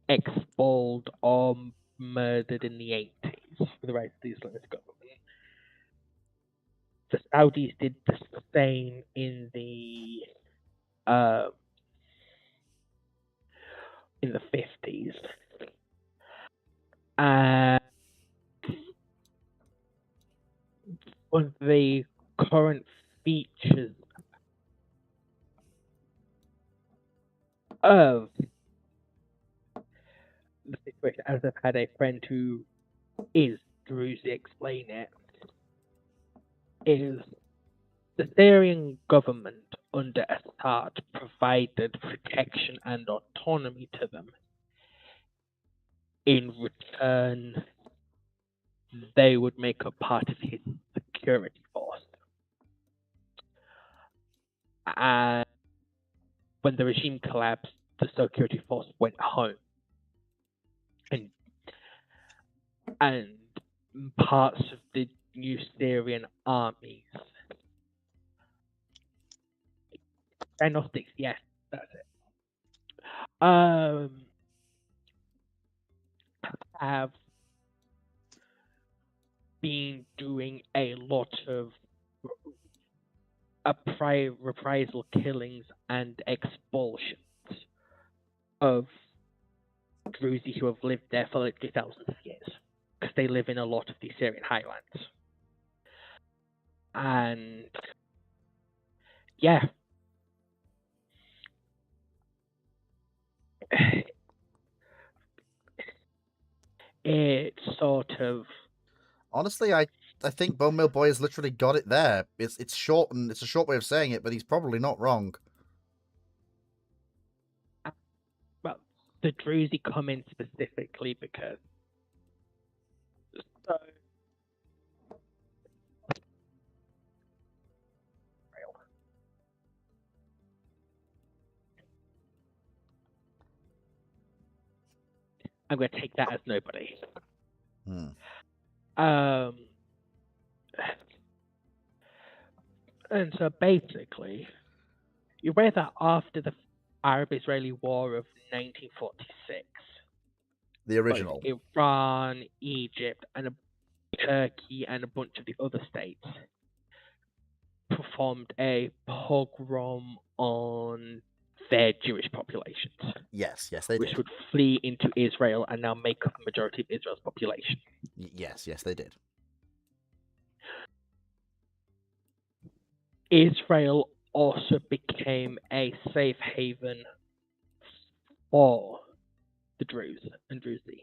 expelled or murdered in the 80s for the rise of the Islamist government. The Saudis did the same in the 50s. One of the current features of the situation, as I've had a friend who is Druzi explain it, is the Syrian government under Assad provided protection and autonomy to them. In return, they would make up part of his security force. And when the regime collapsed, the security force went home. And parts of the new Syrian armies. Agnostics, yes, that's it. have been doing a lot of reprisal killings and expulsions of Druzi who have lived there for literally thousands of years, because they live in a lot of the Syrian highlands. And yeah, it's sort of Honestly, I think Bone Mill Boy has literally got it there. It's short and it's a short way of saying it, but he's probably not wrong. well, the Druzi come in specifically because so I'm going to take that as nobody. Hmm. And so basically, you read that after the Arab-Israeli War of 1946, The both original. Iran, Egypt, and Turkey, and a bunch of the other states performed a pogrom on their Jewish populations, Yes, they which did. would flee into Israel and now make up the majority of Israel's population. Yes, they did. Israel also became a safe haven for the Druze and Druzi.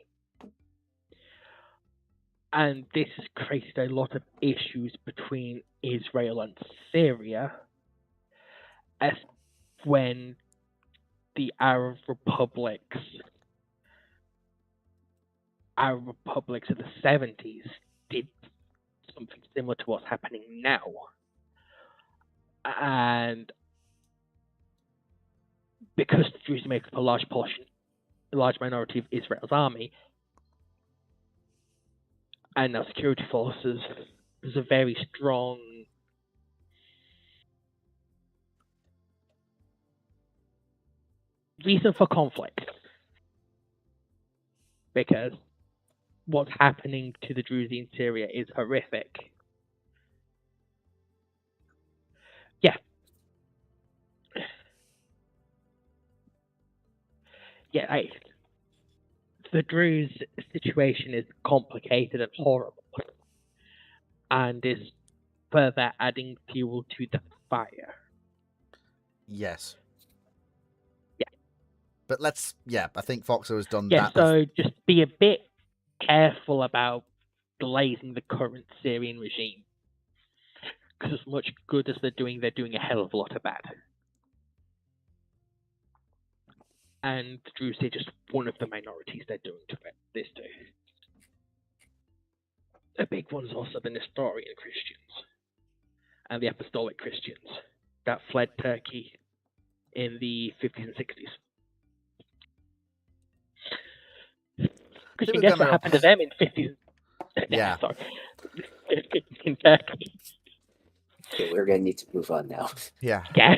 And this has created a lot of issues between Israel and Syria, as when the Arab republics of the 70s did something similar to what's happening now. And because the Druze make up a large minority of Israel's army, and our security forces, there's a very strong reason for conflict. Because what's happening to the Druze in Syria is horrific. The Druze situation is complicated and horrible, and is further adding fuel to the fire. Yes. Yeah. But I think Foxo has done Yeah, that. so just be a bit careful about glazing the current Syrian regime. Because as much good as they're doing a hell of a lot of bad. And the Druze are just one of the minorities they're doing this to. A big one's also the Nestorian Christians and the Apostolic Christians that fled Turkey in the 50s and 60s. Because you guess what happened to them in 50s? Yeah. Sorry. In Turkey. Okay, we're gonna need to move on now. Yeah. Yeah.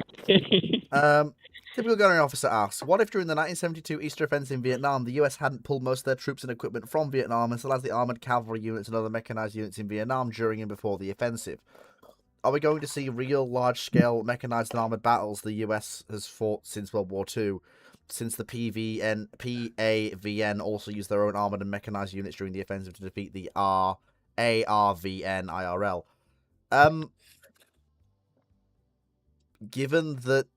Typical gunnery officer asks, what if during the 1972 Eastern Offensive in Vietnam, the US hadn't pulled most of their troops and equipment from Vietnam and still has the armoured cavalry units and other mechanized units in Vietnam during and before the offensive? Are we going to see real large-scale mechanized and armoured battles the US has fought since World War II, since the PAVN also used their own armoured and mechanized units during the offensive to defeat the ARVN IRL? Given that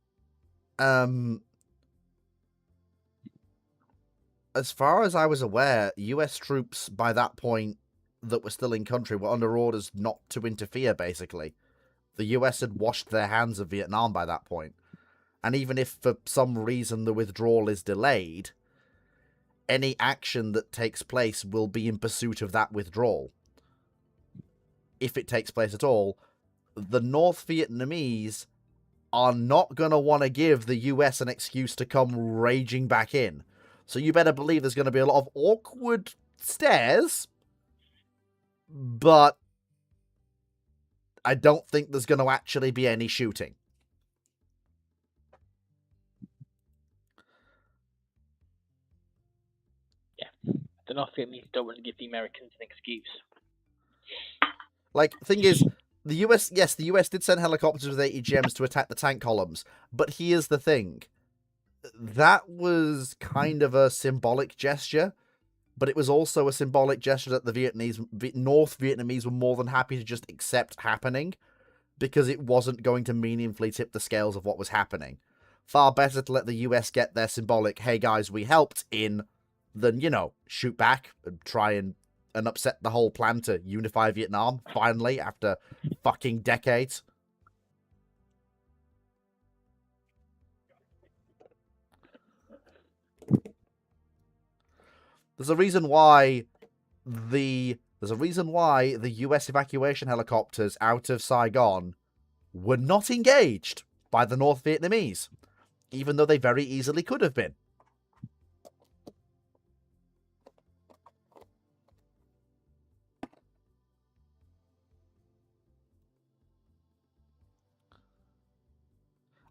as far as I was aware, US troops by that point that were still in country were under orders not to interfere, basically. The US had washed their hands of Vietnam by that point. And even if for some reason the withdrawal is delayed, any action that takes place will be in pursuit of that withdrawal. If it takes place at all, the North Vietnamese are not going to want to give the US an excuse to come raging back in. So you better believe there's going to be a lot of awkward stares, but I don't think there's going to actually be any shooting. the North Vietnamese don't want to give the Americans an excuse. Like, thing is, the US, yes, the US did send helicopters with ATGMs to attack the tank columns, but here's the thing. That was kind of a symbolic gesture, but it was also a symbolic gesture that the North Vietnamese were more than happy to just accept happening, because it wasn't going to meaningfully tip the scales of what was happening. Far better to let the US get their symbolic, hey guys, we helped in, than, shoot back and try and upset the whole plan to unify Vietnam, finally, after fucking decades. There's a reason why the US evacuation helicopters out of Saigon were not engaged by the North Vietnamese, even though they very easily could have been.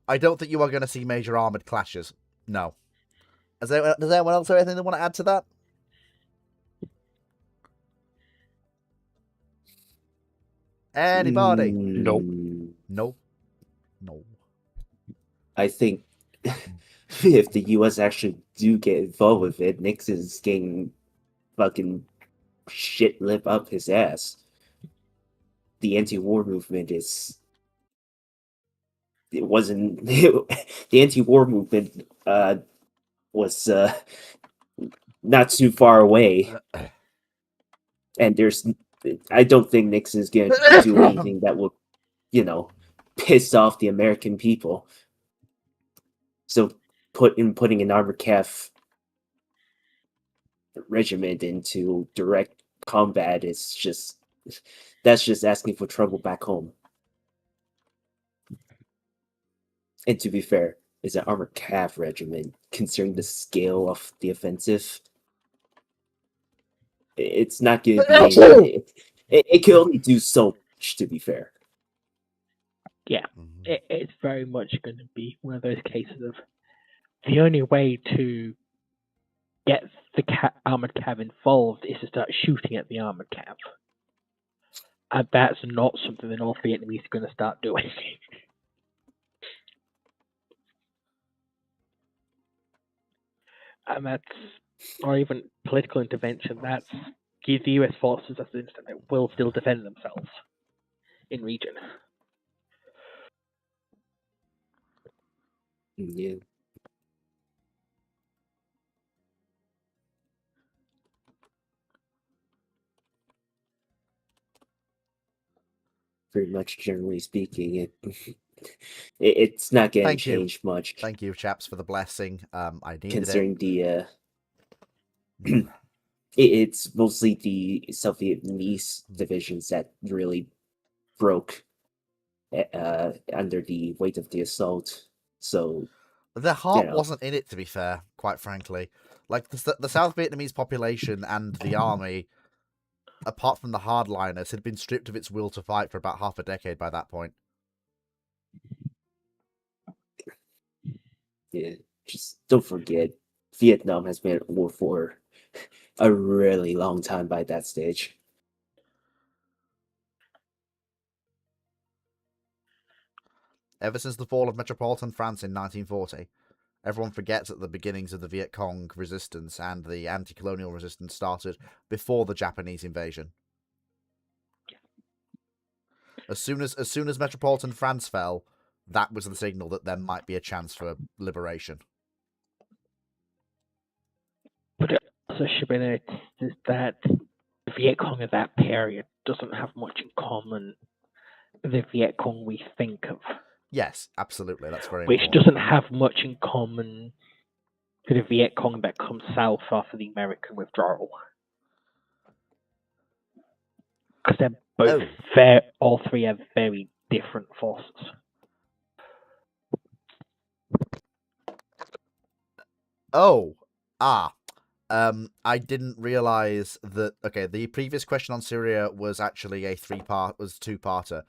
I don't think you are going to see major armoured clashes. No. Does anyone else have anything they want to add to that? Anybody? Nope. No. No. I think if the US actually do get involved with it, Nixon's getting fucking shit lip up his ass. The anti-war movement is. It wasn't. The anti-war movement was not too far away. And I don't think Nixon's going to do anything that will, piss off the American people. So putting an armored cav regiment into direct combat is that's just asking for trouble back home. And to be fair, it's an armored cav regiment, considering the scale of the offensive. It's not going to be anything. It can only do so much, to be fair. Yeah, it's very much going to be one of those cases of the only way to get the armored cav involved is to start shooting at the armored cav. And that's not something the North Vietnamese are going to start doing. And that's, or even political intervention, that's give the US forces as an instrument will still defend themselves in region. Yeah. Pretty much, generally speaking, it's not going to Thank you. change much. Thank you, chaps, for the blessing. I needed Considering it. It's mostly the South Vietnamese divisions that really broke under the weight of the assault. So Their heart wasn't in it, to be fair, quite frankly. Like, the South Vietnamese population and the army, apart from the hardliners, had been stripped of its will to fight for about half a decade by that point. Yeah, just don't forget, Vietnam has been at war for a really long time by that stage. Ever since the fall of metropolitan France in 1940, everyone forgets that the beginnings of the Viet Cong resistance and the anti-colonial resistance started before the Japanese invasion. As soon as metropolitan France fell, that was the signal that there might be a chance for liberation. But it also should be noticed is that the Viet Cong of that period doesn't have much in common with the Viet Cong we think of. Yes, absolutely. That's very which important. doesn't have much in common with the Viet Cong that comes south after the American withdrawal. Because they're both all three have very different forces. I didn't realize that. Okay, the previous question on Syria was actually two-parter.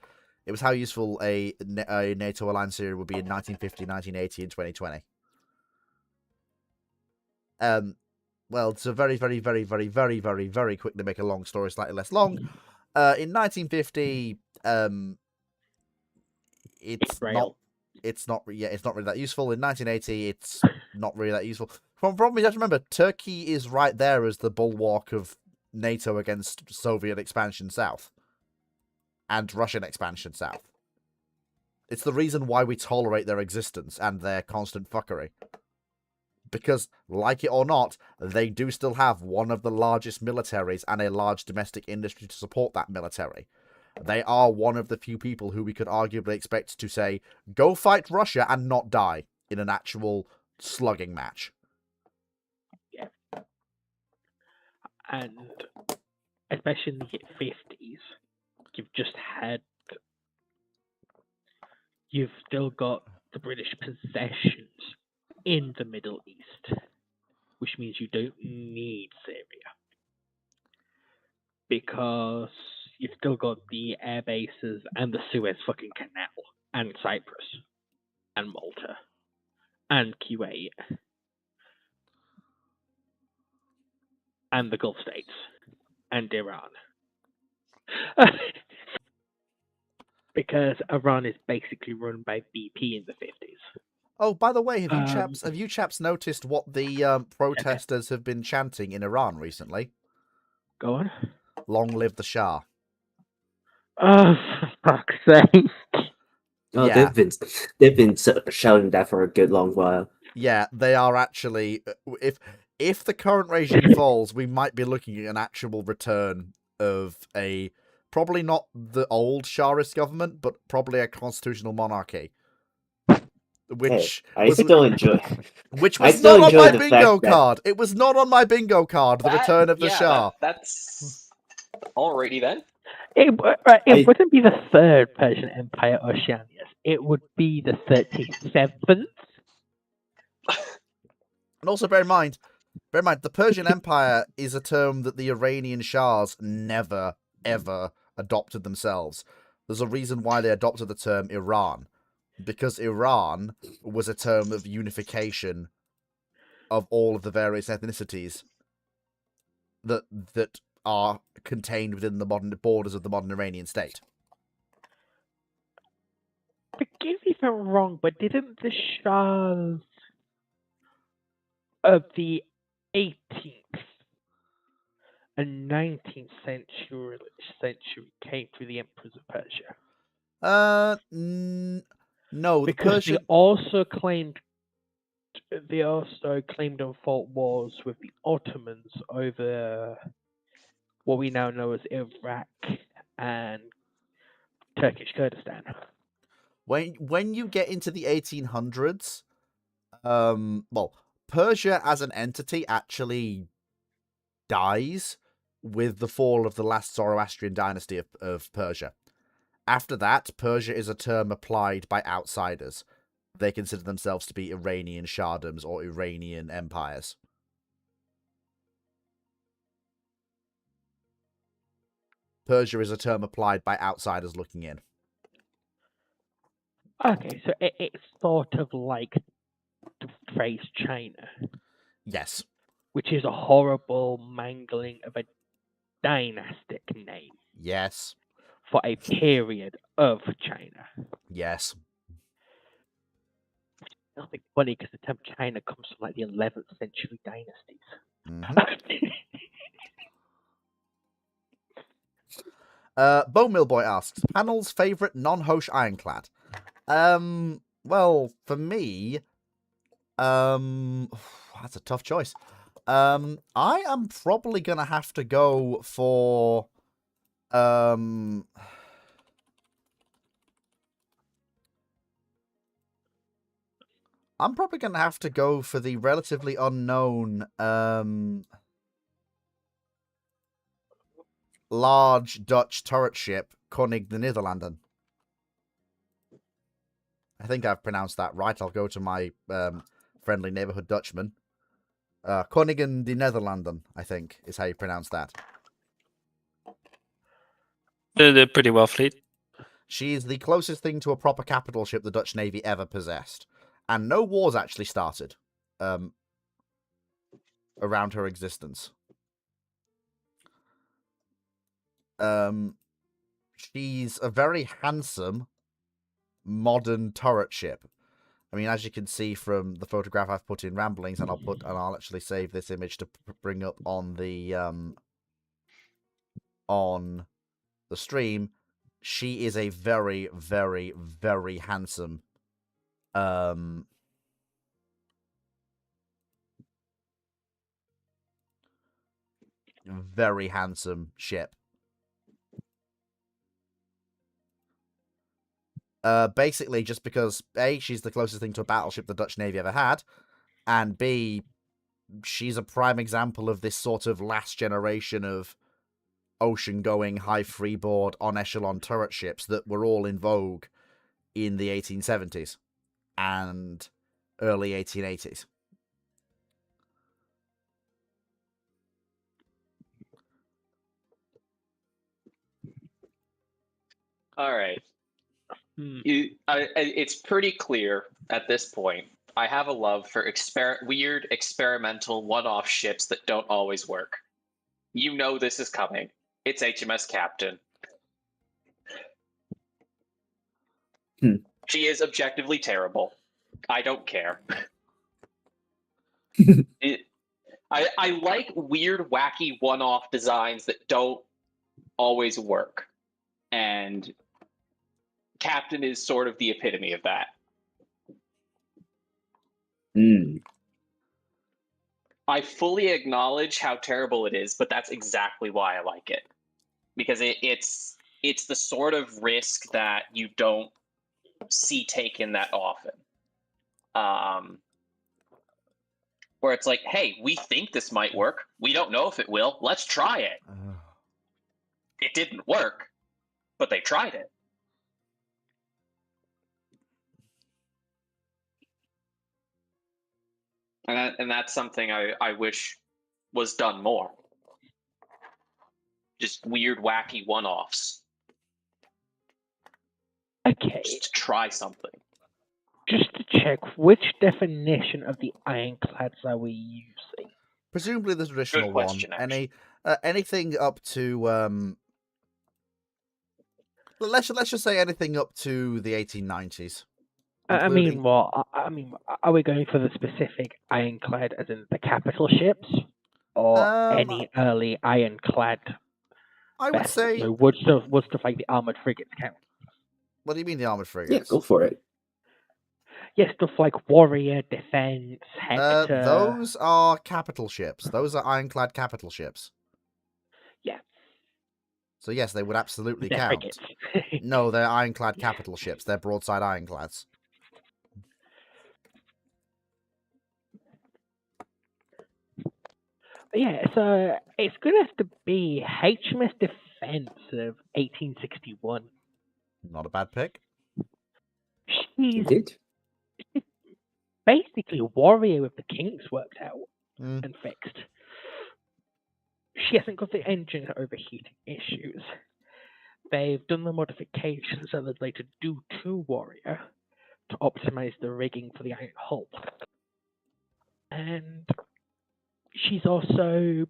It was how useful a NATO-aligned Syria would be in 1950, 1980, and 2020. well, to very, very, very, very, very, very, very quickly make a long story slightly less long. In 1950, it's Israel. not really that useful. In 1980, it's not really that useful. From you have to remember, Turkey is right there as the bulwark of NATO against Soviet expansion south and Russian expansion south. It's the reason why we tolerate their existence and their constant fuckery. Because, like it or not, they do still have one of the largest militaries and a large domestic industry to support that military. They are one of the few people who we could arguably expect to say, go fight Russia and not die in an actual slugging match. And especially in the 50s, you've still got the British possessions in the Middle East, which means you don't need Syria. Because you've still got the air bases and the Suez fucking Canal, and Cyprus, and Malta, and Kuwait, and the Gulf states, and Iran. Because Iran is basically run by BP in the 50s. Oh, by the way, have you chaps noticed what the protesters have been chanting in Iran recently? Go on. Long live the Shah. Oh, for fuck's sake. Oh, Yeah. they've been shouting that for a good long while. Yeah, they are actually. If the current regime falls, we might be looking at an actual return of a probably not the old Shahist government, but probably a constitutional monarchy. Which I still enjoy. Which I was still not on enjoy my the bingo fact that- card. It was not on my bingo card. The return of the Shah. That's alrighty then. It I- wouldn't be the third Persian Empire, Oceanius. It would be the 37th. And also bear in mind, the Persian Empire is a term that the Iranian Shahs never, ever adopted themselves. There's a reason why they adopted the term Iran. Because Iran was a term of unification of all of the various ethnicities that are contained within the modern borders of the modern Iranian state. Forgive me if I'm wrong, but didn't the Shahs of the 18th and 19th century came through the emperors of Persia? No, the Because Persian. they also claimed and fought wars with the Ottomans over what we now know as Iraq and Turkish Kurdistan. When you get into the 1800s, Persia as an entity actually dies with the fall of the last Zoroastrian dynasty of Persia. After that, Persia is a term applied by outsiders. They consider themselves to be Iranian Shahdoms or Iranian empires. Persia is a term applied by outsiders looking in. Okay, so it's sort of like the phrase China, Yes. which is a horrible mangling of a dynastic name Yes. for a period of China. Yes. Nothing funny because the term China comes from like the 11th century dynasties. Mhm. Bone Mill Boy asks, Panel's favourite non-Hosh ironclad? Well, for me, that's a tough choice. I am probably gonna have to go for, I'm probably gonna have to go for the relatively unknown, large Dutch turret ship, Koning de Nederlanden. I think I've pronounced that right. I'll go to my friendly neighborhood Dutchman. Koningen de Nederlanden, I think, is how you pronounce that. They're pretty well fleet. She is the closest thing to a proper capital ship the Dutch Navy ever possessed. And no wars actually started. around her existence. She's a very handsome modern turret ship. I mean, as you can see from the photograph I've put in Ramblings, and I'll actually save this image to bring up on the stream. She is a very, very, very handsome very handsome ship. Basically, just because A, she's the closest thing to a battleship the Dutch Navy ever had, and B, she's a prime example of this sort of last generation of ocean-going, high freeboard, on-echelon turret ships that were all in vogue in the 1870s and early 1880s. All right. Hmm. It's pretty clear at this point. I have a love for weird experimental one-off ships that don't always work. You know this is coming. It's HMS Captain. She is objectively terrible. I don't care. I like weird, wacky one-off designs that don't always work. And Captain is sort of the epitome of that. I fully acknowledge how terrible it is, but that's exactly why I like it. Because it's the sort of risk that you don't see taken that often. Where it's like, hey, we think this might work. We don't know if it will. Let's try it. It didn't work, but they tried it. And that's something I wish was done more. Just weird, wacky one-offs. Okay, Just to try something. just to check, which definition of the ironclads are we using? Presumably the traditional one. question, actually. Anything up to let's just say anything up to the 1890s. I mean, what? I mean, are we going for the specific ironclad, as in the capital ships, or any early ironclad? I would vessels? say. So would stuff like the armored frigates count? What do you mean the armored frigates? Yeah, go for it. Yes, stuff like Warrior, Defense, Hector. Those are capital ships. Those are ironclad capital ships. Yeah. So yes, they would absolutely They're count. frigates. No, they're ironclad capital ships. They're broadside ironclads. Yeah, so it's going to have to be HMS Defense of 1861. Not a bad pick. She's Did? basically Warrior with the kinks worked out Mm. and fixed. She hasn't got the engine overheating issues. They've done the modifications that they'd later do to Warrior to optimize the rigging for the iron hull. And she's also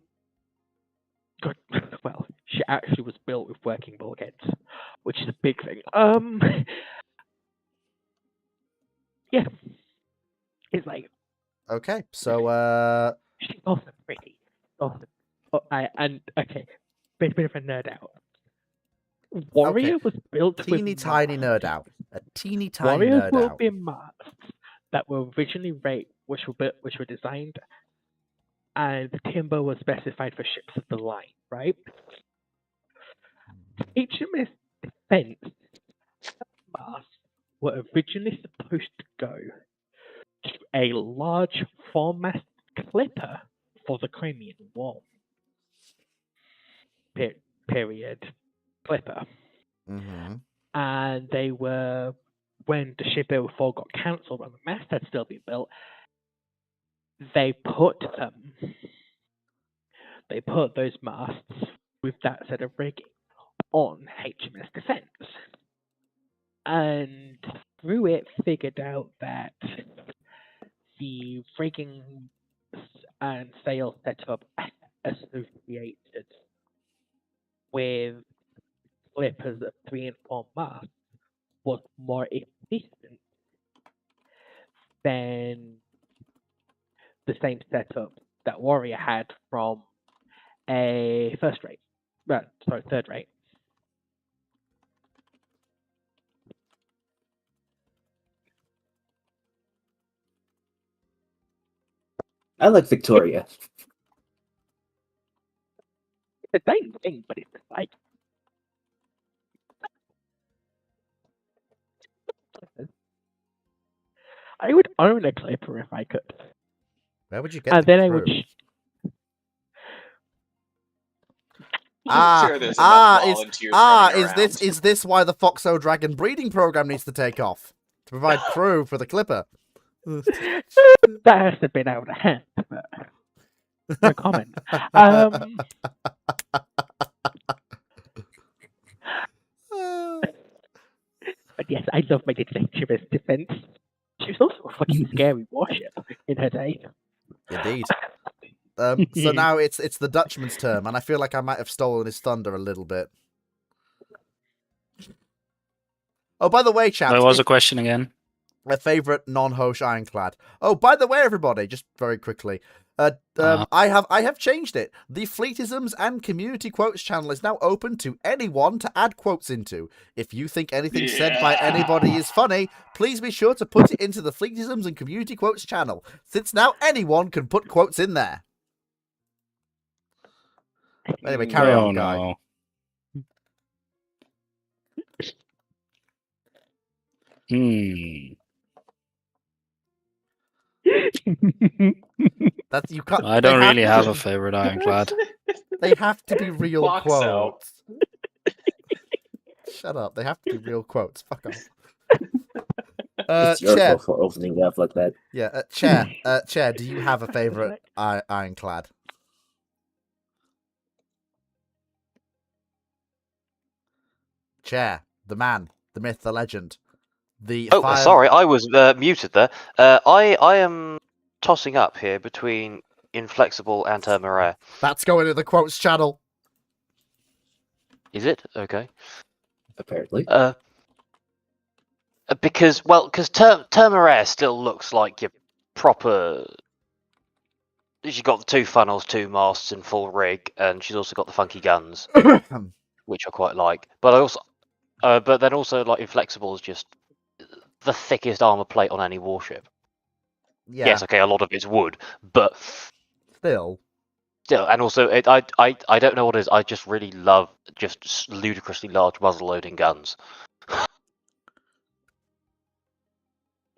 got, well, she actually was built with working bulkheads, which is a big thing. Yeah. It's like, Okay, so she's also pretty. Also, okay, bit of a nerd out. Warrior was built teeny with tiny masts. nerd out. A teeny tiny Warriors nerd will out. be masts that were originally which were designed, and the timber was specified for ships of the line, right? HMS Defense masts were originally supposed to go to a large four-mast clipper for the Crimean War. Period. Clipper. Mm-hmm. And they were, when the ship Build 4 got cancelled and the mast had still been built, they put those masts with that set of rigging on HMS Defense. And through it figured out that the rigging and sail setup associated with clippers at 3 and 4 masts was more efficient than the same setup that Warrior had from a third rate. I like Victoria. It's the same thing, but it's like I would own a clipper if I could, Where would you get and the then I crew? would. Ah, sure there's enough is volunteers running around. is this why the Foxo Dragon breeding program needs to take off to provide crew for the Clipper? That has to be out of hand. But no comment. But yes, I love my adventurous defense. She was also a fucking scary warship in her day. Indeed. So now it's the Dutchman's turn, and I feel like I might have stolen his thunder a little bit. Oh, by the way, chaps, What was the question again? my favorite non-Hosh ironclad. Oh, by the way, everybody, just very quickly, I have changed it. The Fleetisms and Community Quotes channel is now open to anyone to add quotes into. If you think anything said by anybody is funny, please be sure to put it into the Fleetisms and Community Quotes channel, since now anyone can put quotes in there. Anyway, carry on, Guy. No. That's you can't. I don't really have a favorite ironclad. They have to be real Foxo. quotes. Shut up. They have to be real quotes. Fuck off. It's your Chair. fault for opening it up like that. Yeah, Chair. Chair, do you have a favorite ironclad? Chair, the man, the myth, the legend. Oh, sorry, I was muted there. I am tossing up here between Inflexible and Termeraire. That's going to the quotes channel. Is it? Okay. Apparently. Because Termeraire still looks like your proper. She's got the 2 funnels, 2 masts, and full rig, and she's also got the funky guns, which I quite like. But then also like Inflexible is just the thickest armor plate on any warship. Yeah, Yes, okay, a lot of it's wood, but still. and also I don't know what it is. I just really love just ludicrously large muzzle loading guns.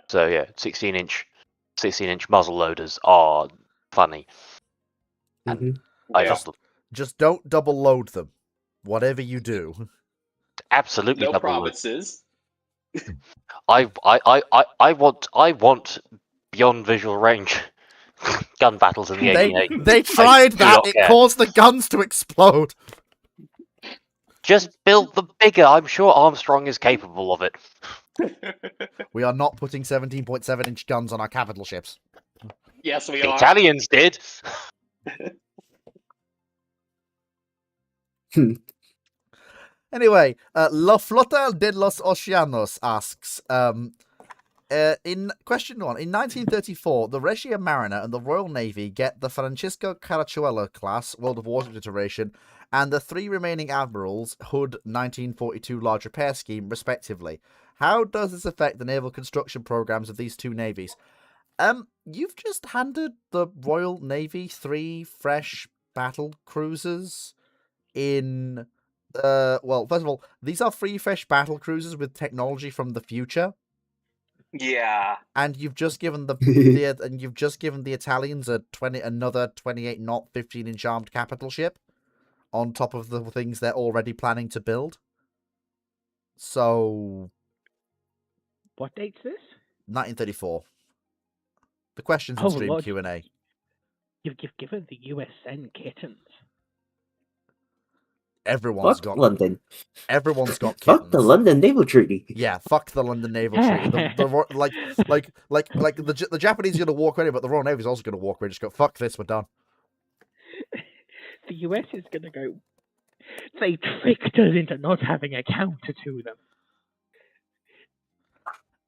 So yeah, 16-inch muzzle loaders are funny. Mhm. I Yeah. love them. Just don't double load them. Whatever you do. Absolutely No double load. promises. I want beyond visual range gun battles in the They 88. they tried do that. not It care. caused the guns to explode. Just build them bigger. I'm sure Armstrong is capable of it. We are not putting 17.7-inch guns on our capital ships. Yes, we The are. Italians did. Anyway, La Flota de los Oceanos asks, in question 1, in 1934, the Regia Mariner and the Royal Navy get the Francisco Carachuelo class World of Warships iteration and the 3 remaining admirals Hood 1942 large repair scheme, respectively. How does this affect the naval construction programs of these 2 navies? You've just handed the Royal Navy 3 fresh battle cruisers in... well, first of all, these are 3 fresh battle cruisers with technology from the future, Yeah. and you've just given the Italians another 28 knot 15-inch armed capital ship on top of the things they're already planning to build. So, What date's this? 1934. The questions in Oh, stream Lord. Q&A. You've given the USN kittens. Everyone's Fuck got London. everyone's got Fuck the kittens. London Naval Treaty. Yeah, fuck the London Naval Treaty. The Japanese are gonna walk away, but the Royal Navy's also gonna walk away. Just go, fuck this, we're done. The US is going to go. They tricked us into not having a counter to them.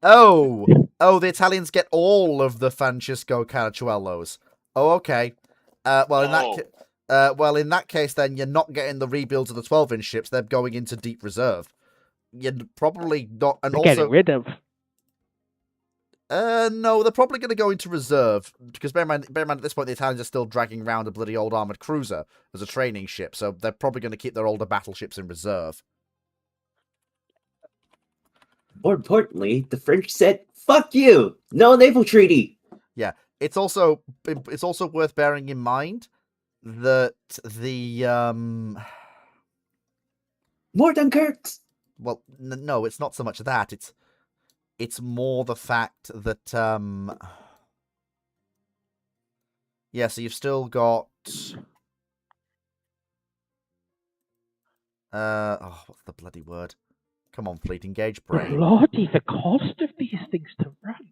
Oh, the Italians get all of the Francisco Carachuelos. Oh, okay. Well, in that case, then you're not getting the rebuilds of the 12-inch ships. They're going into deep reserve. You're probably not, and They're also getting rid of. no, they're probably going to go into reserve because bear in mind at this point the Italians are still dragging around a bloody old armored cruiser as a training ship, so they're probably going to keep their older battleships in reserve. More importantly, the French said, "Fuck you, no naval treaty." It's also worth bearing in mind that the More Dunkirks. well, no, it's not so much that. It's more the fact that yeah, so you've still got what's the bloody word? Come on, fleet, engage brain. Bloody, the cost of these things to run.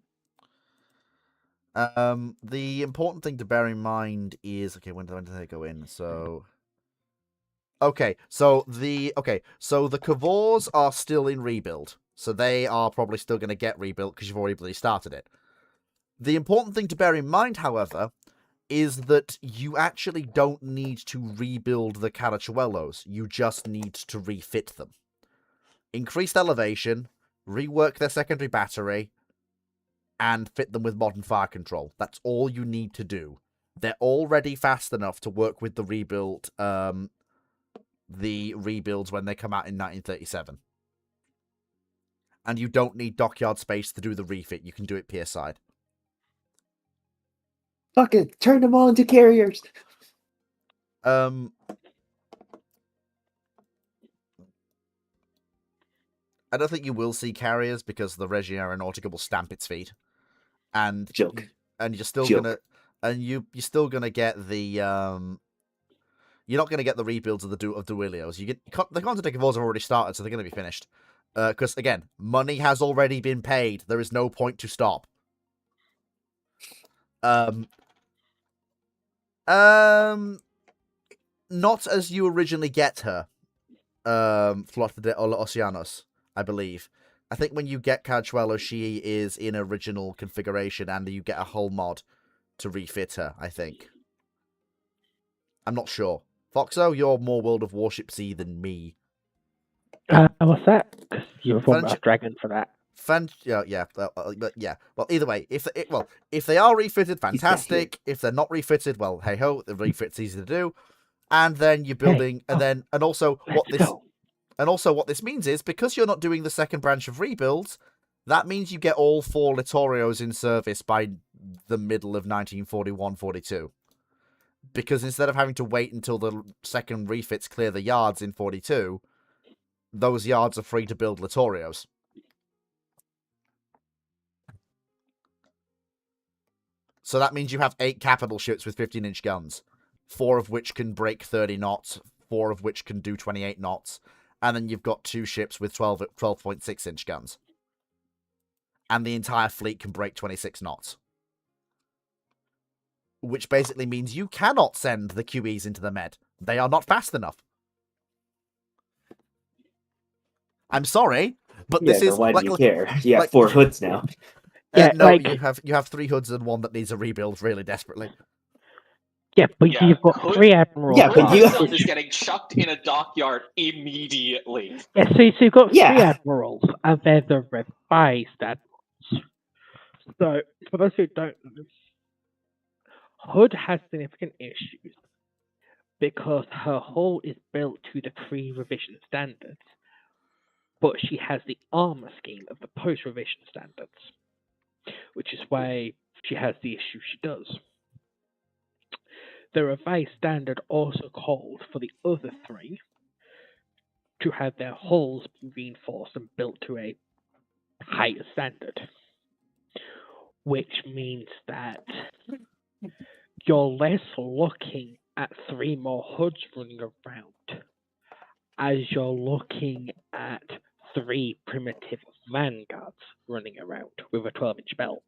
The important thing to bear in mind is when did they go in? So so the Cavors are still in rebuild, so they are probably still going to get rebuilt because you've already bloody started it. The important thing to bear in mind, however, is that you actually don't need to rebuild the Carachuelos. You just need to refit them. Increased elevation, rework their secondary battery, and fit them with modern fire control. That's all you need to do. They're already fast enough to work with the rebuilds when they come out in 1937. And you don't need dockyard space to do the refit. You can do it pierside. Fuck it, turn them all into carriers. I don't think you will see carriers because the Regia Aeronautica will stamp its feet, and Joke. and you're still Joke. gonna you're still gonna get the you're not gonna get the rebuilds of the Duilios. You get the Continental Cavors have already started, so they're gonna be finished. Because again, money has already been paid. There is no point to stop. Not as you originally get her. Flotta de Oceanos, I believe. I think when you get Carachuelo, she is in original configuration, and you get a whole mod to refit her, I think. I'm not sure. Foxo, you're more World of Warships-y than me. What's that? Because you're from French- a dragon for that. Yeah. Well, either way, if they are refitted, fantastic. If they're not refitted, well, hey ho, the refit's easy to do. And then you're building, and also what this means is because you're not doing the second branch of rebuilds, that means you get all 4 Littorios in service by the middle of 1941-42. Because instead of having to wait until the second refits clear the yards in 42, those yards are free to build Littorios. So that means you have 8 capital ships with 15-inch guns, 4 of which can break 30 knots, 4 of which can do 28 knots, and then you've got 2 ships with 12.6-inch guns. And the entire fleet can break 26 knots. Which basically means you cannot send the QEs into the Med. They are not fast enough. I'm sorry, but this is why like, do you care? You have like- 4 hoods now. Yeah, no, like- you have 3 hoods and 1 that needs a rebuild really desperately. Yeah, but Yeah, you've got Hood- 3 admirals. Yeah, but Hood you- stuff is getting chucked in a dockyard immediately. Yeah, so you've got 3 Yeah. admirals, and they're the revised admirals. So, for those who don't know, Hood has significant issues because her hull is built to the pre-revision standards, but she has the armor scheme of the post-revision standards, which is why she has the issue she does. The revised standard also calls for the other 3 to have their hulls be reinforced and built to a higher standard, which means that you're less looking at 3 more hoods running around as you're looking at 3 primitive vanguards running around with a 12-inch belt.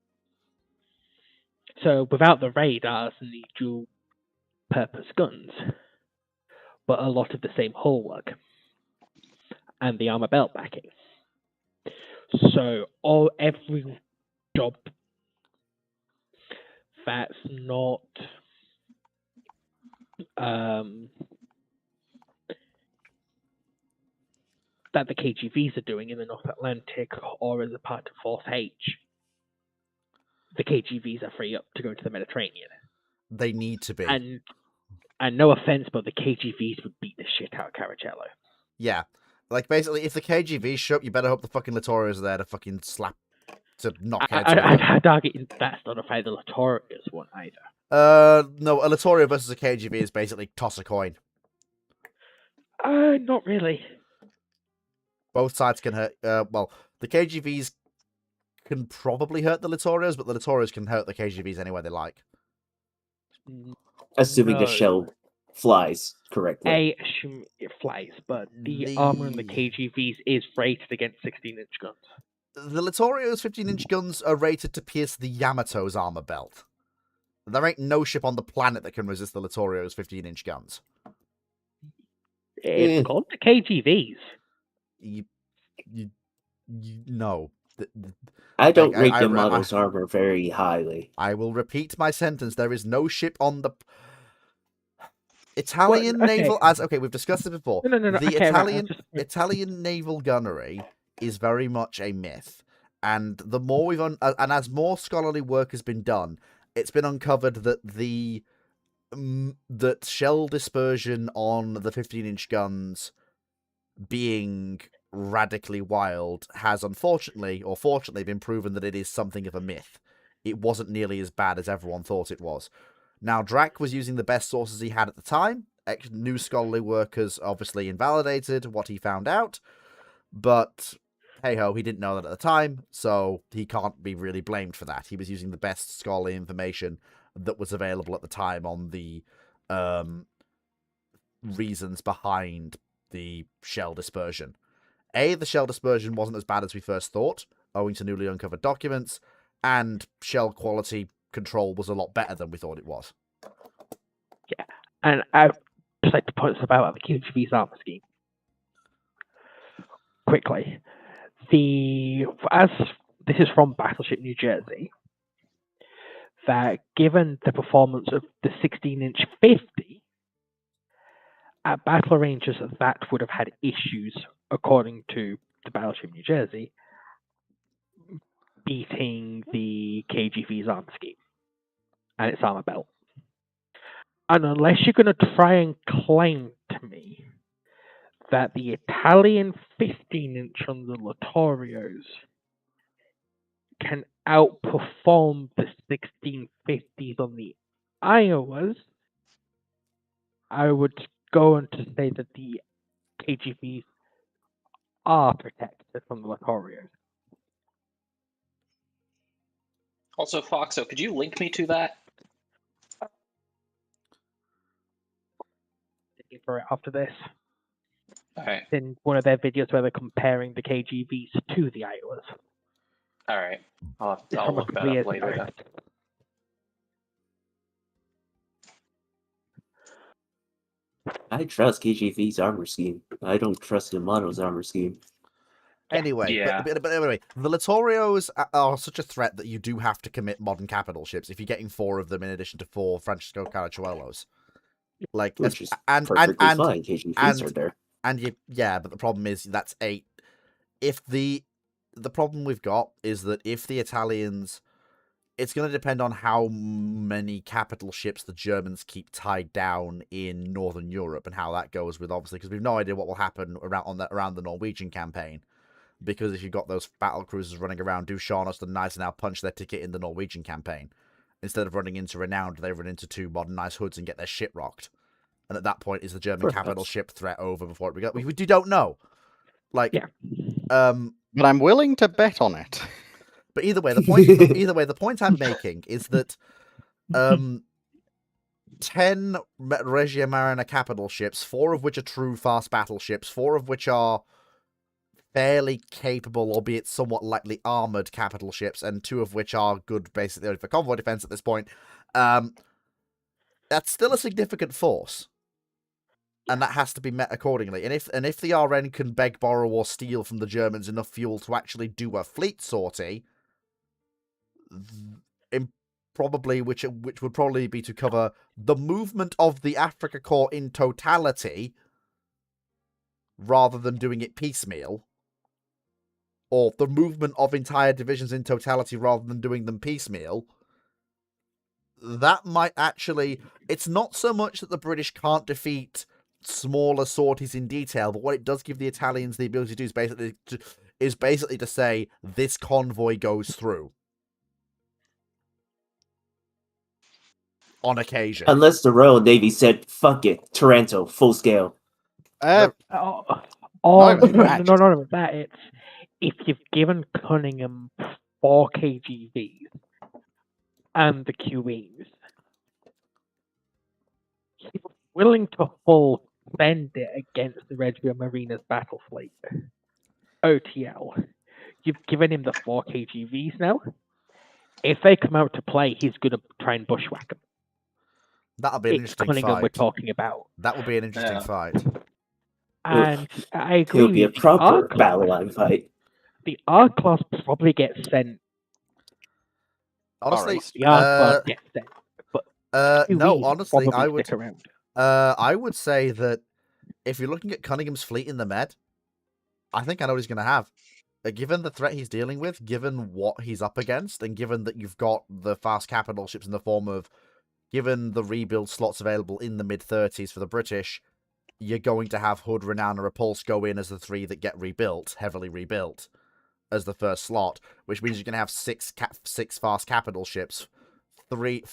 So without the radars and the dual-purpose guns, but a lot of the same hull work and the armor belt backing. So every job that's not that the KGVs are doing in the North Atlantic or as a part of Force H, the KGVs are free up to go into the Mediterranean. They need to be. And no offense, but the KGVs would beat the shit out of Caracello. Yeah. Like, basically, if the KGVs show up, you better hope the fucking Littorios are there to fucking knock heads off. I'd argue that's not a fight the Littorios one either. No, a Littorio versus a KGV is basically toss a coin. Not really. Both sides can hurt. Well, the KGVs can probably hurt the Littorios, but the Littorios can hurt the KGVs any way they like. Assuming the No. shell flies correctly. Assume it flies, but the armor in the KGVs is rated against 16-inch guns. The Littorio's 15-inch guns are rated to pierce the Yamato's armor belt. There ain't no ship on the planet that can resist the Littorio's 15-inch guns. It's called the KGVs. No. I don't I- rate I- the I- model's armor very highly. I will repeat my sentence. There is no ship on the Italian okay. naval. Okay, we've discussed it before. No. The Okay, right, Italian just- Italian naval gunnery is very much a myth, and the more and as more scholarly work has been done, it's been uncovered that that shell dispersion on the 15-inch guns being radically wild has unfortunately or fortunately been proven that it is something of a myth. It wasn't nearly as bad as everyone thought it was. Now, Drac was using the best sources he had at the time. New scholarly work has obviously invalidated what he found out, but hey-ho, he didn't know that at the time, so he can't be really blamed for that. He was using the best scholarly information that was available at the time on the reasons behind the shell dispersion. The shell dispersion wasn't as bad as we first thought, owing to newly uncovered documents, and shell quality control was a lot better than we thought it was. Yeah, and I'd just like to point something out the KGV's armor scheme. Quickly. As this is from Battleship New Jersey, that given the performance of the 16-inch 50, at battle ranges that would have had issues, according to the Battleship New Jersey, beating the KGV's armor scheme and its armor belt. And unless you're going to try and claim to me that the Italian 15-inch on the Littorios can outperform the 1650s on the Iowas, I would go on to say that the KGVs are protected from the Littorios. Also, Foxo, could you link me to that? For it after this, All right. in one of their videos where they're comparing the KGVs to the Iowas. All right. I'll It's from a look that couple up years later. ago. Then. I trust KGV's armor scheme. I don't trust Yamato's armor scheme. Anyway, Yeah. but anyway, the Littorios are such a threat that you do have to commit modern capital ships if you're getting 4 of them in addition to 4 Francesco Carachuelos. Like, Which is and perfectly fine. KGVs are there. but the problem is that's 8. If the problem we've got is that if the Italians, it's going to depend on how many capital ships the Germans keep tied down in Northern Europe and how that goes with, obviously, because we've no idea what will happen around the Norwegian campaign. Because if you've got those battle cruisers running around, do Shaunust and Gneisenau punch their ticket in the Norwegian campaign? Instead of running into Renowned, they run into 2 modernized hoods and get their shit rocked. And at that point, is the German capital ship threat over before we go? We don't know. Like, Yeah. But I'm willing to bet on it. But either way, the point I'm making is that 10 Regia Mariner capital ships, 4 of which are true fast battleships, 4 of which are fairly capable, albeit somewhat lightly armored capital ships, and 2 of which are good basically only for convoy defense at this point. That's still a significant force. And that has to be met accordingly. And if the RN can beg, borrow, or steal from the Germans enough fuel to actually do a fleet sortie, probably which would probably be to cover the movement of the Africa Corps in totality, rather than doing it piecemeal, or the movement of entire divisions in totality rather than doing them piecemeal. That might actually... It's not so much that the British can't defeat smaller sorties in detail, but what it does give the Italians the ability to do is basically to say, this convoy goes through. On occasion. Unless the Royal Navy said, fuck it, Taranto, full scale. Oh, Not even no, matched. no, that it's if you've given Cunningham 4 KGVs and the QEs, he's willing to full spend it against the Regia Marina's battle fleet. OTL. You've given him the 4 KGVs now. If they come out to play, he's going to try and bushwhack them. That'll be an It's interesting Cunningham we're fight. talking about. That would be an interesting fight. And I agree It'll be a with you, proper the battle line fight. The R-Class probably gets sent. Honestly, The R-Class gets sent. But no, QEs honestly, probably stick around. I would say that if you're looking at Cunningham's fleet in the Med, I think I know what he's going to have. Given the threat he's dealing with, given what he's up against, and given that you've got the fast capital ships in the form of, given the rebuild slots available in the mid-30s for the British, you're going to have Hood, Renown, and Repulse go in as the 3 that get rebuilt, heavily rebuilt, as the first slot, which means you're going to have 6 fast capital ships, 3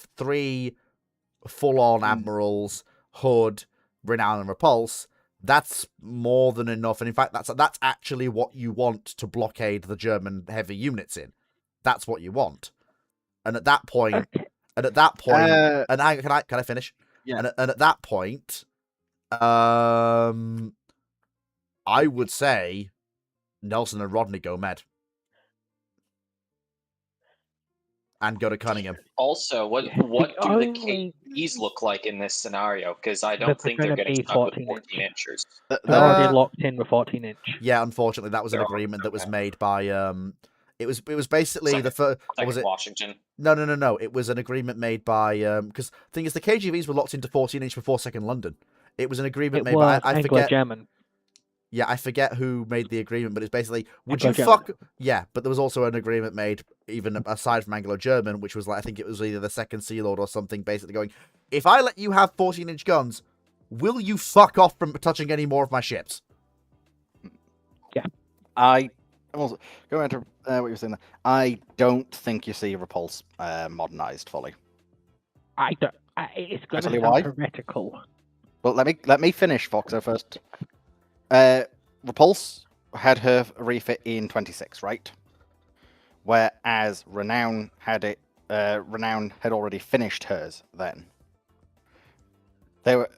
full-on admirals, Hood, Renown, and Repulse. That's more than enough, and in fact, that's actually what you want to blockade the German heavy units in. That's what you want, and at that point, and can I finish? Yeah. And at that point, I would say Nelson and Rodney go Med. And go to Cunningham. Also, what do the KGs look like in this scenario? Because I don't think they're getting stuck with 14 inches. They're already locked in with 14 inch. Yeah, unfortunately, that was an agreement that was made by it was basically the first. Was it Washington? No. It was an agreement made by because the thing is the KGVs were locked into 14 inch before Second London. It was an agreement made by I forget. German. Yeah, I forget who made the agreement, but it's basically, would you fuck... Yeah, but there was also an agreement made, even aside from Anglo-German, which was like, I think it was either the Second Sea Lord or something, basically going, if I let you have 14-inch guns, will you fuck off from touching any more of my ships? Yeah. I also, going into what you were saying there, I don't think you see Repulse modernized fully. I don't... it's going to Actually, sound why? heretical. Well, let me finish Foxo first. Repulse had her refit in 26, right? Whereas Renown had it. Renown had already finished hers then. But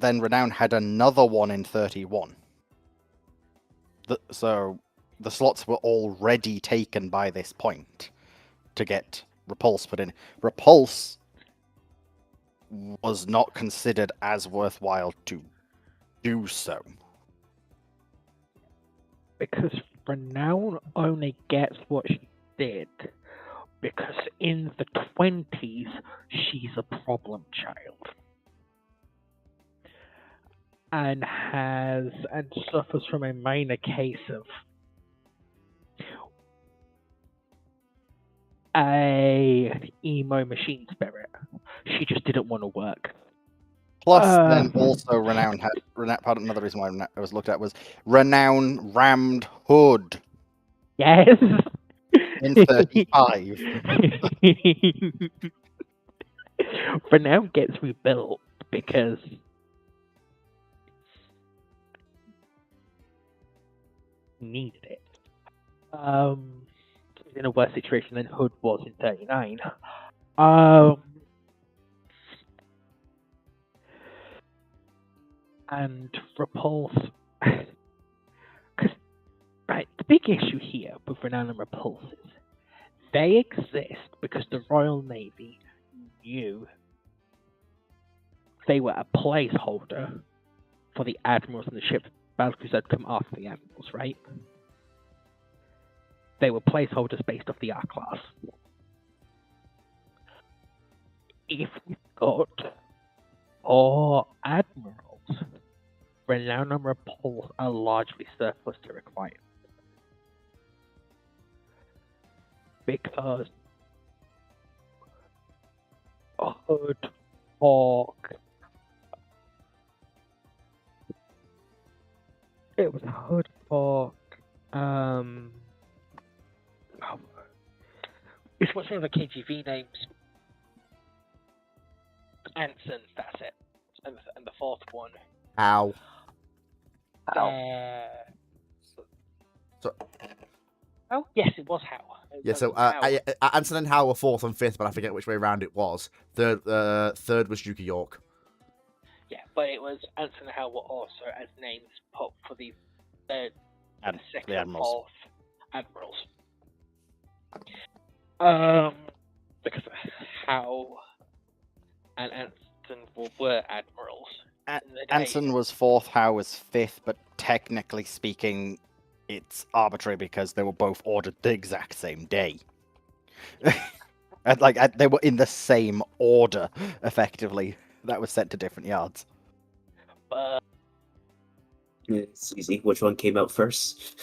then Renown had another one in 31. So the slots were already taken by this point to get Repulse put in. Repulse was not considered as worthwhile to do so. Because Renown only gets what she did because in the 20s she's a problem child and suffers from a minor case of a emo machine spirit. She just didn't want to work. Plus, then also Renown had another reason why it was looked at was Renown rammed Hood. Yes. In 35. Renown gets rebuilt because needed it. In a worse situation than Hood was in 39. and Repulse. Because, right, the big issue here with Renown and Repulse is they exist because the Royal Navy knew they were a placeholder for the admirals and the ships battlecruisers that come after the admirals, right? They were placeholders based off the R class. If we got 4 admirals, Renown and Repulse are largely surplus to requirements. Because Hood, Hawk, it was Hood, Hawk, it's what's one of the KGV names? Anson, that's it. And the 4th one. Ow. So- Oh, yes, it was Howe. Yeah, so Anson and Howe were 4th and 5th, but I forget which way around it was. Third was Duke of York. Yeah, but it was Anson and Howe were also as names put for the third and second the admirals. of admirals. Because Howe and Anson were admirals. in the day. Anson was 4th, Howe was 5th, but technically speaking, it's arbitrary because they were both ordered the exact same day. They were in the same order, effectively. That was sent to different yards. It's easy. Which one came out first?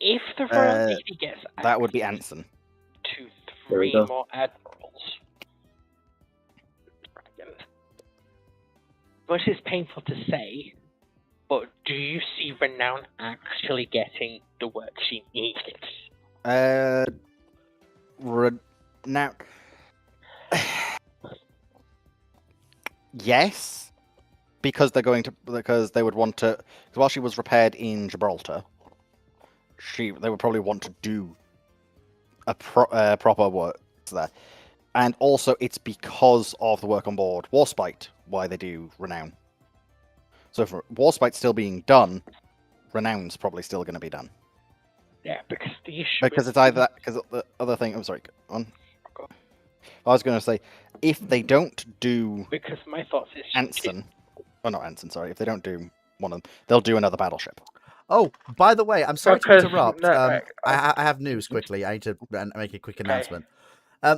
If the Royal Navy gets That would be Anson. to There we 3 go. more admirals, which is painful to say, but do you see Renown actually getting the work she needs? Now, yes, because they would want to. Because while she was repaired in Gibraltar, they would probably want to do a proper work there, and also it's because of the work on board Warspite why they do Renown. So if Warspite's still being done, Renown's probably still going to be done. Yeah, because the issue Because is it's either that, because the other thing. I'm sorry. Go on. I was going to say, if they don't do because my thoughts is Anson, oh not Anson, sorry. If they don't do one of them, they'll do another battleship. Oh, by the way, I'm sorry to Because- interrupt. no, right, I have news quickly. I need to make a quick announcement.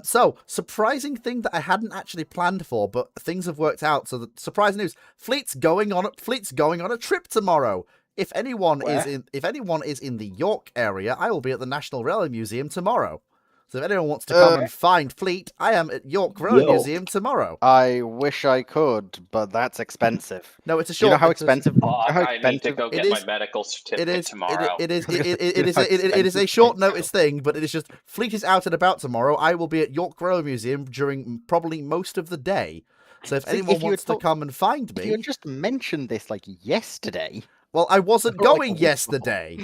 So, surprising thing that I hadn't actually planned for, but things have worked out. So, the surprise news: Fleet's going on a trip tomorrow. If anyone is in the York area, I will be at the National Railway Museum tomorrow. So if anyone wants to come and find Fleet, I am at York Railway Yo. Museum tomorrow. I wish I could, but that's expensive. No, it's a Do short. you know how it's a- expensive? how I need to expensive go it get is- my medical It certificate is. tomorrow. It is a short notice thing, but it is just Fleet is out and about tomorrow. I will be at York Railway Museum during probably most of the day. So if See, anyone if you wants had to come and find If you me, had just mentioned this like yesterday. well, I wasn't Or like a going week yesterday.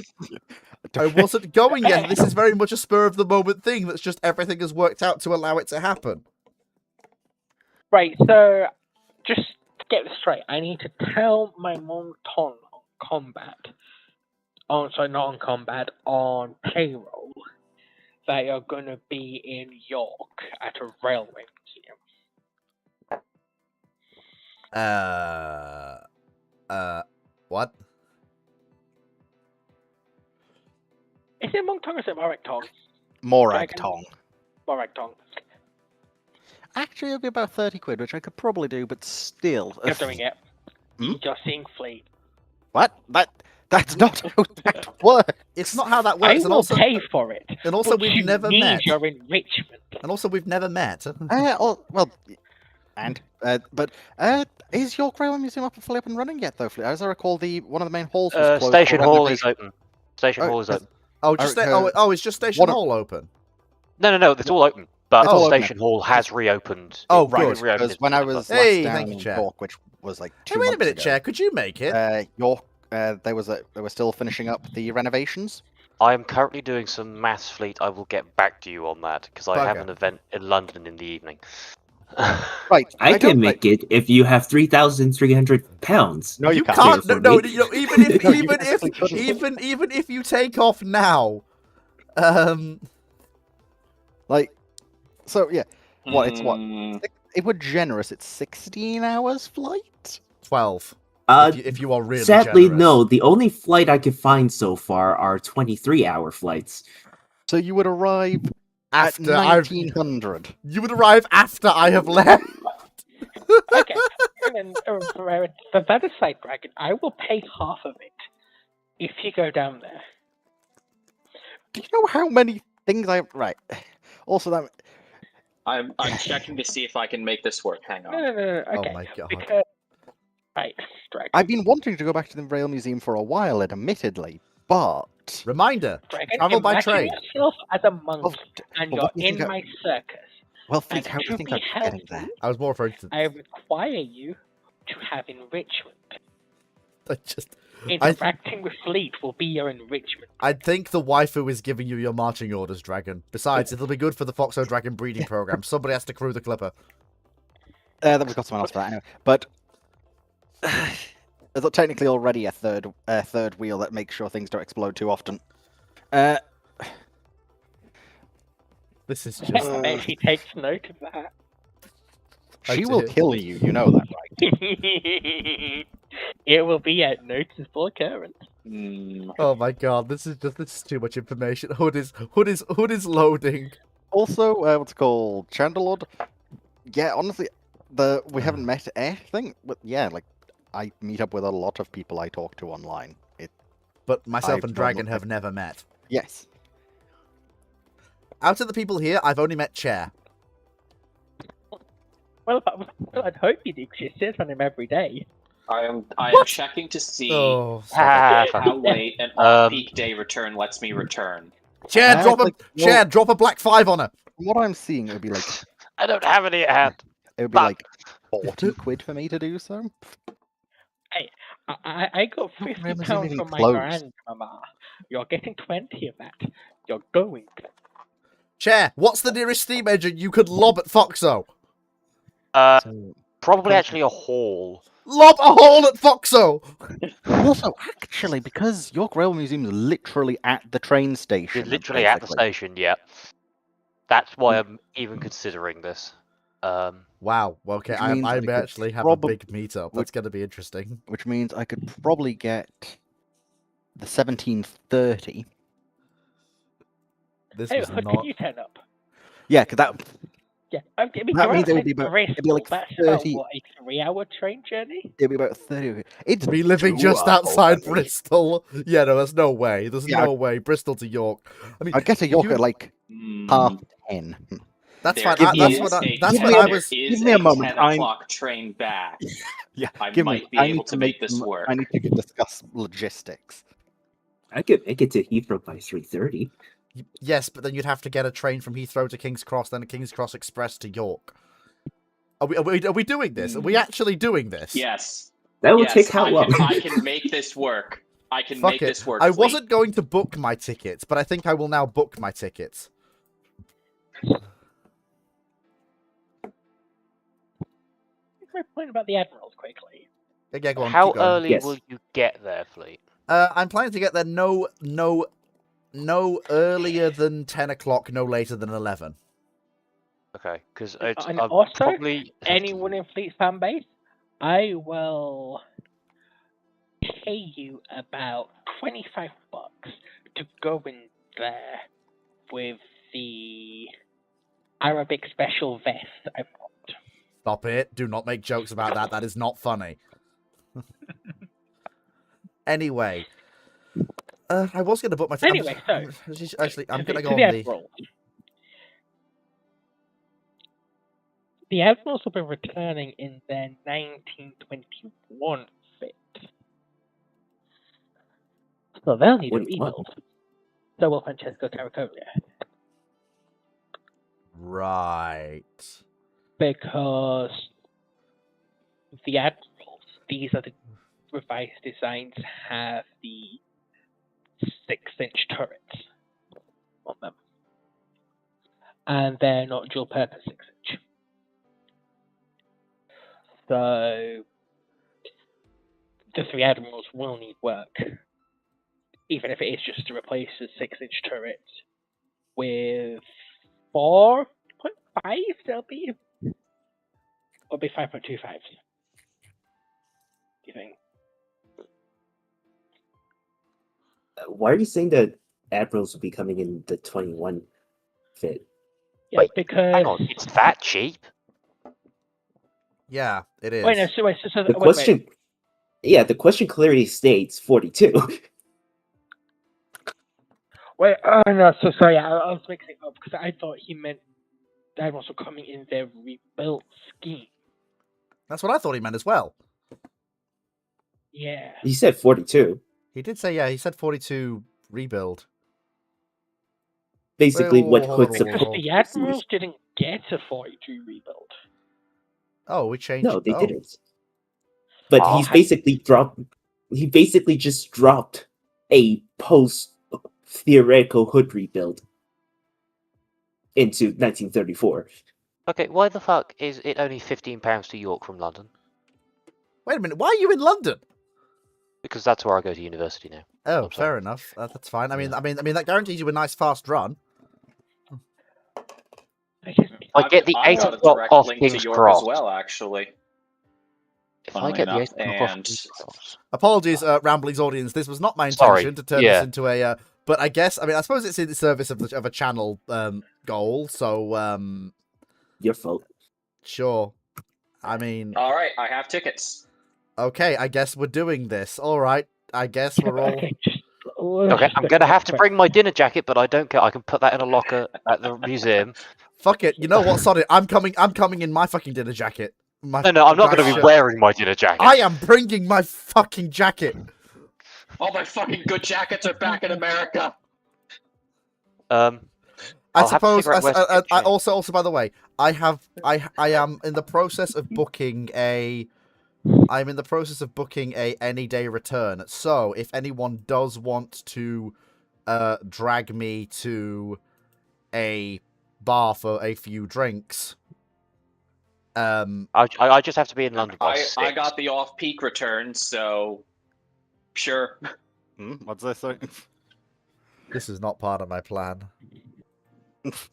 I wasn't going yet. This is very much a spur of the moment thing. That's just everything has worked out to allow it to happen. Right, so just to get this straight, I need to tell my Monton on combat, on payroll, that you're going to be in York at a railway museum. What? Is it Monton or is it Moragtong? Morag Dragon. Tong. Moragtong. Actually, it'll be about 30 quid, which I could probably do, but still. You're doing it. Hmm? You're seeing Fleet. What? That's not how that works. It's not how that I works. And will also, pay for it. and also but we've you never need met. your enrichment. And also, we've never met. Is York Railway Museum fully up and running yet, though? As I recall, one of the main halls was closed. Station for Hall is renovation. open. Station Oh, Hall is open. Oh, just Okay. it's just Station What a- Hall open. No, it's all open. But It's all open. Station Hall has reopened. Oh, It good. reopened Because in when I September. was Hey, last down thank you, in Chair. York, which was like 2 Hey, wait a months minute, ago, Chair. Could you make it? York, they were still finishing up the renovations. I am currently doing some mass fleet. I will get back to you on that because I have Bugger. an event in London in the evening. Right. I don't can make it if you have 3,300 pounds. No, you, You can't. can't. No, for no, me. you know, even if, No, you even if, actually couldn't. even if you take off now, um, Like, so yeah. What? It's what? Hmm. If we're generous, it's 16 hours flight. 12. Uh, If you are really sadly, generous. no. The only flight I could find so far are 23-hour flights. So you would arrive at After I've, 1900. you would arrive after I have left. Okay, and then for that aside, Dragon, I will pay half of it if you go down there. Do you know how many things I right? Also, that I'm checking to see if I can make this work. Hang No, on. no, no, no. Okay, Oh my god. because right, Dragon. I've been wanting to go back to the Rail Museum for a while, admittedly, but Reminder. Dragon, travel by imagine train. yourself as a monk, Well, and well, you're what do you in think my circus. well, Fleet, And how do you to think be I'm getting healthy, there? I was more referring to. I require you to have enrichment. I just. Interacting with Fleet will be your enrichment. I think the waifu is giving you your marching orders, Dragon. Besides, it'll be good for the Foxo Dragon breeding program. Somebody has to crew the clipper. Then we've got someone else for that anyway. But there's technically already a third wheel that makes sure things don't explode too often. This is just. I bet he takes note of that. I She will did. kill you. You know that, right? It will be a noticeable occurrence. Hmm. Oh my god, this is too much information. Hood is loading. Also, what's it called? Chandelord. Yeah, honestly, we haven't met anything. But yeah, like I meet up with a lot of people I talk to online. But myself I've and Dragon done- have never met. Yes. Out of the people here, I've only met Chair. Well, I'd hope you do, because you sit on him every day. I am checking to see Oh, stop it. how late an Um, off-peak day return lets me return. Chair, drop a like, well- Chair, drop a black 5 on her. From what I'm seeing, it would be like I don't have any at hand. like 40 quid for me to do so. I got Not £50 really even from my close. grandmama. You're getting 20 of that. You're going. Chair, what's the nearest steam engine you could lob at Foxo? So, Probably actually a hall. Lob a hole at Foxo! also, actually, because York Rail Museum is literally at the train station. You're literally at the basically. station, yeah. That's why I'm even considering this. Wow, well, okay, Which I means I may could actually have a probably- big meetup. That's going to be interesting. Which means I could probably get the 1730. This Hey, was Hood, not... can you turn up? Yeah, because that Yeah, I mean, That you're means it would outside be about- Bristol. it'd be like That's 30 about, what, a 3-hour train journey? it'd be about 30. It's Me living 2 just hours outside away. Bristol. Yeah, no, there's no way. There's Yeah, no way. Bristol to York. I mean, I'd get to York you- at like Hmm. 10:30. that's There fine. is That's what a- that's give what me I a- was. There give is me a a moment, 10 I'm- o'clock train back. Yeah, I give might me. be I able need to make this m- work. I need to discuss logistics. I could make it to Heathrow by 3:30. Yes, but then you'd have to get a train from Heathrow to King's Cross, then a King's Cross Express to York. Are we doing this? Are we actually doing this? Yes. That will yes, take how long? I can make this work. I can Fuck make it. this work. I Fleet. wasn't going to book my tickets, but I think I will now book my tickets. My point about the Admirals, quickly. Yeah, go on. How keep going. early Yes. will you get there, Fleet? I'm planning to get there no earlier than 10 o'clock, no later than 11. Okay, because And I'm also, probably have to- Anyone in Fleet fan base, I will pay you about $25 to go in there with the Arabic special vest I bought. Stop it. Do not make jokes about that. That is not funny. Anyway. I was going to book my tickets. Anyway, Actually, I'm To going to the- go to on the the... Admirals. The Admirals will be returning in their 1921 fit. So they'll need a 21. rebuild. So will Francesco Caracolia. Right. Because the Admirals, these are the revised designs, have the 6-inch turrets on them. And they're not dual purpose 6-inch. So the 3 admirals will need work, even if it is just to replace a 6-inch turret with 4.5. They'll be, or be 5.25. Do you think? Why are you saying that admirals will be coming in the 21 fit? Yeah, Wait, because Hang on, it's that cheap? Yeah, it is. wait, no, so The question, yeah, the question clearly states 42. Wait, oh no, so sorry, I was mixing up because I thought he meant that was also coming in their rebuilt scheme. That's what I thought he meant as well. Yeah. He said 42. He did say, yeah, he said 42 rebuild. Basically, Wait, what hold Hood on, Because hold on. the Admirals didn't get a 42 rebuild. Oh, we changed. No, they oh. didn't. But Oh, he's basically dropped. He basically just dropped a post theoretical Hood rebuild into 1934. Okay, why the fuck is it only £15 to York from London? Wait a minute, why are you in London? Because that's where I go to university now. Oh, I'm sorry. fair enough. That's fine. I mean, Yeah. I mean, that guarantees you a nice fast run. I get the I've 8 got a o'clock direct off link King's to York Cross. as well, actually. If I funnily get the 8 enough, o'clock off and- King's Cross. Apologies, Ramblings audience. This was not my Sorry, intention to turn yeah. this into a. But I guess, I mean, I suppose it's in the service of a channel goal. So, Your fault. sure. I mean, All right, I have tickets. okay. I guess we're doing this. All right. I guess we're all. Okay, Okay, I'm gonna have to bring my dinner jacket, but I don't care. I can put that in a locker at the museum. Fuck it. You know what? Sorry, I'm coming. I'm coming in my fucking dinner jacket. My No, I'm not going to nice be shirt. wearing my dinner jacket. I am bringing my fucking jacket. All my fucking good jackets are back in America. I I'll have to suppose. figure out where to get I changed. also, by the way, I am in the process of booking a. I'm in the process of booking a any day return. So if anyone does want to, drag me to a bar for a few drinks, I just have to be in London by 6. I got the off-peak return, so sure. What's this? Sorry? this is not part of my plan.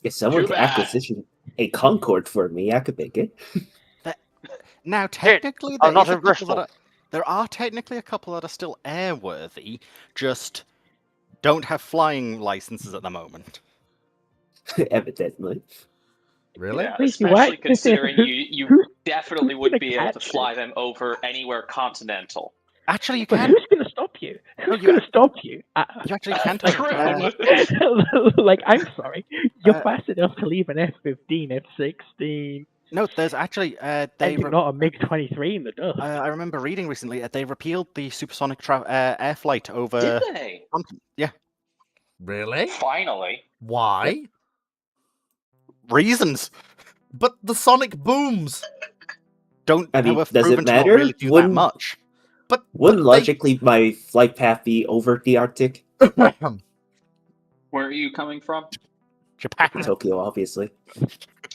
If someone Too can bad. acquisition a Concorde for me, I could make it. Now, technically, I'm not is a in couple Bristol. there are technically a couple that are still airworthy, just don't have flying licenses at the moment. Evidently. Really? Yeah, Wait, you especially what? considering you Who- definitely who's would gonna be able to catch fly them over anywhere continental. Actually, you But can. who's going to stop you? Who's you- going to stop you? You actually can. True. Like, I'm sorry. You're Uh, fast enough to leave an F-15, F-16, No, there's actually and they. you're not a MiG-23 in the dust. I remember reading recently they repealed the supersonic air flight over. Did they? Yeah, Really? Finally. Why? reasons But the sonic booms. don't. I mean, were does it proven to not matter? really do that Wouldn't- much. But Wouldn't but logically my flight path be over the Arctic? they- Where are you coming from? Japan. Tokyo, obviously.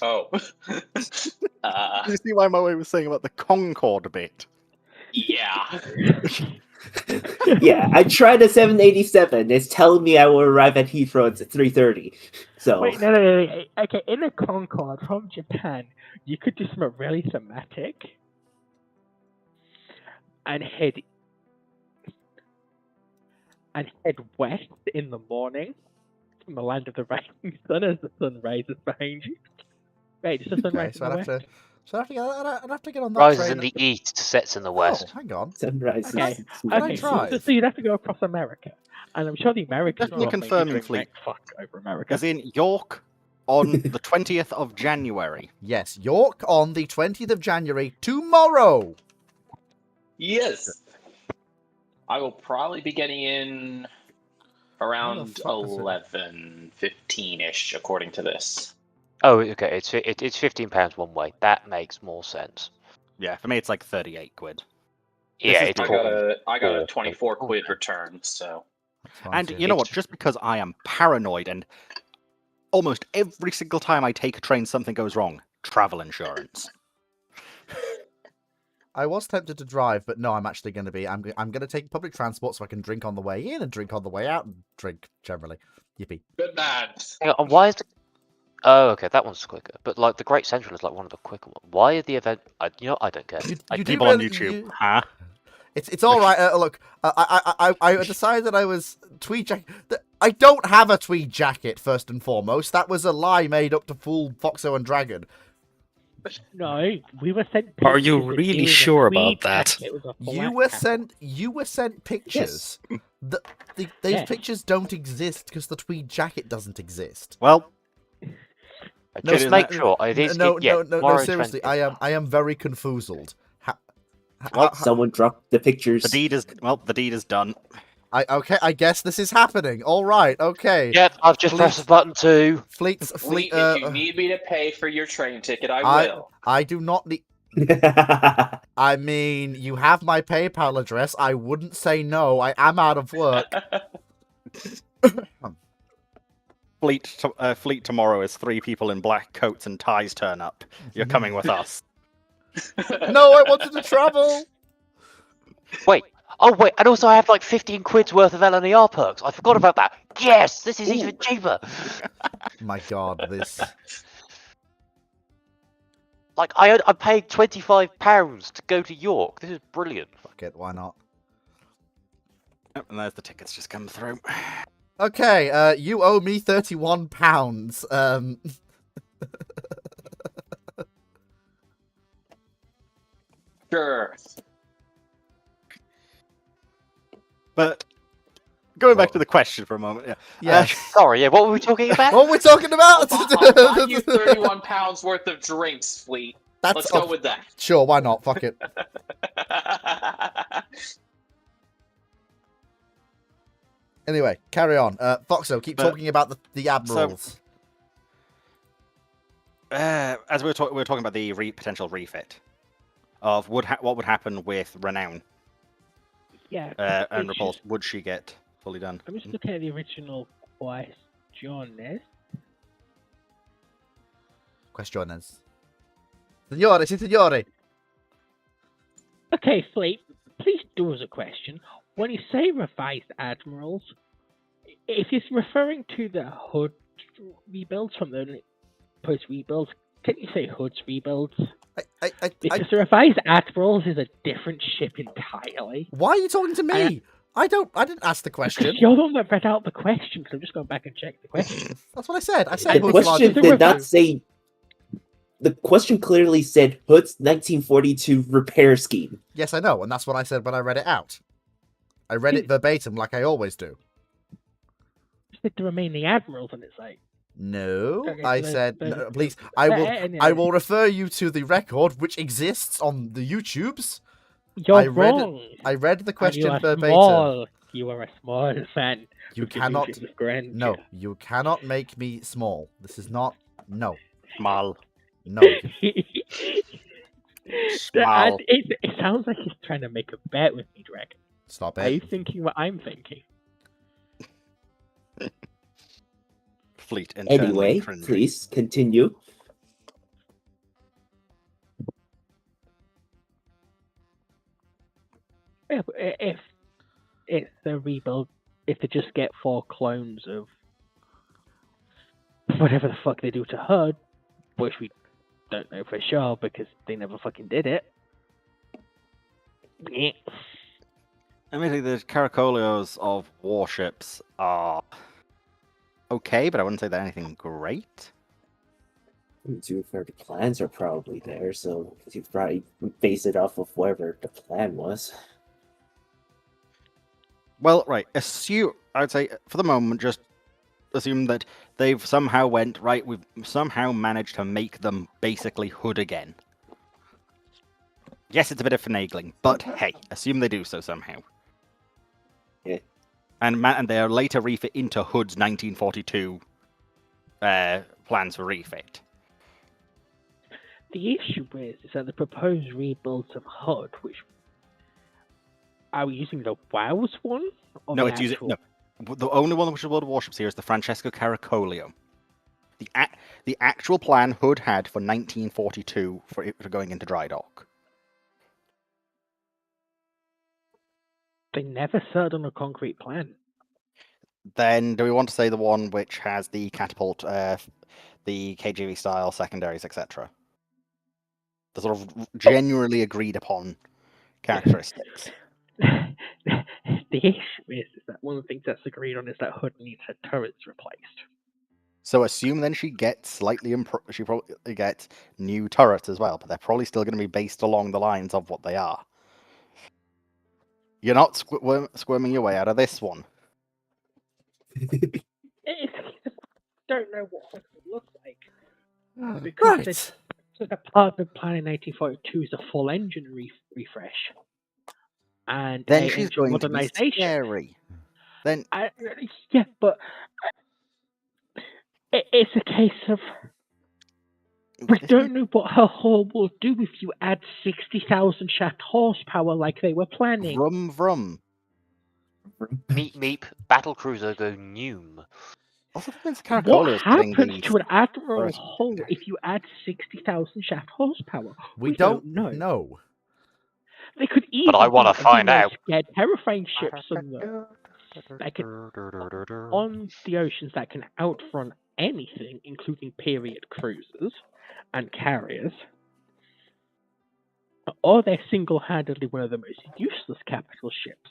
Oh. Do you see why my way was saying about the Concorde bit? Yeah. Yeah, I tried a 787. It's telling me I will arrive at Heathrow at 3:30. So Wait, no. Okay, in a Concorde from Japan, you could do something really thematic and head west in the morning from the land of the rising sun as the sun rises behind you. Wait, does the sun Okay, rise so in I'd the have west? to. So I'd have to get on that Rises train. in the east, sets in the Oh, west. hang on. sunrise. Okay, is- I Okay, drive? so you'd have to go across America, and I'm sure the Americans Definitely are not confirming doing fleet. fuck over America. As in York on the 20th of January. Yes, York on the 20th of January, tomorrow. Yes. I will probably be getting in around fuck is it? 11:15ish, according to this. Oh, okay. It's £15 one way. That makes more sense. Yeah, for me it's like 38 quid. Yeah, is it's I cool. cool. got a Cool. 24 quid return, so That's fine, And too. you know what? Just because I am paranoid and almost every single time I take a train something goes wrong, travel insurance. I was tempted to drive, but no, I'm actually going to be. I'm going to take public transport so I can drink on the way in and drink on the way out and drink generally. Yippee! Good man. Hang on, why is the... Oh, okay, that one's quicker. But like the Great Central is like one of the quicker ones. Why are the event? I don't care. You do People on really- YouTube, you- huh? It's all right. Look, I decided that I was tweed jacket. I don't have a tweed jacket. First and foremost, that was a lie made up to fool Foxo and Dragon. No, we were sent. Are you pictures really in a sure tweed about that? jacket with a You black were cap. sent pictures. Those Yes. pictures don't exist because the tweed jacket doesn't exist. Well, No, Just no, make no, sure it is. No, yeah, no, tomorrow seriously, 20th. I am very confoozled. Someone dropped the pictures. the deed is done. Okay, I guess this is happening. All right, okay. Yep, I've just Please. pressed the button too. Fleet. If you need me to pay for your train ticket, I will. I do not need. I mean, you have my PayPal address. I wouldn't say no. I am out of work. Fleet tomorrow is 3 people in black coats and ties turn up. You're coming with us. No, I wanted to travel. Wait. Oh wait, and also I have like 15 quid's worth of LNER perks. I forgot about that. Yes, this is even cheaper. My God, this. Like I paid £25 to go to York. This is brilliant. Fuck it, why not? Yep, and there's the tickets just come through. Okay, you owe me £31. Sure. But going back to the question for a moment, yeah. Yes. Sorry, yeah. What were we talking about? What are we talking about? I'll buy you 31 pounds worth of drinks, Fleet. That's Let's go with that. Sure, why not? Fuck it. Anyway, carry on. Foxo, keep But- talking about the admirals. As we were talking about the potential refit of what would happen with Renown Yeah. and it's Repulse. just- Would she get fully done? I'm just looking at the original question. Questiones. Signore, si signore. Okay, Fleet, please do us a question. When you say revised admirals, if it's referring to the HUD rebuilds from the post rebuilds, can you say HUD's rebuilds? Because the revised admirals is a different ship entirely. Why are you talking to me? I didn't ask the Because question. you're the one that read out the question, so I'm just going back and check the question. That's what I said. I said The Hood's question larger did than not say. The question clearly said Hood's 1942 repair scheme. Yes, I know, and that's what I said when I read it out. I read it verbatim like I always do. Said the remaining admirals, and it's like, No, Okay, I so said then- no, please. I will. Anyway, I will refer you to the record which exists on the YouTubes. You're I read it- wrong. I read the And question you are verbatim. small. You are a small fan. You with your cannot. visions of grandeur. No, you cannot make me small. This is not. No, Mal. no. Small. It sounds like he's trying to make a bet with me, Dragon. Stop Are you it. thinking what I'm thinking? Fleet internally Anyway, cringing. please continue. Yeah, but if it's a rebuild, if they just get 4 clones of whatever the fuck they do to HUD, which we don't know for sure because they never fucking did it. Yeah. Admittedly, the Caracolios of warships are okay, but I wouldn't say they're anything great. To be fair, the plans are probably there, so you probably base it off of whatever the plan was. Well, right. I would say for the moment, just assume that they've somehow went right. We've somehow managed to make them basically HUD again. Yes, it's a bit of finagling, but hey, assume they do so somehow. Yeah. And they are later refit into HUD's 1942 plans for refit. The issue is that the proposed rebuilds of HUD, which are we using the WoW's one? Or No, the it's using actual- no. The only one which is World Warships here is the Francesco Caracolio. The actual plan HUD had for 1942 for going into dry dock. They never settled on a concrete plan. Then do we want to say the one which has the catapult, the KGV style secondaries, etc.? The sort of genuinely agreed upon characteristics. The issue is that one of the things that's agreed on is that Hood needs her turrets replaced. So assume then she gets she probably gets new turrets as well, but they're probably still going to be based along the lines of what they are. You're not squirming your way out of this one. I don't know what Hood would look like. Because the Department plan in 1942 is a full engine refresh. And Then she's going to be modernization. scary. Then Yeah, but it's a case of we don't know what her hull will do if you add 60,000 shaft horsepower like they were planning. Vroom vroom. Meep meep, battlecruiser go noom. Also, the What happens getting to an admiral first- hull if you add 60,000 shaft horsepower? We don't know. know. They could even I wanna be find out. scared terrifying ships on the oceans that can outrun anything, including period cruisers and carriers. Or they're single-handedly one of the most useless capital ships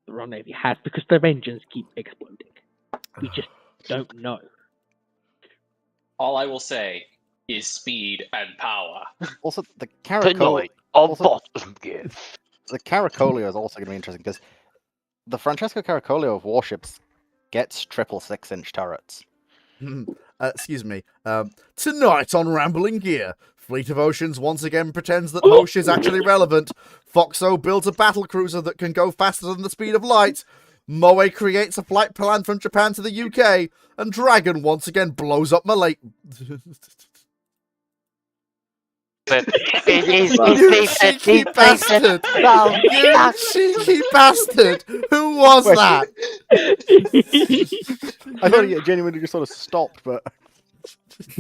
the Royal Navy has because their engines keep exploding. We just don't know. All I will say is speed and power. Also, the Tonight Caracol on also- Bottom Gear. the Caracolio is also going to be interesting because the Francesco Caracolio of warships gets 6.6-inch turrets. Excuse me. Tonight on Rambling Gear, Fleet of Oceans once again pretends that Hosh is actually relevant. Foxo builds a battle cruiser that can go faster than the speed of light. Moe creates a flight plan from Japan to the UK, and Dragon once again blows up Malay. You cheeky bastard! You cheeky bastard! Who was that? I thought he genuinely just sort of stopped, but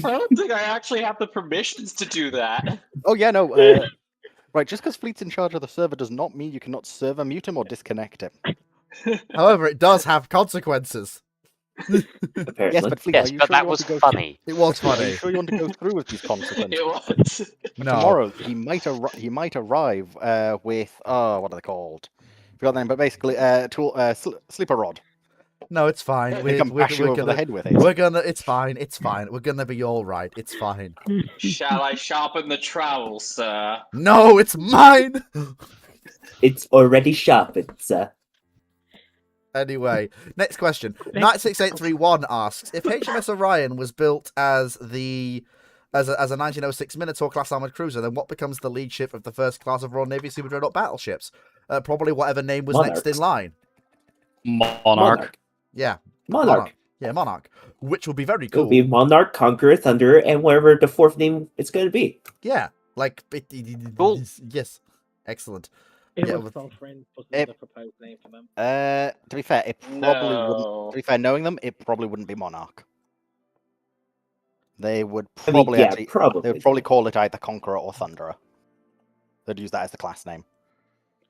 I don't think I actually have the permissions to do that. oh yeah, no. Right, just because Fleet's in charge of the server does not mean you cannot server mute him or disconnect him. However, it does have consequences. Apparently. Yes, but Fleet, Yes, are you but sure you that want was to go? funny. It was Are you funny. sure you want to go through with these consequences? It was. No. Tomorrow he might arrive with what are they called? Forgot the name, but basically sleeper rod. No, it's fine. He We're, can we're, bash you we're over the gonna, head with it. we're gonna. It's fine. It's fine. We're gonna be all right. It's fine. Shall I sharpen the trowel, sir? No, it's mine. It's already sharpened, sir. Anyway, next question. Knight 6831 asks if HMS Orion was built as a 1906 Minotaur class armored cruiser, then what becomes the lead ship of the first class of Royal Navy Super Dreadnought battleships? Probably whatever name was next in Monarchs. line. Monarch. Yeah, Monarch. Yeah, Monarch, which would be very It'll cool. be Monarch, Conqueror, Thunder, and whatever the fourth name it's going to be. Yeah, like Cool. yes, excellent. It Yeah, was with- Sovereign was It- the proposed name for them. To be fair, it probably wouldn't. No. To be fair, knowing them, it probably wouldn't be Monarch. They would I mean, probably yeah, actually. probably. They would probably call it either Conqueror or Thunderer. They'd use that as the class name.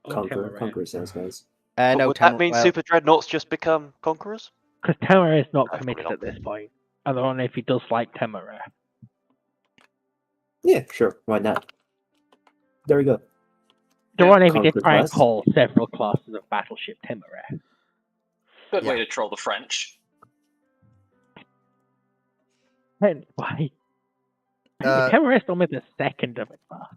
Conqueror. Conqueror sounds nice. But No, would that mean well, Super Dreadnoughts just become Conquerors? Because Temeraire is not That's committed probably at not- this point. I don't know if he does like Temeraire. Yeah, sure. Why not? There we go. The Royal Navy did Conquer try and class. call several classes of battleship Temeraire. Good Yeah. way to troll the French. And why? Uh, Temeraire is only the second of a class.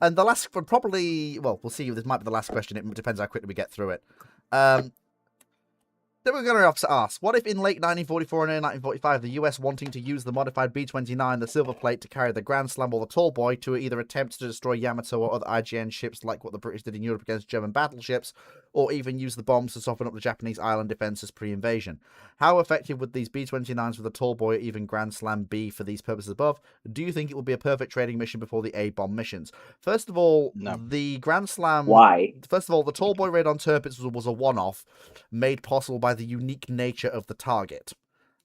And the last one, probably, well, we'll see. This might be the last question. It depends how quickly we get through it. Then we're going to have to ask, what if in late 1944 and early 1945, the US wanting to use the modified B-29, the Silver Plate, to carry the Grand Slam or the Tall Boy to either attempt to destroy Yamato or other IGN ships like what the British did in Europe against German battleships, or even use the bombs to soften up the Japanese island defenses pre-invasion? How effective would these B-29s with the Tall Boy or even Grand Slam be for these purposes above? Do you think it would be a perfect trading mission before the A-bomb missions? First of all, No. the Grand Slam... Why? First of all, the Tall Boy raid on Tirpitz was a one-off, made possible by the unique nature of the target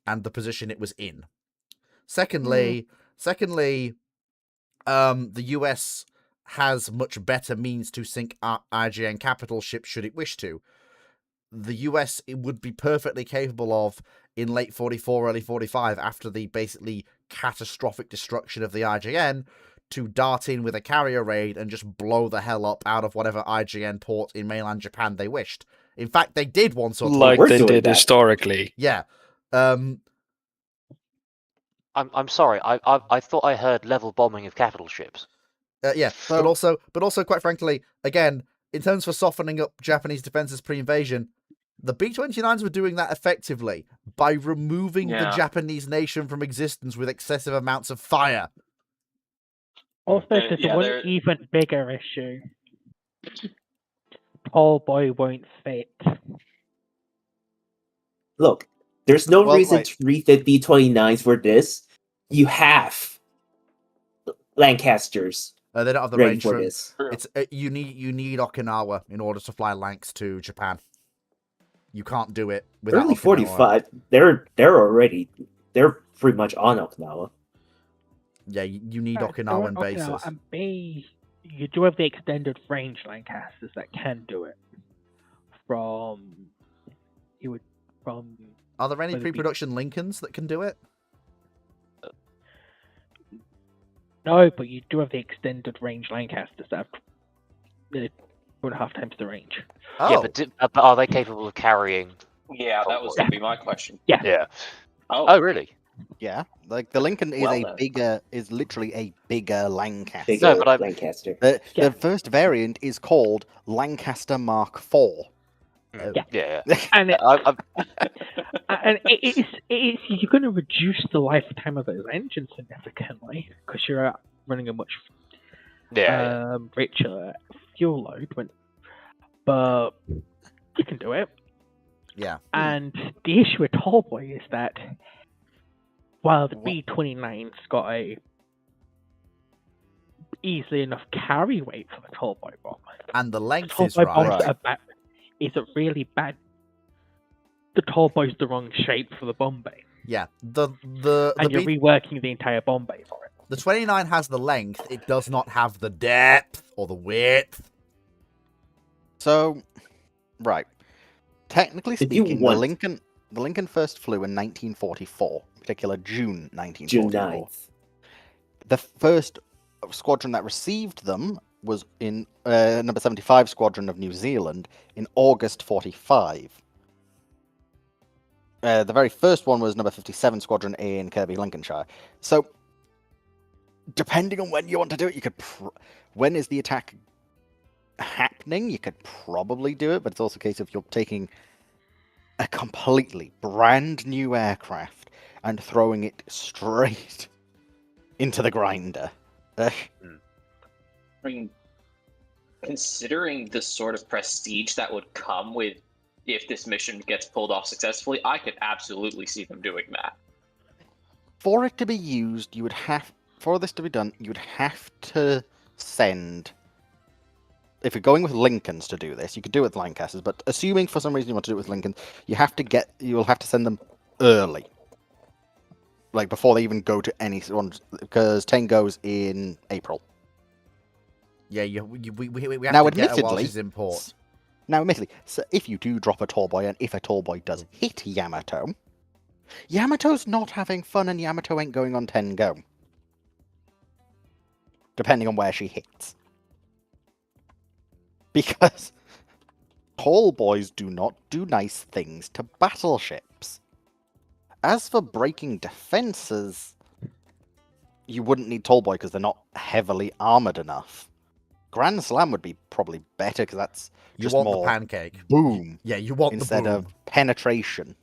and the position it was in. Secondly, the US has much better means to sink IJN capital ships should it wish to. The US it would be perfectly capable of, in late 44, early 45, after the basically catastrophic destruction of the IJN, to dart in with a carrier raid and just blow the hell up out of whatever IJN port in mainland Japan they wished. In fact, they did once or twice. Like We're they doing did that. historically. Yeah. I'm sorry. I thought I heard level bombing of capital ships. Yeah, but also, quite frankly, again, in terms for softening up Japanese defenses pre-invasion, the B-29s were doing that effectively by removing the Yeah. Japanese nation from existence with excessive amounts of fire. Also, there's yeah, one they're- even bigger issue. Tall boy won't fit. Look, there's no Well, reason right. to refit B-29s for this. You have Lancasters They don't have the ready range for for this. it's. You need Okinawa in order to fly Lanks to Japan. You can't do it without Early Okinawa. 45, they're pretty much on Okinawa. Yeah, you need Right, Okinawan so bases. Okinawa, and B, you do have the extended range Lancasters that can do it. Are there any whether it be- pre-production Lincolns that can do it? No, but you do have the extended range Lancasters that have 2.5 times the range. Oh, Yeah, but are they capable of carrying? Yeah, that was going to be my question. Yeah. Oh, Oh, really? Yeah, like the Lincoln is Well, then. is literally a bigger Lancaster. Big No, but I- Lancaster. The Yeah. first variant is called Lancaster Mark IV. Yeah. And I, you're going to reduce the lifetime of those engines significantly because you're running a much yeah. richer fuel load. But you can do it. yeah. And the issue with Tallboy is that while the What? B-29's got a easily enough carry weight for the Tallboy bomb, And the the length is Tallboy right. bombs is a really bad. The Tallboy's the wrong shape for the bomb bay, Yeah. The and you're reworking the entire bomb bay for it. The 29 has the length, it does not have the depth or the width. So, right. Technically If you speaking, want- the Lincoln first flew in 1944, in particular June 1944. June 9th. The first squadron that received them was in number 75 Squadron of New Zealand in August 45. The very first one was number 57 Squadron in Kirby, Lincolnshire. So, depending on when you want to do it, you could. When is the attack happening? You could probably do it, but it's also a case of you're taking a completely brand new aircraft and throwing it straight into the grinder. I mean, considering the sort of prestige that would come with if this mission gets pulled off successfully, I could absolutely see them doing that. For it to be used, for this to be done, you would have to send. If you're going with Lincolns to do this, you could do it with Lancasters, but assuming for some reason you want to do it with Lincoln, you'll have to send them early. Like before they even go to any ones, because 10 goes in April. Yeah, we have Now, to get her while admittedly, she's in port. Now, admittedly, so if you do drop a tall boy, and if a tall boy does hit Yamato, Yamato's not having fun, and Yamato ain't going on 10 go. Depending on where she hits. Because tall boys do not do nice things to battleships. As for breaking defenses, you wouldn't need tall boy because they're not heavily armored enough. Grand Slam would be probably better because that's You just want more the pancake. boom Yeah, you want instead the boom. of penetration.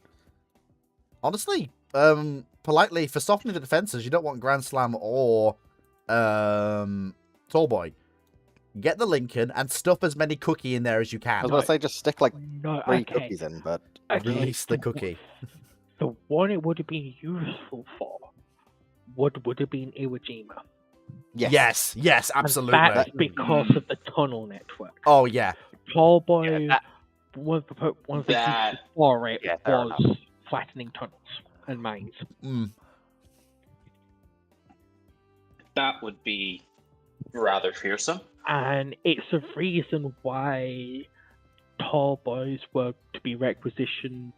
Honestly, politely, for softening the defenses, you don't want Grand Slam or Tallboy. Get the Lincoln and stuff as many cookie in there as you I can. was going to say just stick like No, 3 okay. cookies in, but Okay, Release the cookie. The one it would have been useful for would have been Iwo Jima. Yes, yes, And absolutely. that's because of the tunnel network. Oh yeah, Tallboy, Yeah, one of the that- uses for it Yeah, fair was flattening tunnels and mines. mm. That would be Rather fearsome. And it's a reason why tall boys were to be requisitioned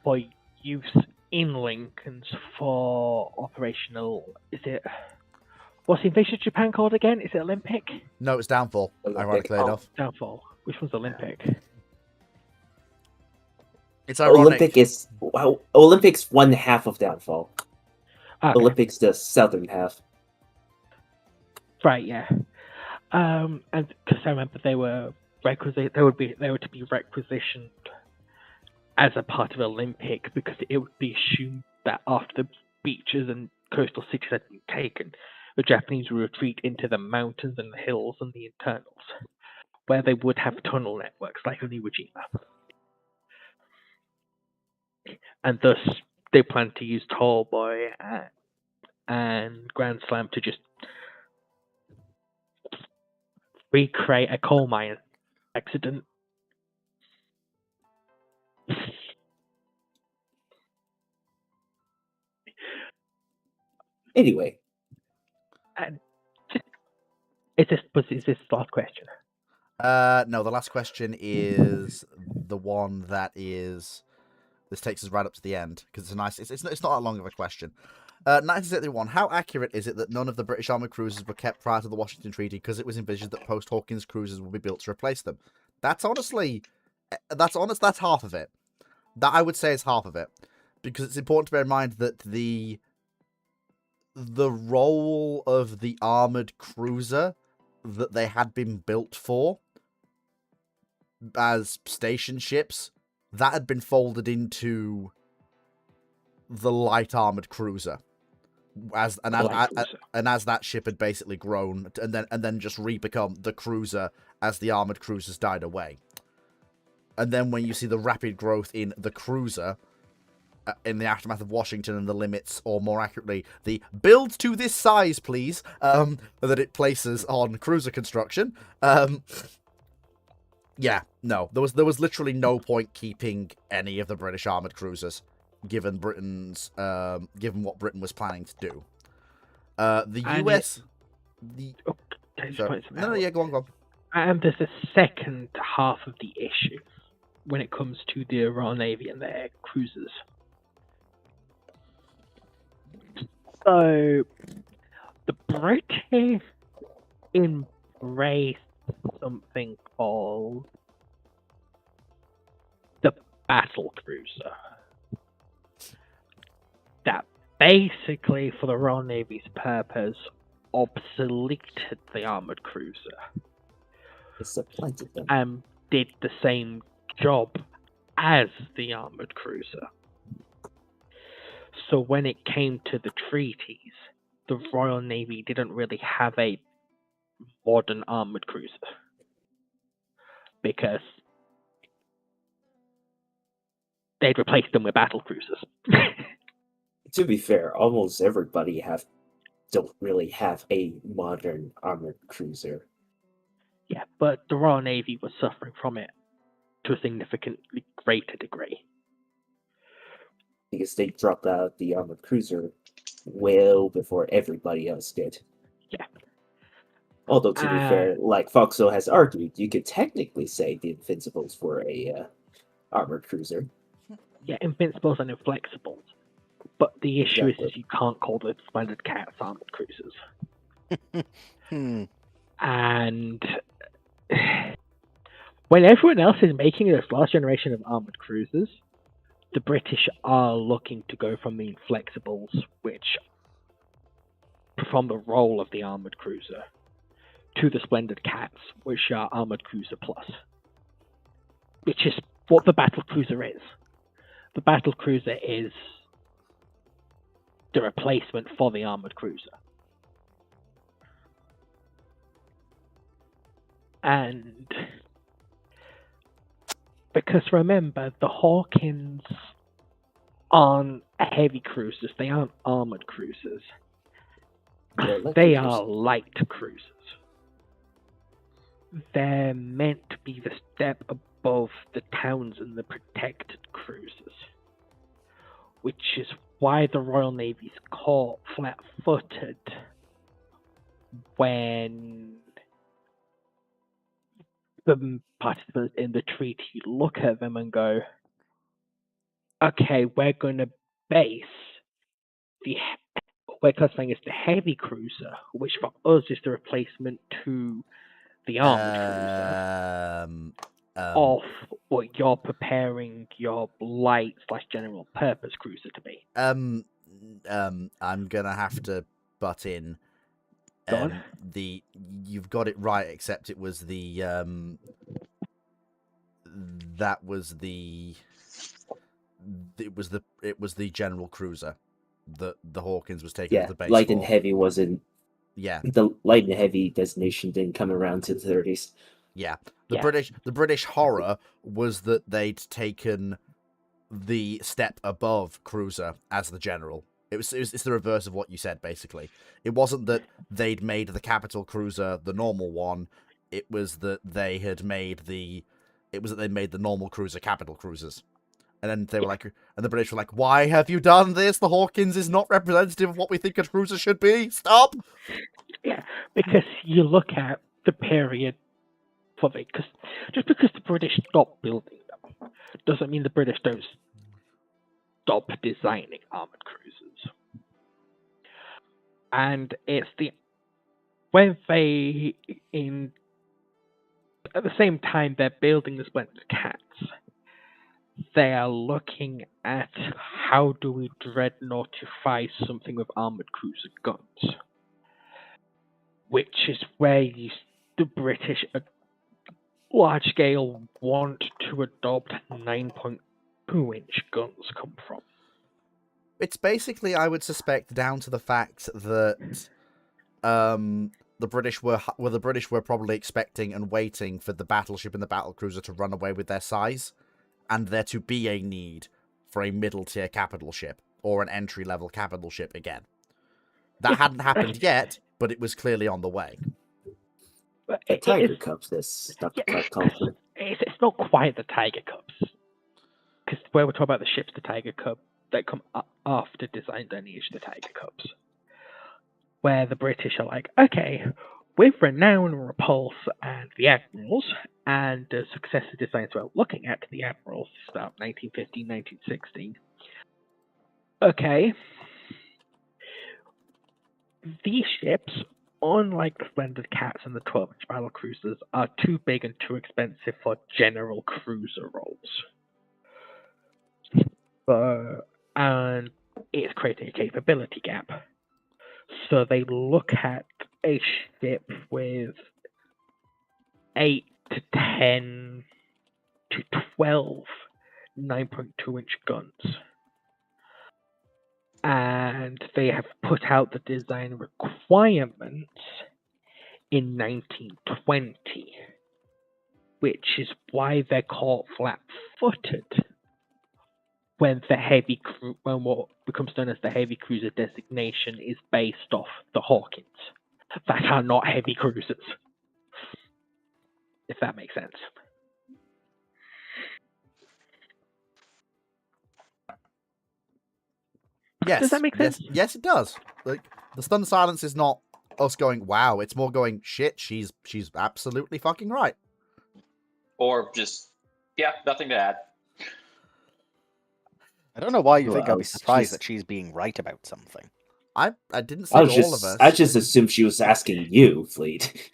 for use in Lincolns for operational. What's the invasion of Japan called again? Is it Olympic? No, it's Downfall. Olympic. Ironically Oh. enough, Downfall. Which one's Olympic? it's ironic. Olympic is Olympic's one half of Downfall. Okay. Olympics the southern half. Right, yeah. And because I remember they were to be requisitioned as a part of Olympic because it would be assumed that after the beaches and coastal cities had been taken, the Japanese would retreat into the mountains and the hills and the internals, where they would have tunnel networks like on Iwo Jima. And thus, they plan to use Tall Boy and Grand Slam to just recreate a coal mine accident. Anyway, Is this the last question? No, the last question is the one that is. This takes us right up to the end because it's a nice. It's not that long of a question. 1971. How accurate is it that none of the British armored cruisers were kept prior to the Washington Treaty because it was envisioned that post-Hawkins cruisers would be built to replace them? That's honestly, that's half of it. That I would say is half of it, because it's important to bear in mind that the role of the armored cruiser that they had been built for as station ships, that had been folded into the light armored cruiser, as that ship had basically grown and then just re-become the cruiser as the armored cruisers died away. And then when you see the rapid growth in the cruiser in the aftermath of Washington and the limits, or more accurately, the build to this size, please, that it places on cruiser construction. Yeah, no, there was literally no point keeping any of the British armored cruisers, given what Britain was planning to do. The And US, No, yeah, go on. And there's a second half of the issue when it comes to the Royal Navy and their cruisers. So, the British embraced something called the battle cruiser. That basically, for the Royal Navy's purpose, obsoleted the armored cruiser. it supplanted them. And did the same job as the armored cruiser. So when it came to the treaties, the Royal Navy didn't really have a modern armored cruiser, because they'd replaced them with battle cruisers. To be fair, almost everybody don't really have a modern armored cruiser. Yeah, but the Royal Navy was suffering from it to a significantly greater degree. Because they dropped out the armored cruiser well before everybody else did. Yeah. Although, to be fair, like Foxo has argued, you could technically say the Invincibles were a armored cruiser. Yeah, Invincibles and Inflexibles. But the issue is you can't call the Splendid Cats armored cruisers. And when everyone else is making this last generation of armored cruisers, the British are looking to go from the Inflexibles, which perform the role of the armored cruiser, to the Splendid Cats, which are armored cruiser plus, which is what the battle cruiser is. The battle cruiser is the replacement for the armored cruiser. And because remember, the Hawkins aren't heavy cruisers, they aren't armored cruisers. They are light cruisers. They're meant to be the step above the towns and the protected cruisers, which is why the Royal Navy's caught flat-footed when the participants in the treaty look at them and go, okay, we're going to base the we're classifying as the heavy cruiser, which for us is the replacement to the armored cruiser, off what you're preparing your light / general purpose cruiser to be. I'm gonna have to butt in. Go on. You've got it right, except it was the it was the general cruiser that the Hawkins was taken Yeah, to the base light for. and heavy wasn't. Yeah, The light and heavy designation didn't come around to the 30s. yeah. Yeah. The British horror was that they'd taken the step above cruiser as the general. It's the reverse of what you said, basically. It wasn't that they'd made the capital cruiser the normal one. It was that they made the normal cruiser capital cruisers. And then they were like, and the British were like, why have you done this? The Hawkins is not representative of what we think a cruiser should be. Stop! Yeah, because you look at the period for it, because just because the British stopped building them doesn't mean the British don't stop designing armored cruisers. And it's when they at the same time they're building the Splendid Cats, they are looking at how do we dreadnoughtify something with armored cruiser guns, which is where the British at large scale want to adopt 9.2-inch guns come from. It's basically, I would suspect, down to the fact that the British were probably expecting and waiting for the battleship and the battlecruiser to run away with their size, and there to be a need for a middle-tier capital ship, or an entry-level capital ship again. That hadn't happened yet, but it was clearly on the way. The Tiger Cups, this Dr. Clark calls them. It's not quite the Tiger Cups. Because where we're talking about the ships, the Tiger Cup, that come after design lineage, the Tiger Cups. Where the British are like, okay, with Renown, Repulse, and the Admirals, and the successor designs we're looking at, the Admirals, about 1915, 1916. Okay. These ships, unlike the Splendid Cats and the 12-inch battle cruisers, are too big and too expensive for general cruiser roles. And it's creating a capability gap. So they look at a ship with 8 to 10 to 12 9.2-inch guns. And they have put out the design requirements in 1920, which is why they're caught flat-footed when what becomes known as the heavy cruiser designation is based off the Hawkins that are not heavy cruisers. If that makes sense. Yes. Does that make sense? Yes, it does. Like, the stunned silence is not us going, wow, it's more going, shit, she's absolutely fucking right. Or just, yeah, nothing to add. I don't know why you Well, think I I'll be was surprised just- that she's being right about something. I didn't say I all of us. just assumed she was asking you, Fleet.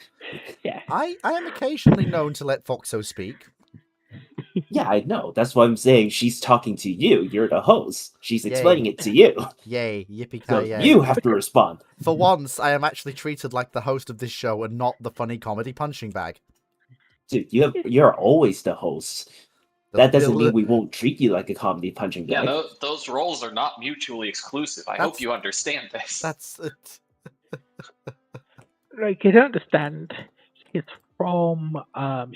Yeah. I am occasionally known to let Foxo speak. Yeah, I know. That's why I'm saying she's talking to you. You're the host. She's Yay. explaining it to you. Yay, yippee So ki yay. you have to respond. For once, I am actually treated like the host of this show and not the funny comedy punching bag. Dude, you're always the host. That doesn't mean we won't treat you like a comedy punching Yeah, bag. those roles are not mutually exclusive. I hope you understand this. That's it. Like, you don't understand. It's from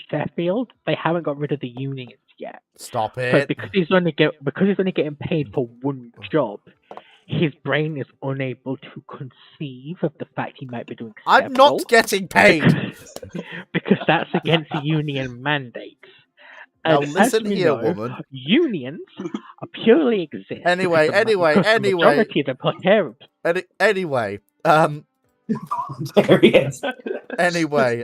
Sheffield. They haven't got rid of the unions yet. Stop But it. because he's only getting paid for one job, his brain is unable to conceive of the fact he might be doing I'm several, not getting paid. because that's against the union mandates. Now And listen as we here, know, woman. Unions are purely exist. Anyway, because the anyway. majority of them are parents. Anyway, Hilarious. Anyway,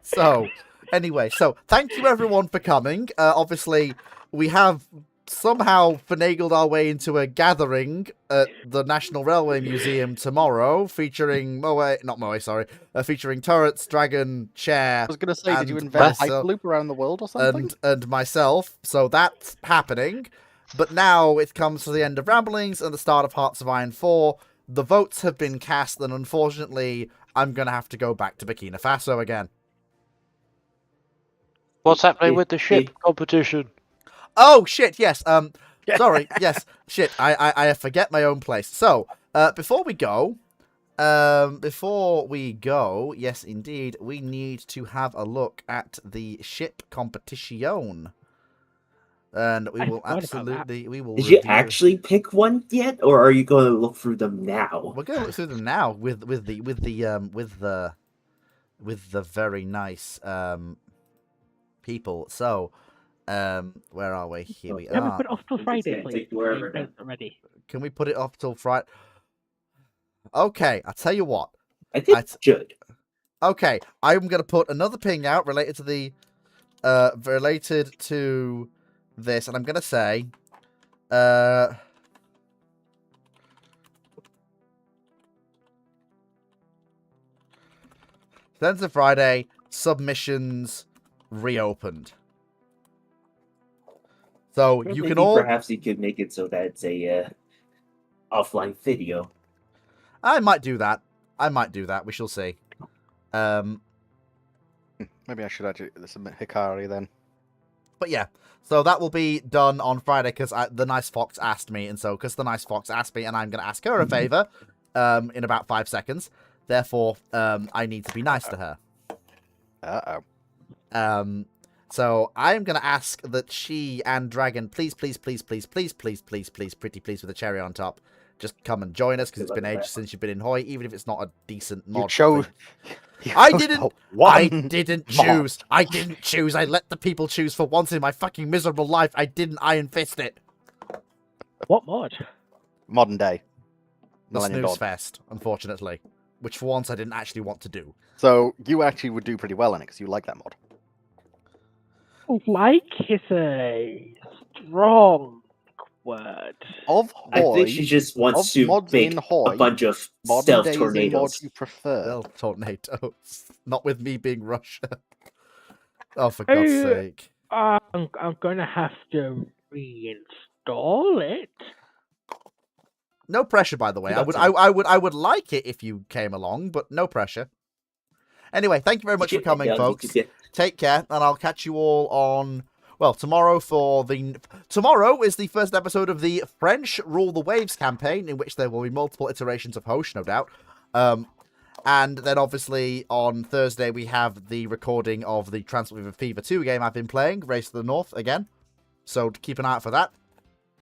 so thank you everyone for coming. Obviously, we have somehow finagled our way into a gathering at the National Railway Museum tomorrow, featuring featuring Turrets, Dragon, Chair, I was gonna say, did you and invent myself- Hyperloop around the world or something? and myself. So that's happening. But now it comes to the end of Ramblings and the start of Hearts of Iron 4. The votes have been cast, and unfortunately, I'm going to have to go back to Burkina Faso again. What's happening It- with the ship competition? Oh, shit, yes. Sorry, yes. Shit, I forget my own place. So, before we go, yes, indeed, we need to have a look at the ship competition. And we I will forgot about that. we will Did you review- actually pick one yet, or are you going to look through them now? We're going to look through them now with the very nice people. So, where are we? Here we Can we are. put it off till It's Friday, gonna please? take wherever If it's already. Can we put it off till Friday? Okay, I'll tell you what. I think I- it should. Okay, I'm gonna put another ping out related to the this, and I'm gonna say Sense of Friday submissions reopened. So you Maybe can all perhaps you could make it so that it's a offline video. I might do that. We shall see. Maybe I should actually submit Hikari then. But yeah, so that will be done on Friday because the Nice Fox asked me, and so because the Nice Fox asked me, and I'm going to ask her a favor in about 5 seconds. Therefore, I need to be nice to her. Uh-oh. So I'm going to ask that she and Dragon, please, pretty please with a cherry on top, just come and join us because it's been ages since you've been in Hoi, even if it's not a decent mod. You chose. thing. you I chose didn't- the one I didn't mod. choose. I didn't choose. I let the people choose for once in my fucking miserable life. I didn't Iron Fist it. What mod? Modern day. The Millennium Snooze Dawn. Fest, unfortunately. Which for once I didn't actually want to do. So you actually would do pretty well in it because you like that mod. Like is a strong word. Of I Hoi, think she just of wants to mods make in a Hoi, bunch of modern stealth day is a mod tornadoes. you prefer. Well, tornadoes. Not with me being Russia. Oh, for God's Oh, sake. I'm going to have to reinstall it. No pressure, by the way. You I got would would like it if you came along, but no pressure. Anyway, thank you very much for coming, Yeah, folks. you could get- Take care, and I'll catch you all on. Well, tomorrow tomorrow is the first episode of the French Rule the Waves campaign, in which there will be multiple iterations of Hosh, no doubt. And then obviously on Thursday we have the recording of the Transfer Fever 2 game I've been playing, Race to the North again. So keep an eye out for that.